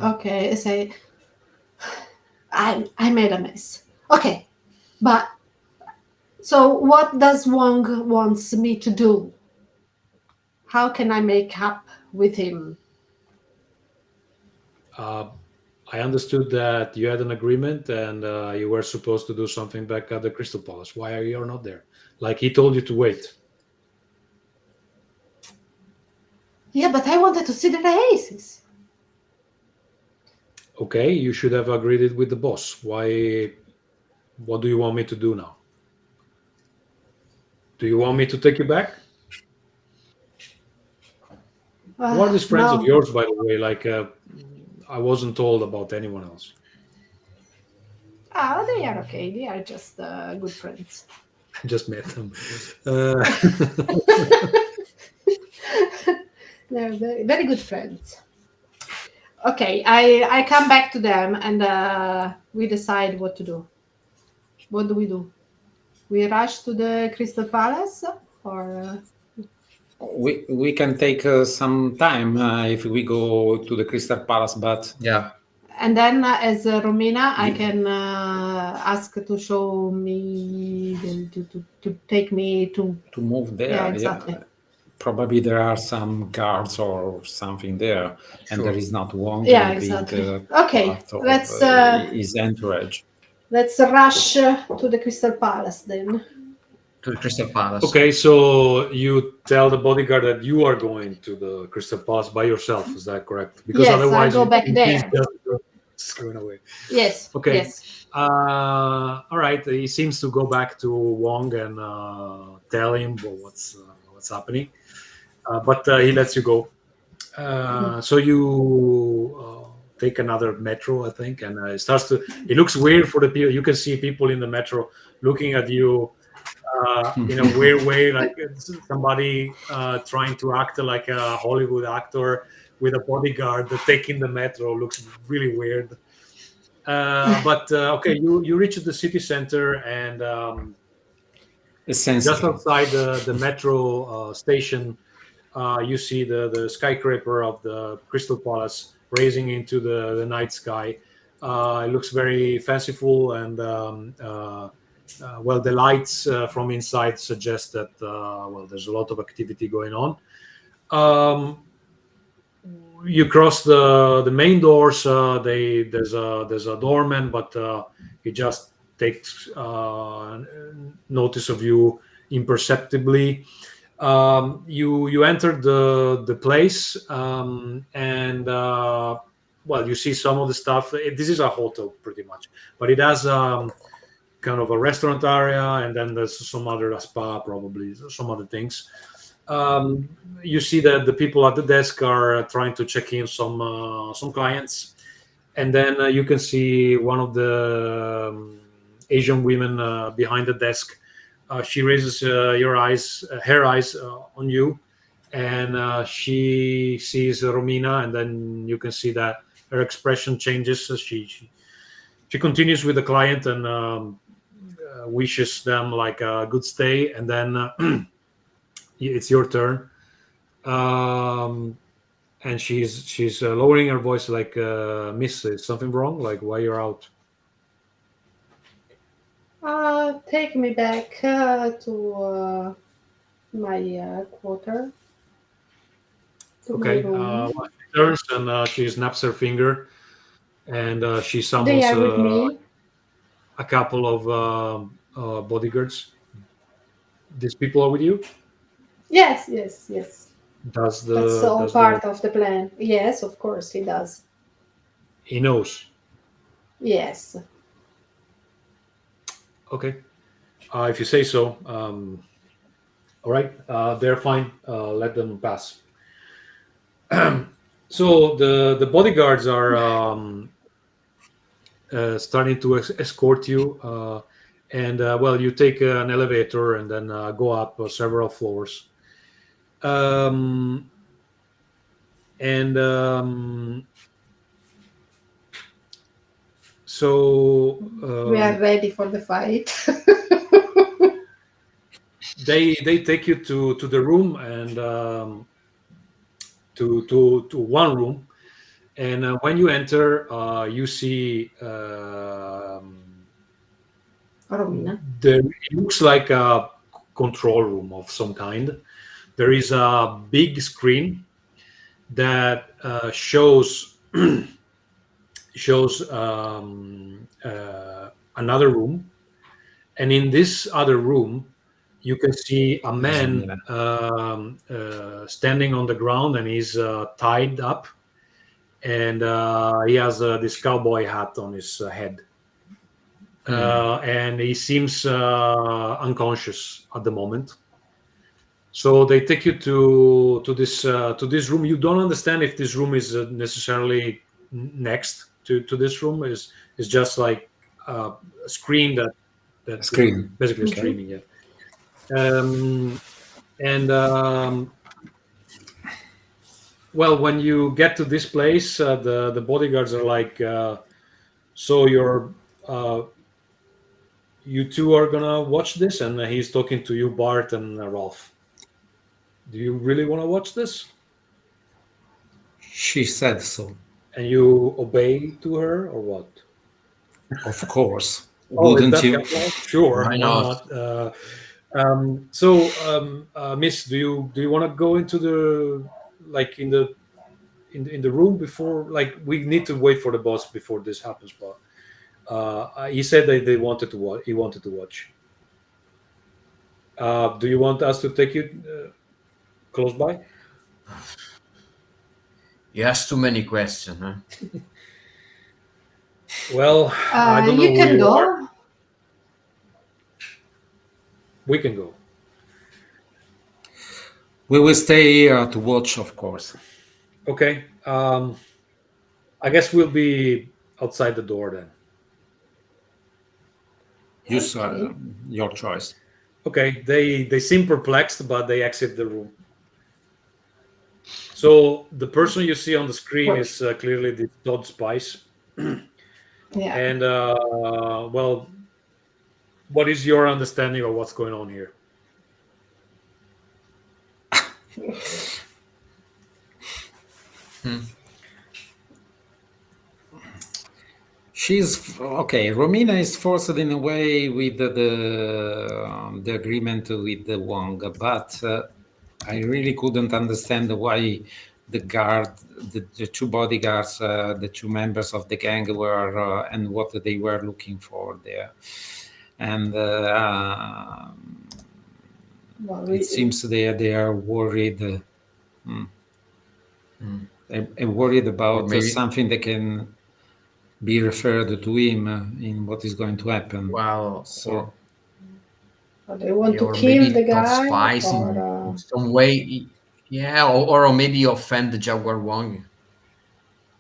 Okay, I say, I made a mess. Okay, but so what does Wong wants me to do? How can I make up with him? I understood that you had an agreement and you were supposed to do something back at the Crystal Palace. Why are you not there? Like he told you to wait. Yeah, but I wanted to see the races. Okay, you should have agreed it with the boss. Why? What do you want me to do now? Do you want me to take you back? Who are these friends of No. yours, by the way? Like, I wasn't told about anyone else. They are okay. They are just good friends. I just met them. They're very, very good friends. Okay, I come back to them and we decide what to do. What do we do? We rush to the Crystal Palace, or We can take some time if we go to the Crystal Palace, but Yeah. and then as Romina, I can ask to show me to take me to. to move there, Yeah, exactly. probably there are some guards or something there, and Sure. there is not one Yeah, being exactly. Okay, part of let's his entourage. rush to the Crystal Palace then. To the Crystal Palace. Okay, so you tell the bodyguard that you are going to the Crystal Palace by yourself. Is that correct? Because Yes, otherwise, I'll go back he's there. just going away. Yes. Okay. Yes. All right. He seems to go back to Wong and tell him what's happening, but he lets you go. So you take another metro, I think, and it starts to. It looks weird for the people. You can see people in the metro looking at you in a weird way, like somebody trying to act like a Hollywood actor with a bodyguard taking the metro. Looks really weird. But okay, you reach the city center and just outside the metro station, you see the skyscraper of the Crystal Palace raising into the night sky. It looks very fanciful, and well, the lights from inside suggest that well, there's a lot of activity going on. You cross the main doors. There's a doorman, but he just takes notice of you imperceptibly. You enter the place, and well, you see some of the stuff. This is a hotel pretty much, but it has kind of a restaurant area, and then there's some other spa, probably some other things. You see that the people at the desk are trying to check in some clients. and then you can see one of the Asian women behind the desk. She raises her eyes on you, and she sees Romina, and then you can see that her expression changes. She continues with the client and wishes them like a good stay, and then it's your turn. And she's lowering her voice like, Miss, is something wrong? Like, why you're out? Take me back to my quarter, to my Okay. room. She turns and she snaps her finger, and she They summons are with me. a couple of bodyguards. These people are with you. Yes, yes, yes. Does That's the all does the part of the plan. Yes, of course, he does. he knows? Yes. Okay. If you say so. All right. They're fine. Let them pass. So the bodyguards are starting to escort you, and well, you take an elevator and then go up several floors. Um, and so We are ready for the fight. they take you to the room and to one room, and when you enter, you see Romina. it looks like a control room of some kind. There is a big screen that shows another room, and in this other room you can see a man standing on the ground, and he's tied up, and he has this cowboy hat on his head, and he seems unconscious at the moment. So they take you to this room. You don't understand if this room is necessarily next to this room. Is just like a screen that is Screen. basically Okay. streaming. Yeah. And well, when you get to this place, the bodyguards are like, so you two are gonna watch this, and he's talking to you, Bart and Ralph. Do you really want to watch this? She said so. And you obey to her, or what? Of course. Oh, is Wouldn't that you? Captain? Sure, Why why not? not? So, Miss, do you want to go into the like in the room before? Like, we need to wait for the boss before this happens, but he said that they wanted to watch. He wanted to watch. Do you want us to take you close by? You ask too many questions, huh? Well, I don't know You who can you are. go. We can go. We will stay here to watch, of course. Okay. I guess we'll be outside the door then. Use Okay. your choice. Okay. They seem perplexed, but they exit the room. So the person you see on the screen is clearly the Todd Spice. Yeah. And well, what is your understanding of what's going on here? She's okay. Romina is forced in a way with the agreement with the Wong, but I really couldn't understand why the two bodyguards, the two members of the gang were and what they were looking for there, and Well, it seems they are worried. They're worried about maybe- something that can be referred to him in what is going to happen. Well, So they want to or kill maybe the Todd guy, Spice in or some way. Yeah, or maybe offend the Jaguar Wong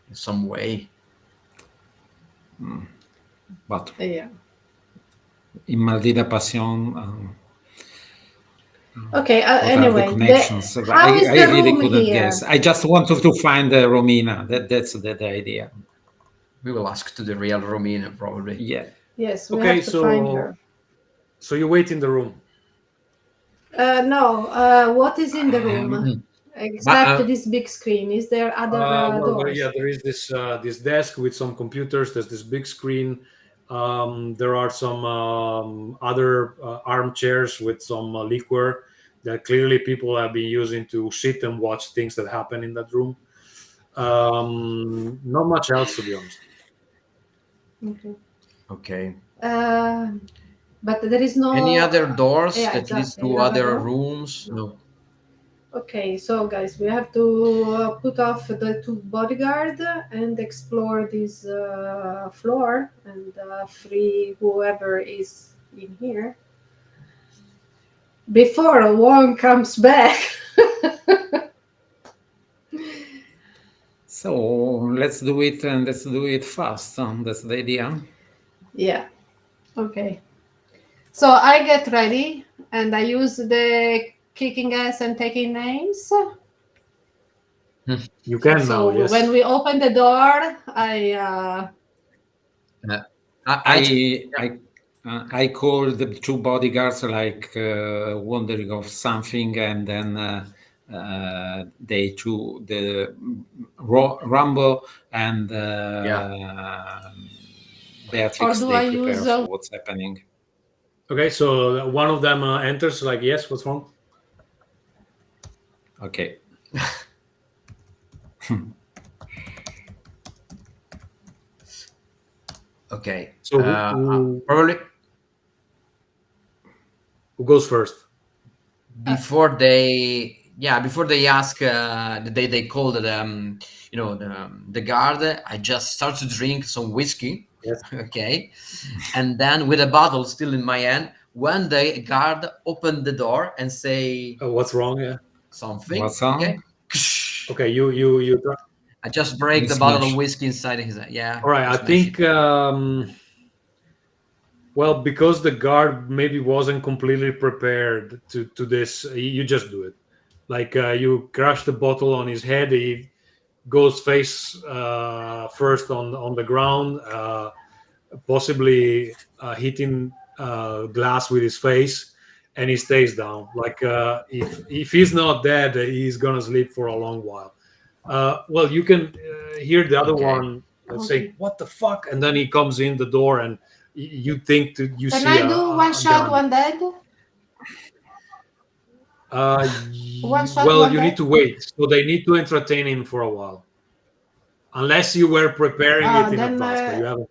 in some way. But Yeah. in Maldita Pasión, Okay. what are the Anyway, connections? how is I the really room couldn't here? guess. I just wanted to find Romina. That's the idea. We will ask to the real Romina probably. Yeah. Yes, we Okay, have to find her. so you wait in the room. No. What is in the room? Except this big screen. Is there other doors? Yeah, there is this desk with some computers. There's this big screen. There are some other armchairs with some liquor that clearly people have been using to sit and watch things that happen in that room. Not much else, to be honest. Okay. Okay. But there is no Any other doors yeah, that leads exactly. to You have other a door? rooms? No. Okay, so guys, we have to put off the two bodyguard and explore this floor and free whoever is in here before one comes back. So let's do it, and let's do it fast. That's the idea. Yeah. Okay. So I get ready and I use the kicking ass and taking names. You can So now, yes. when we open the door, I I call the two bodyguards like wondering of something, and then they two the Rambo and Beatrix. Or do They I prepare use, for what's happening. Okay, so one of them enters like, yes, what's wrong? Okay. Okay. So probably who goes first? before they ask they call the guard, I just start to drink some whiskey. Yes. Okay. And then with a bottle still in my hand, when the guard opened the door and say What's wrong? Yeah. something. What's on? Okay. Okay, you I just break the bottle of whiskey inside his hand. Yeah. all right. I think well, because the guard maybe wasn't completely prepared to this, you just do it. Like you crash the bottle on his head. He goes face first on the ground, possibly hitting glass with his face, and he stays down. Like if he's not dead, he's gonna sleep for a long while. Well, you can hear the other one say, "What the fuck?" and then he comes in the door, and you think you can see. I do one shot, one dead? One shot, well, one you dead? need to wait. So they need to entertain him for a while, unless you were preparing it in advance, but you haven't.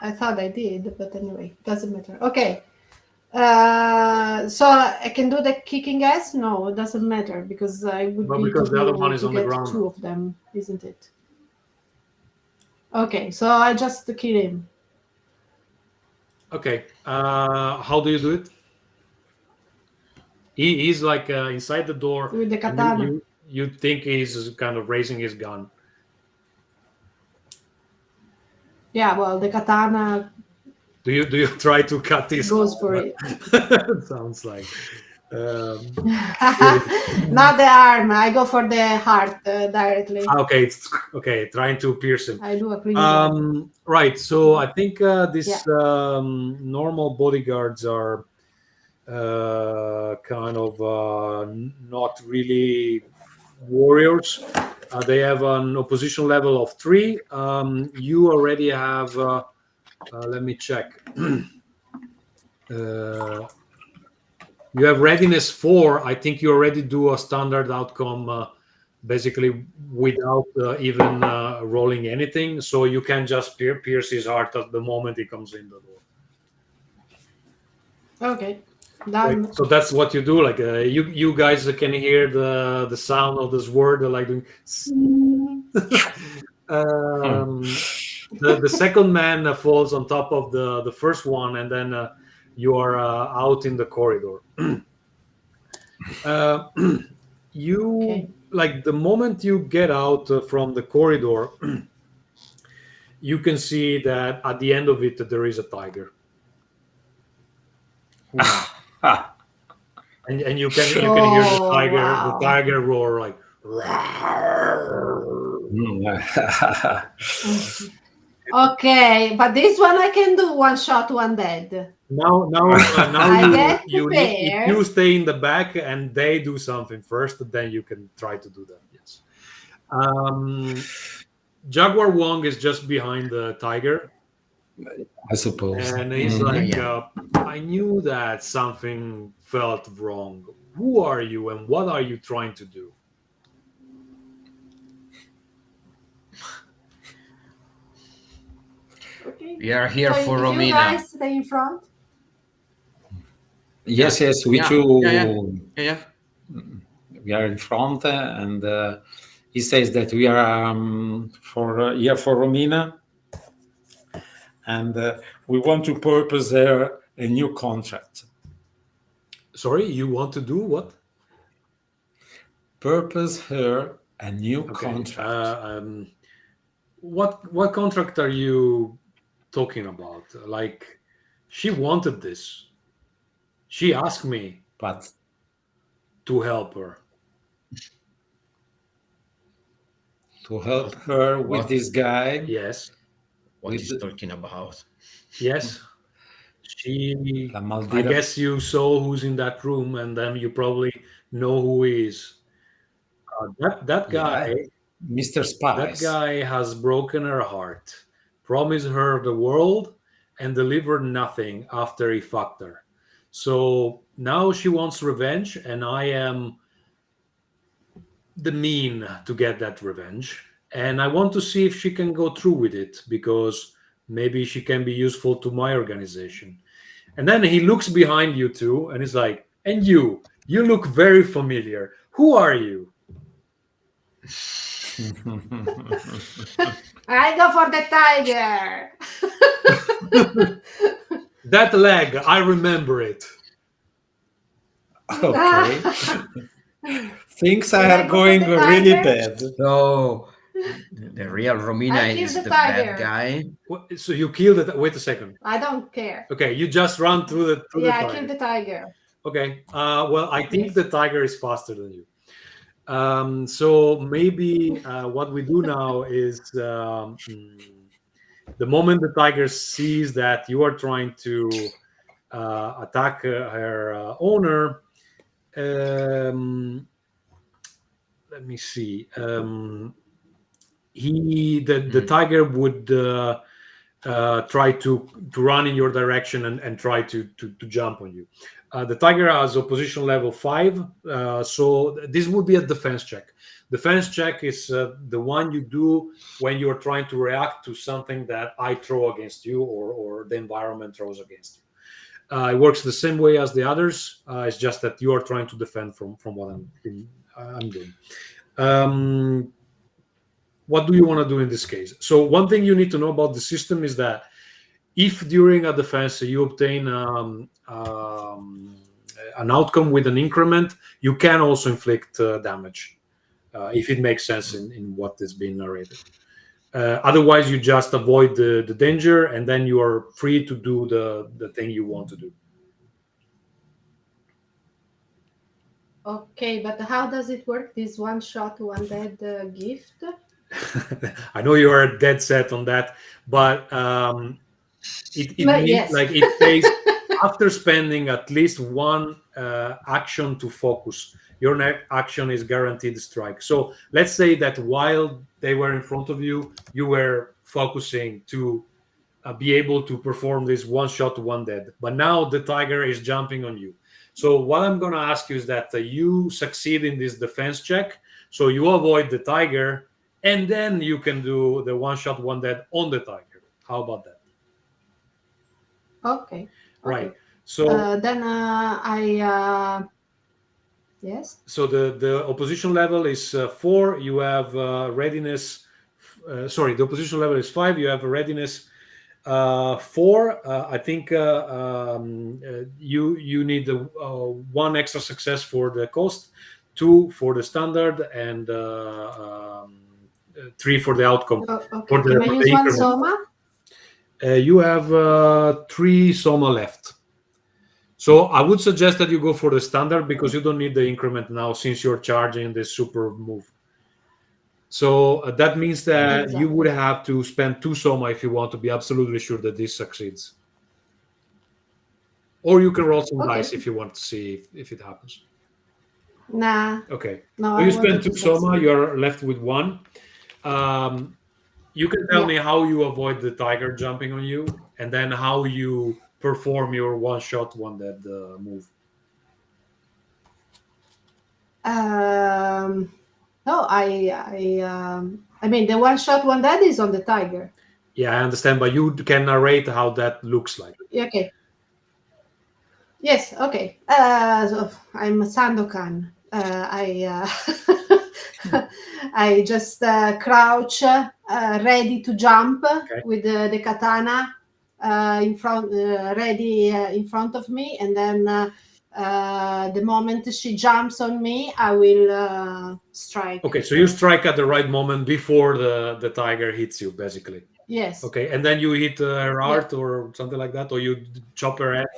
I thought I did, but anyway, doesn't matter. Okay. So I can do the kicking ass? No, it doesn't matter because I would Well, be because the other one is to on the get ground. two of them, isn't it? Okay, so I just kill him. Okay. How do you do it? He's like inside the door. With the katana. You think he's kind of raising his gun. Yeah, well, the katana. Do you try to cut his? Goes for it. Sounds like. Not the arm. I go for the heart directly. Okay. Trying to pierce him. I do a clean job. Right. So I think these normal bodyguards are kind of not really warriors. They have an opposition level of 3. You already have. Let me check. You have readiness 4. I think you already do a standard outcome, basically without even rolling anything. So you can just pierce his heart at the moment he comes in the door. Okay. Done. So that's what you do. Like you guys can hear the sound of this word, like doing. The second man falls on top of the first one, and then you are out in the corridor. You like the moment you get out from the corridor, you can see that at the end of it there is a tiger, Ah, and you can hear the Oh, wow. tiger roar like. Okay, but this one I can do one shot, one dead. Now I get you need, if prepared. you stay in the back and they do something first, then you can try to do that. Yes. Jaguar Wong is just behind the tiger, I suppose. and he's Mm. like, Yeah. I knew that something felt wrong. Who are you, and what are you trying to do? Okay. We are here So for if you Romina. guys stay in front. Yes, we Yeah. too. Yeah. We are in front, and he says that we are for here for Romina, and we want to purpose her a new contract. Sorry, you want to do what? Purpose her a new Okay. contract. What contract are you talking about? Like, she wanted this. She asked me But to help her. to help her with What? this guy, Yes. What With is the- talking about? Yes. She. La I Maldita. guess you saw who's in that room, and then you probably know who he is. That guy. Yeah, Mr. That Spice. guy has broken her heart, promised her the world, and delivered nothing after he fucked her. So now she wants revenge, and I am the mean to get that revenge. And I want to see if she can go through with it, because maybe she can be useful to my organization. And then he looks behind you two and he's like, and you look very familiar. Who are you? I go for the tiger. That leg, I remember it. Okay. Things Can I are go for going the really tiger? bad. So the real Romina I killed is the the tiger. bad guy. So you killed it. Wait a second. I don't care. Okay, you just run through the Yeah, I tiger. killed the tiger. Okay. Well, I think Yes. the tiger is faster than you. So maybe what we do now is the moment the tiger sees that you are trying to attack her owner. Let me see. The tiger would try to run in your direction and try to jump on you. The tiger has opposition level 5, so this would be a defense check. Defense check is the one you do when you're trying to react to something that I throw against you, or the environment throws against you. It works the same way as the others. It's just that you are trying to defend from what I'm doing. What do you want to do in this case? So one thing you need to know about the system is that if during a defense you obtain an outcome with an increment, you can also inflict damage if it makes sense in what is being narrated. Otherwise, you just avoid the danger, and then you are free to do the thing you want to do. Okay, but how does it work? This one shot, one dead gift? I know you are dead set on that, but it means, Yes. like, it says after spending at least one action to focus, your next action is guaranteed strike. So let's say that while they were in front of you, you were focusing to be able to perform this one shot, one dead. But now the tiger is jumping on you. So what I'm going to ask you is that you succeed in this defense check. So you avoid the tiger, and then you can do the one shot, one dead on the tiger. How about that? Okay. Right. Okay. So Then I yes. so the opposition level is 4. You have readiness. The opposition level is 5. You have a readiness 4. I think you need one extra success for the cost. 2 for the standard, and 3 for the outcome. Okay. For Can I the use one increment. soma? You have 3 soma left. So I would suggest that you go for the standard because you don't need the increment now since you're charging the super move. So that means that you would have to spend 2 soma if you want to be absolutely sure that this succeeds. Or you can roll some dice if you want to see if it happens. Nah. Okay. No, So you I spend wanted 2 to soma, succeed. you're left with 1. You can tell me how you avoid the tiger jumping on you, and then how you perform your one-shot, one-dead move. No, I mean the one shot, one dead is on the tiger. Yeah, I understand, but you can narrate how that looks like. Okay. Yes. Okay. So I'm Sandokan. I just crouch, ready to jump with the katana in front, ready in front of me, and then the moment she jumps on me, I will strike. Okay, so you strike at the right moment before the tiger hits you, basically. Yes. Okay, and then you hit her heart or something like that, or you chop her head.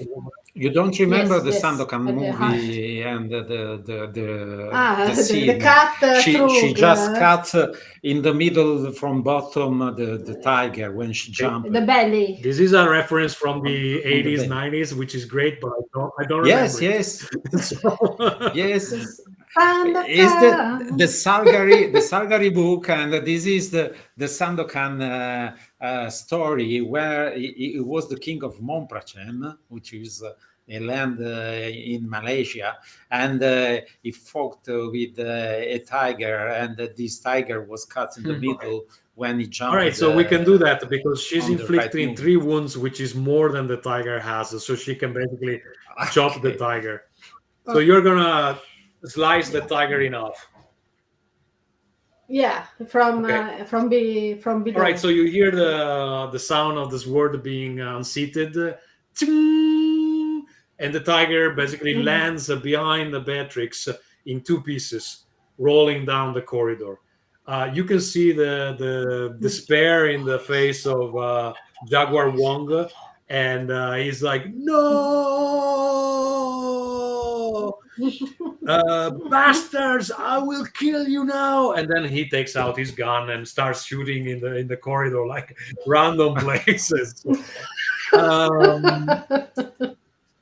You don't remember the Yes, Sandokan at the heart. movie and the the scene? cut She just cut in the middle from bottom the tiger when she jumped. the belly. This is a reference from the 80s, belly. 90s, which is great, but I don't Yes, remember. yes, So- yes. Sandokan. Is the Salgari book, and this is the Sandokan story where he was the king of Monprachem, which is a land in Malaysia, and he fought with a tiger, and this tiger was cut in the middle when he jumped. All right, so we can do that because she's on the inflicting right 3 wounds, which is more than the tiger has, so she can basically chop the tiger. So you're gonna slice the tiger in half. Yeah, from below. All right, so you hear the sound of the sword being unseated, Ting! And the tiger basically lands behind the Beatrix in 2 pieces, rolling down the corridor. You can see the despair in the face of Jaguar Wong, and he's like, "No, bastards! I will kill you now!" And then he takes out his gun and starts shooting in the corridor like random places.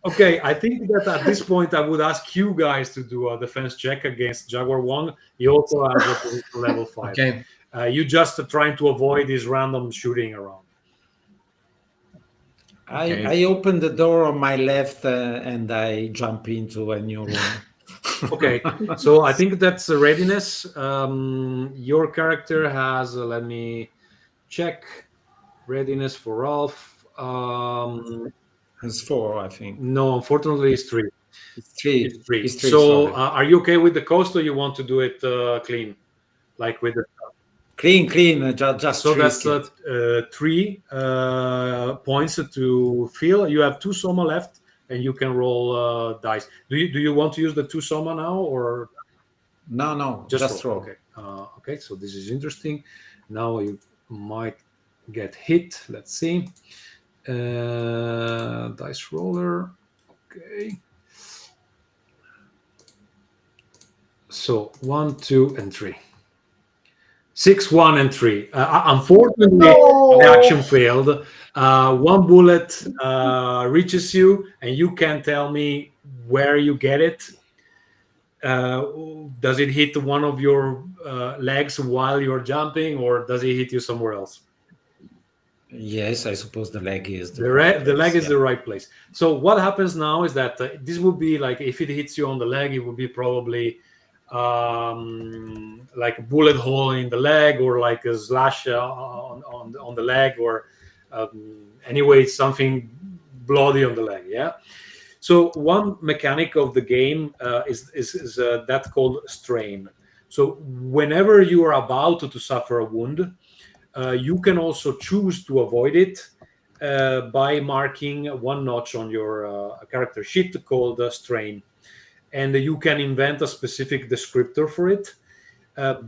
Okay, I think that at this point I would ask you guys to do a defense check against Jaguar Wong. He also has a level 5. Okay. You just trying to avoid this random shooting around. I open the door on my left and I jump into a new room. Okay, so I think that's a readiness. Your character has, let me check, readiness for Ralph. It's 4, I think. No, unfortunately, it's 3. It's 3. It's 3. It's 3, So, sorry. are you okay with the cost, or you want to do it clean, like with the? Clean, just So risk that's it. 3 points to fill. You have 2 soma left, and you can roll dice. Do you want to use the 2 soma now, or No, just roll. Okay. Okay, so this is interesting. Now you might get hit. Let's see. Dice roller. Okay. So 1, 2, and 3. 6, 1, and 3. Unfortunately, the action failed. 1 bullet reaches you, and you can tell me where you get it. Does it hit one of your legs while you're jumping, or does it hit you somewhere else? Yes, I suppose the leg is the leg is the right place. So what happens now is that this would be like, if it hits you on the leg, it would be probably like a bullet hole in the leg, or like a slash on the leg, or anyway, something bloody on the leg. Yeah. So one mechanic of the game is that called strain. So whenever you are about to suffer a wound, you can also choose to avoid it by marking 1 notch on your character sheet called strain. and you can invent a specific descriptor for it.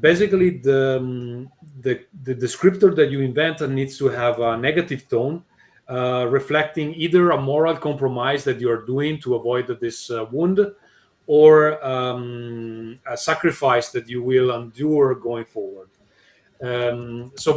Basically, the descriptor that you invent needs to have a negative tone, reflecting either a moral compromise that you are doing to avoid this wound, or a sacrifice that you will endure going forward. So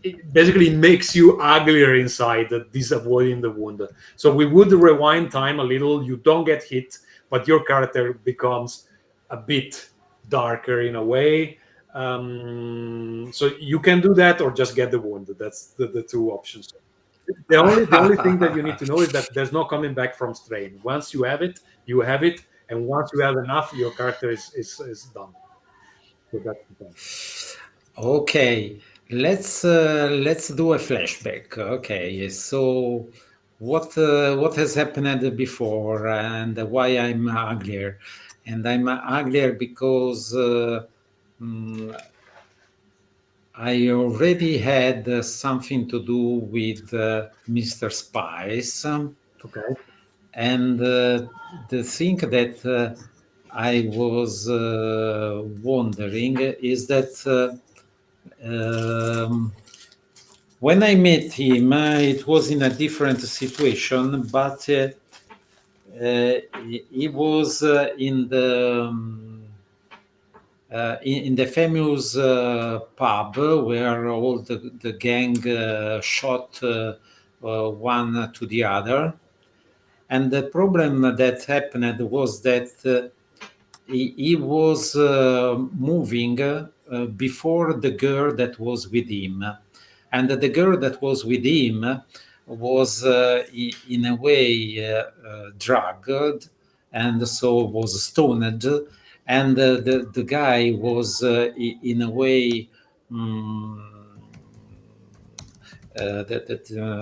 it basically makes you uglier inside, this avoiding the wound. So we would rewind time a little. You don't get hit, but your character becomes a bit darker in a way. So you can do that or just get the wound. That's the two options. The only thing that you need to know is that there's no coming back from strain. Once you have it, you have it, and once you have enough, your character is done. So that's the point. Okay, let's do a flashback. Okay, so what has happened before and why I'm uglier? And I'm uglier because I already had something to do with Mr. Spice. Okay. And the thing that I was wondering is that when I met him, it was in a different situation, but he was in the famous pub where all the gang shot one to the other. And the problem that happened was that he was moving before the girl that was with him. And the girl that was with him was in a way drugged, and so was stoned. And the guy was in a way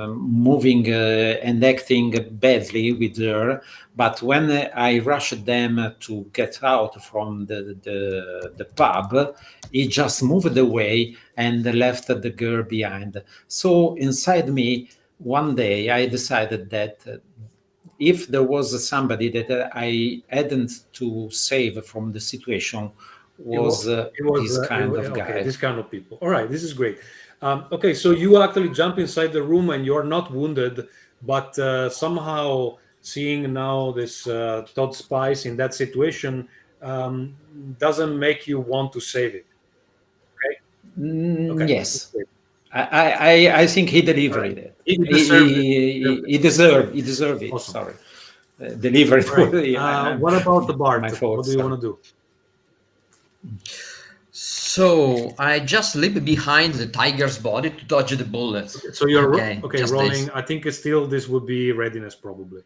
moving and acting badly with her. But when I rushed them to get out from the pub, he just moved away and left the girl behind. So inside me, one day I decided that if there was somebody that I hadn't to save from the situation, was this kind of guy. Okay, this kind of people. All right, this is great. Okay, so you actually jump inside the room and you're not wounded, but somehow seeing now this Todd Spice in that situation doesn't make you want to save it. Okay. Yes, I think he delivered it. He deserved it. Awesome. Sorry, delivered. Right. What about the Bard? My fault, What do you want to do? So I just leap behind the tiger's body to dodge the bullets. So you're Okay, just rolling. this. I think still this would be readiness probably.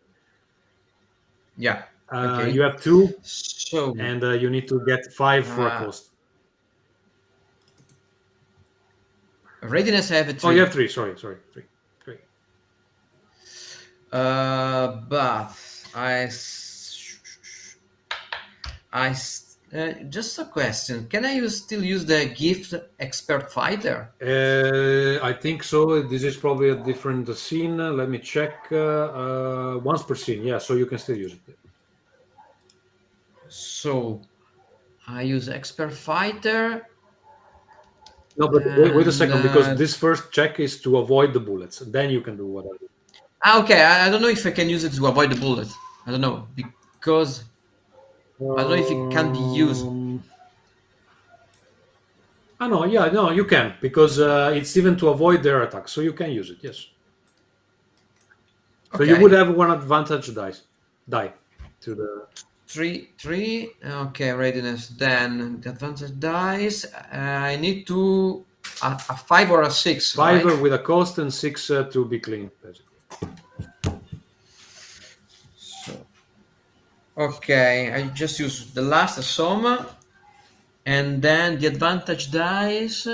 Yeah. Okay. You have 2, So and you need to get 5 for a cost. readiness I have a 3. Oh, you have 3. Sorry, 3. But just a question. Can I still use the gift expert fighter? I think so. This is probably a different scene. Let me check. Once per scene, yeah. So you can still use it. So I use expert fighter. No, but wait a second, because this first check is to avoid the bullets. Then you can do whatever. Okay, I don't know if I can use it to avoid the bullet. I don't know, because I don't know if it can be used. No, you can, because it's even to avoid their attack, so you can use it. Yes. So you would have 1 advantage die to the 3. Okay, readiness. Then the advantage dice. I need to a 5 or a 6. 5 right? with a cost and 6 to be clean, basically. So, okay, I just use the last sum, and then the advantage dice,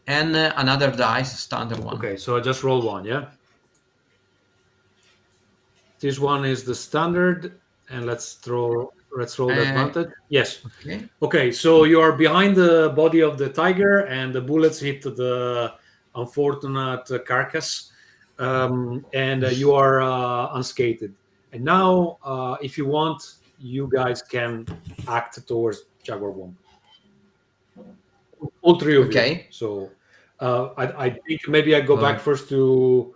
and another dice, standard one. Okay, so I just roll 1, yeah. This one is the standard, and let's roll the advantage. Yes. Okay, so you are behind the body of the tiger, and the bullets hit the unfortunate carcass, and you are unscathed. And now, if you want, you guys can act towards Jaguar Wong. All three of you. Okay. So I think maybe I go back first to...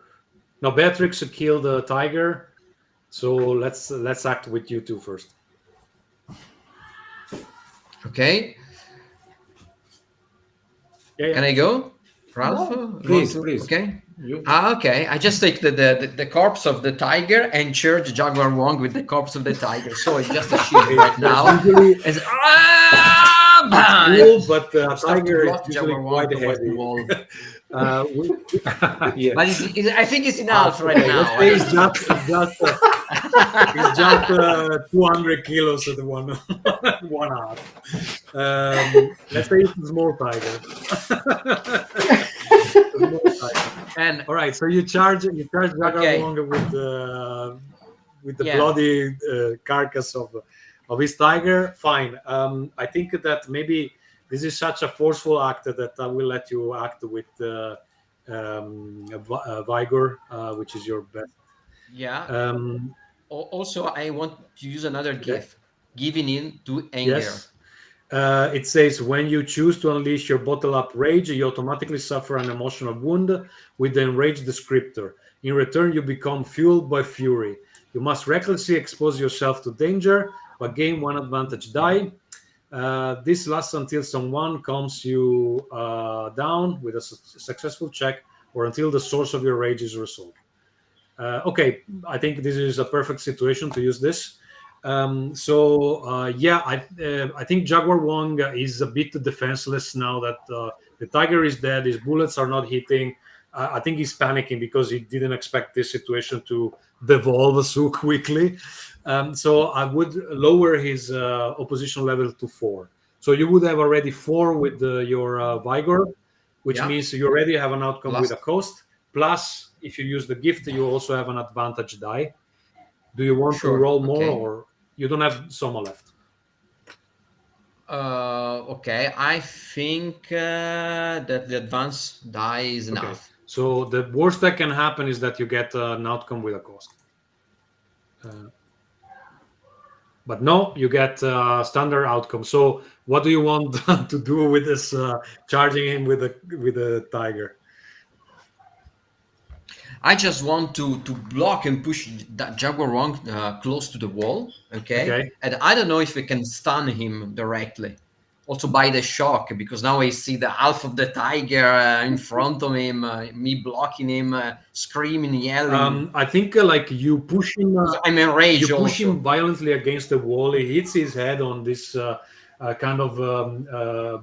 Now, Beatrix killed the tiger. So let's act with you two first. Okay. Yeah. Can I go, Ralph? Please. Okay. You- Okay. I just take the corpse of the tiger and charge Jaguar Wong with the corpse of the tiger. So it's just a shield right now. Usually It's cool, but Start to tiger is block usually Jaguar Wong quite towards the heavy. wall. Yeah. But I think it's enough right Okay, now. let's say it's just 200 kilos at the one half. Let's say it's a small tiger. And All right, so you charge Jaguar Wong with the bloody carcass of his tiger. Fine. I think that maybe this is such a forceful act that I will let you act with vigor, which is your best. yeah. Also, I want to use another gift, giving in to anger. Yes. It says, when you choose to unleash your bottle up rage, you automatically suffer an emotional wound with the enraged descriptor. In return, you become fueled by fury. You must recklessly expose yourself to danger, but gain 1 advantage die. This lasts until someone calms you down with a successful check, or until the source of your rage is resolved. Okay, I think this is a perfect situation to use this. I think Jaguar Wong is a bit defenseless now that the tiger is dead. His bullets are not hitting. I think he's panicking because he didn't expect this situation to devolve so quickly. So I would lower his opposition level to 4. So you would have already 4 with your vigor, which means you already have an outcome with a cost. Plus, if you use the gift, you also have an advantage die. Do you want to roll more, or you don't have Soma left? Okay, I think that the advance die is enough. So the worst that can happen is that you get an outcome with a cost. But no, you get standard outcome. So what do you want to do with this charging him with a tiger? I just want to block and push that Jaguar Wong close to the wall. Okay. And I don't know if we can stun him directly. Also by the shock, because now I see the half of the tiger in front of him, me blocking him, screaming, yelling. I think like you push him. I'm enraged. You push him violently against the wall. He hits his head on this kind of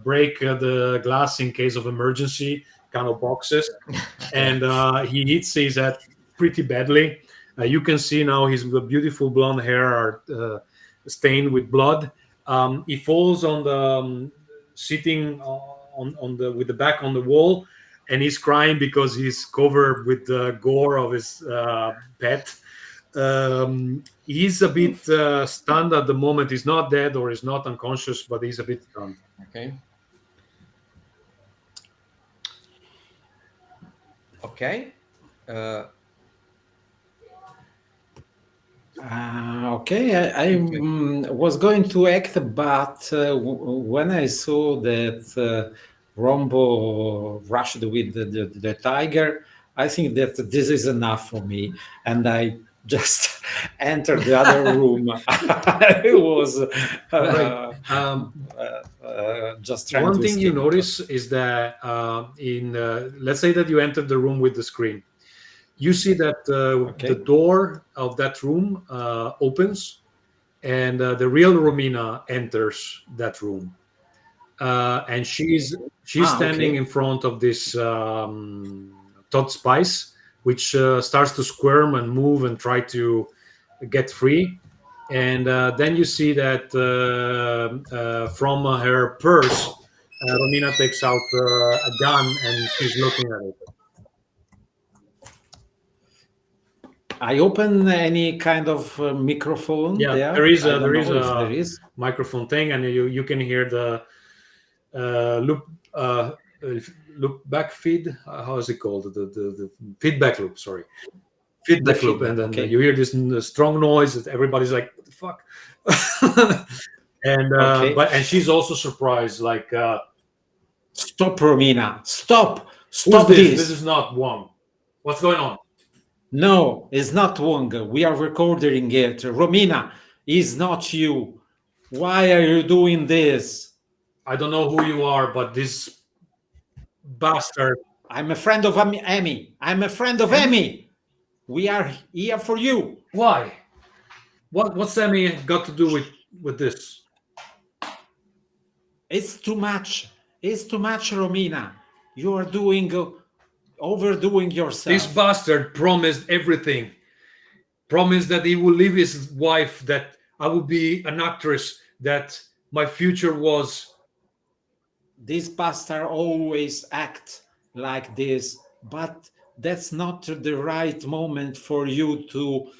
break the glass in case of emergency kind of boxes, and he hits his head pretty badly. You can see now his beautiful blonde hair are stained with blood. He falls on the sitting on the with the back on the wall, and he's crying because he's covered with the gore of his pet. He's a bit stunned at the moment. He's not dead or he's not unconscious, but he's a bit stunned. Okay. I was going to act, but when I saw that Rombo rushed with the tiger, I think that this is enough for me, and I just entered the other room. I was just trying. One thing you notice is that let's say that you entered the room with the screen. You see that the door of that room opens, and the real Romina enters that room, and she's standing in front of this Todd Spice, which starts to squirm and move and try to get free. And then you see that from her purse, Romina takes out a gun and she's looking at it. I open any kind of microphone. Yeah, there is there is microphone thing, and you can hear the loop back feed. How is it called? The feedback loop. Sorry, fit the The club, feed, and then okay. you hear this strong noise. That everybody's like, "What the fuck?" And Okay. and she's also surprised, like, Stop, Romina. Stop. "Who's Stop this? This this. is not Wong. What's going on?" No, it's not Wong. We are recording it. Romina, it's not you. Why are you doing this? I don't know who you are, but this bastard. I'm a friend of Amy. I'm a friend of Amy. We are here for you. Why? What's Sammy got to do with this? It's too much. It's too much, Romina. You are doing overdoing yourself. This bastard promised everything. Promised that he will leave his wife, that I would be an actress, that my future was. This pastor always act like this, but that's not the right moment for you to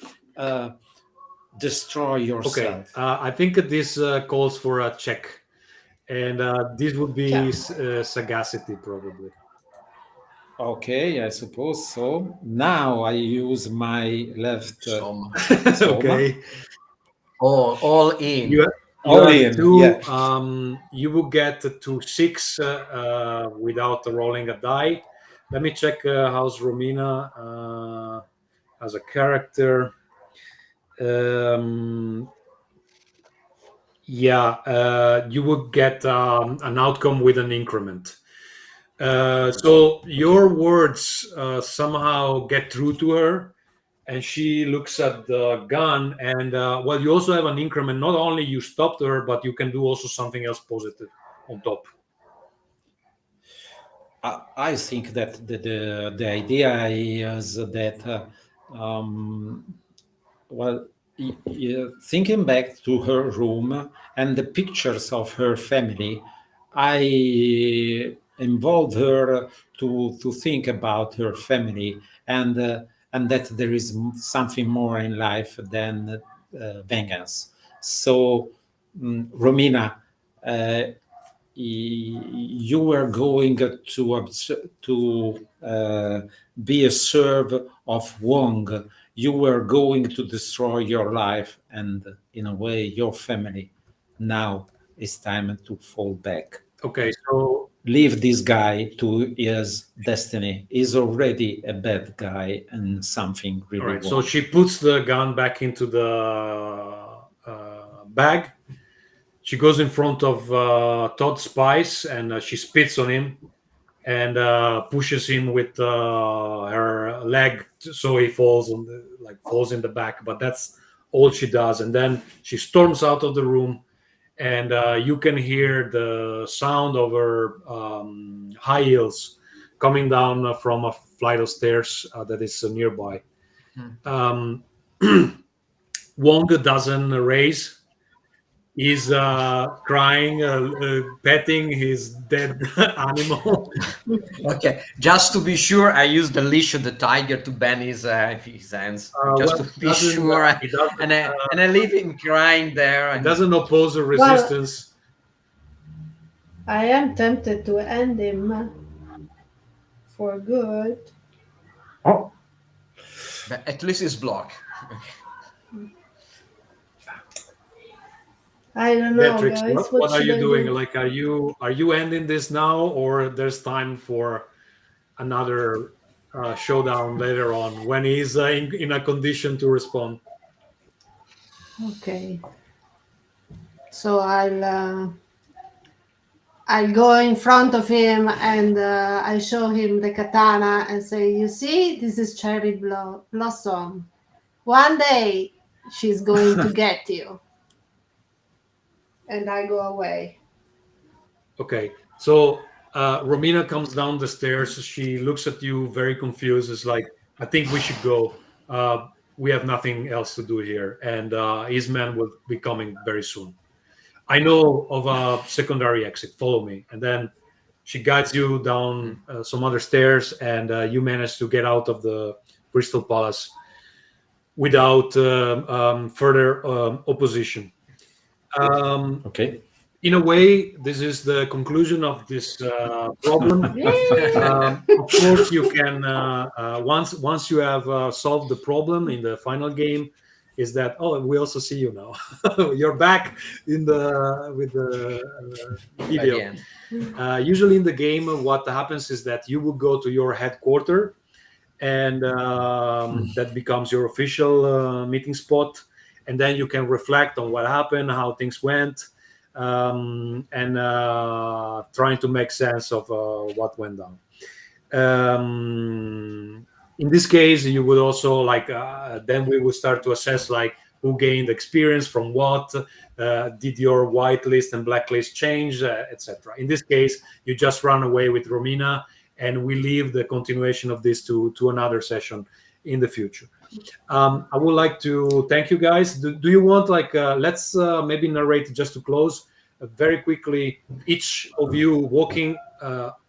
destroy yourself. Okay, I think this calls for a check, and this would be sagacity, probably. Okay, I suppose so. Now I use my left Soma. soma. Okay. All in. You All have in, two. yeah. You will get to 6 without rolling a die. Let me check how's Romina as a character. Yeah, you would get an outcome with an increment. So your words somehow get through to her, and she looks at the gun, and well, you also have an increment. Not only you stopped her, but you can do also something else positive on top. I think that the idea is that well, thinking back to her room and the pictures of her family, I involved her to think about her family and that there is something more in life than vengeance. So, Romina, you were going to be a serve of Wong. You were going to destroy your life and, in a way, your family. Now it's time to fall back. Okay, so Leave this guy to his destiny. He's already a bad guy and something really all right. wrong. So she puts the gun back into the bag. She goes in front of Todd Spice, and she spits on him and pushes him with her leg, so he falls on falls in the back. But that's all she does, and then she storms out of the room, and you can hear the sound of her high heels coming down from a flight of stairs that is nearby. Wong doesn't raise. He's crying, petting his dead animal. Okay, just to be sure, I used the leash of the tiger to bend his hands, just Well, to be sure. And I leave him crying there. It And doesn't oppose a resistance. I am tempted to end him for good. Oh, but at least it's blocked. I don't know, Beatrix, guys. what are should you I doing? do? Like, are you ending this now, or there's time for another showdown later on when he's in a condition to respond? Okay. So I'll go in front of him and I show him the katana and say, "You see, this is Cherry Blossom. One day she's going to get you." And I go away. Okay, so Romina comes down the stairs. She looks at you very confused. It's like, I think we should go. We have nothing else to do here, and his man will be coming very soon. I know of a secondary exit. Follow me. And then she guides you down some other stairs, and you manage to get out of the Crystal Palace without further opposition. okay. in a way, this is the conclusion of this problem. Of course, you can once you have solved the problem in the final game, is that we also see you now. You're back with the By video. the end. Usually in the game, what happens is that you will go to your headquarter, and that becomes your official meeting spot, and then you can reflect on what happened, how things went, and trying to make sense of what went down. In this case, you would also then we will start to assess who gained experience from what, did your white list and black list change, etc. In this case, you just run away with Romina, and we leave the continuation of this to another session in the future. I would like to thank you guys. Do you want let's maybe narrate, just to close very quickly, each of you walking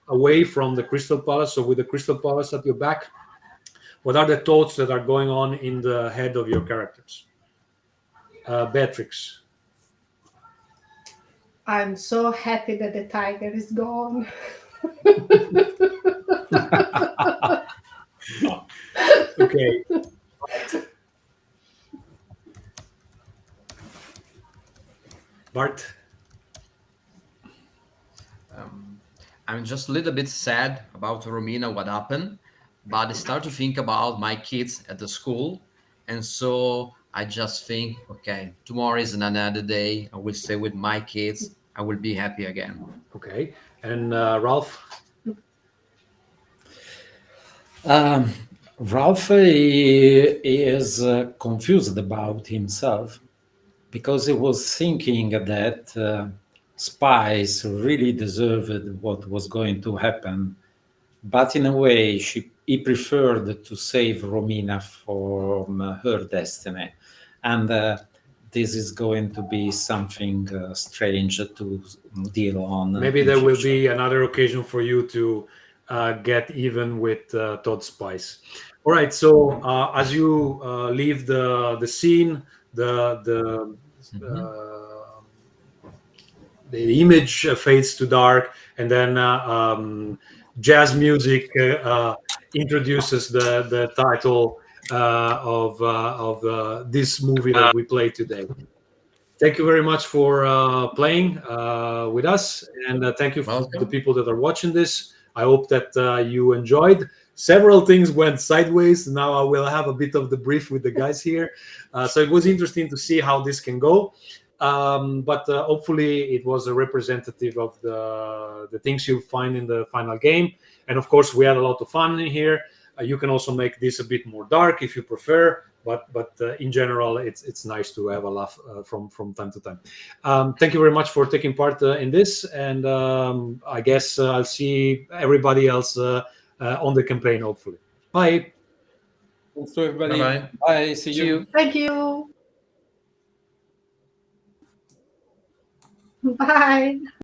away from the Crystal Palace, so with the Crystal Palace at your back, what are the thoughts that are going on in the head of your characters? Beatrix. I'm so happy that the tiger is gone. Okay. Bart. I'm just a little bit sad about Romina, what happened, but I start to think about my kids at the school, and so I just think, okay, tomorrow is another day. I will stay with my kids. I will be happy again. Okay. And Ralph? Ralph is confused about himself, because he was thinking that Spice really deserved what was going to happen, but in a way he preferred to save Romina from her destiny, and this is going to be something strange to deal on. Maybe there will be another occasion for you to get even with Todd Spice. All right. So as you leave the scene, the image fades to dark, and then jazz music introduces the title of this movie that we played today. Thank you very much for playing with us, and thank you for the people that are watching this. I hope that you enjoyed. Several things went sideways. Now I will have a bit of the brief with the guys here. So it was interesting to see how this can go. But hopefully it was a representative of the things you'll find in the final game. And of course, we had a lot of fun in here. You can also make this a bit more dark if you prefer. But in general, it's nice to have a laugh from time to time. Thank you very much for taking part in this, and I guess I'll see everybody else on the campaign, hopefully. Bye. Thanks to everybody. Bye-bye. Bye. See you. Thank you. Bye.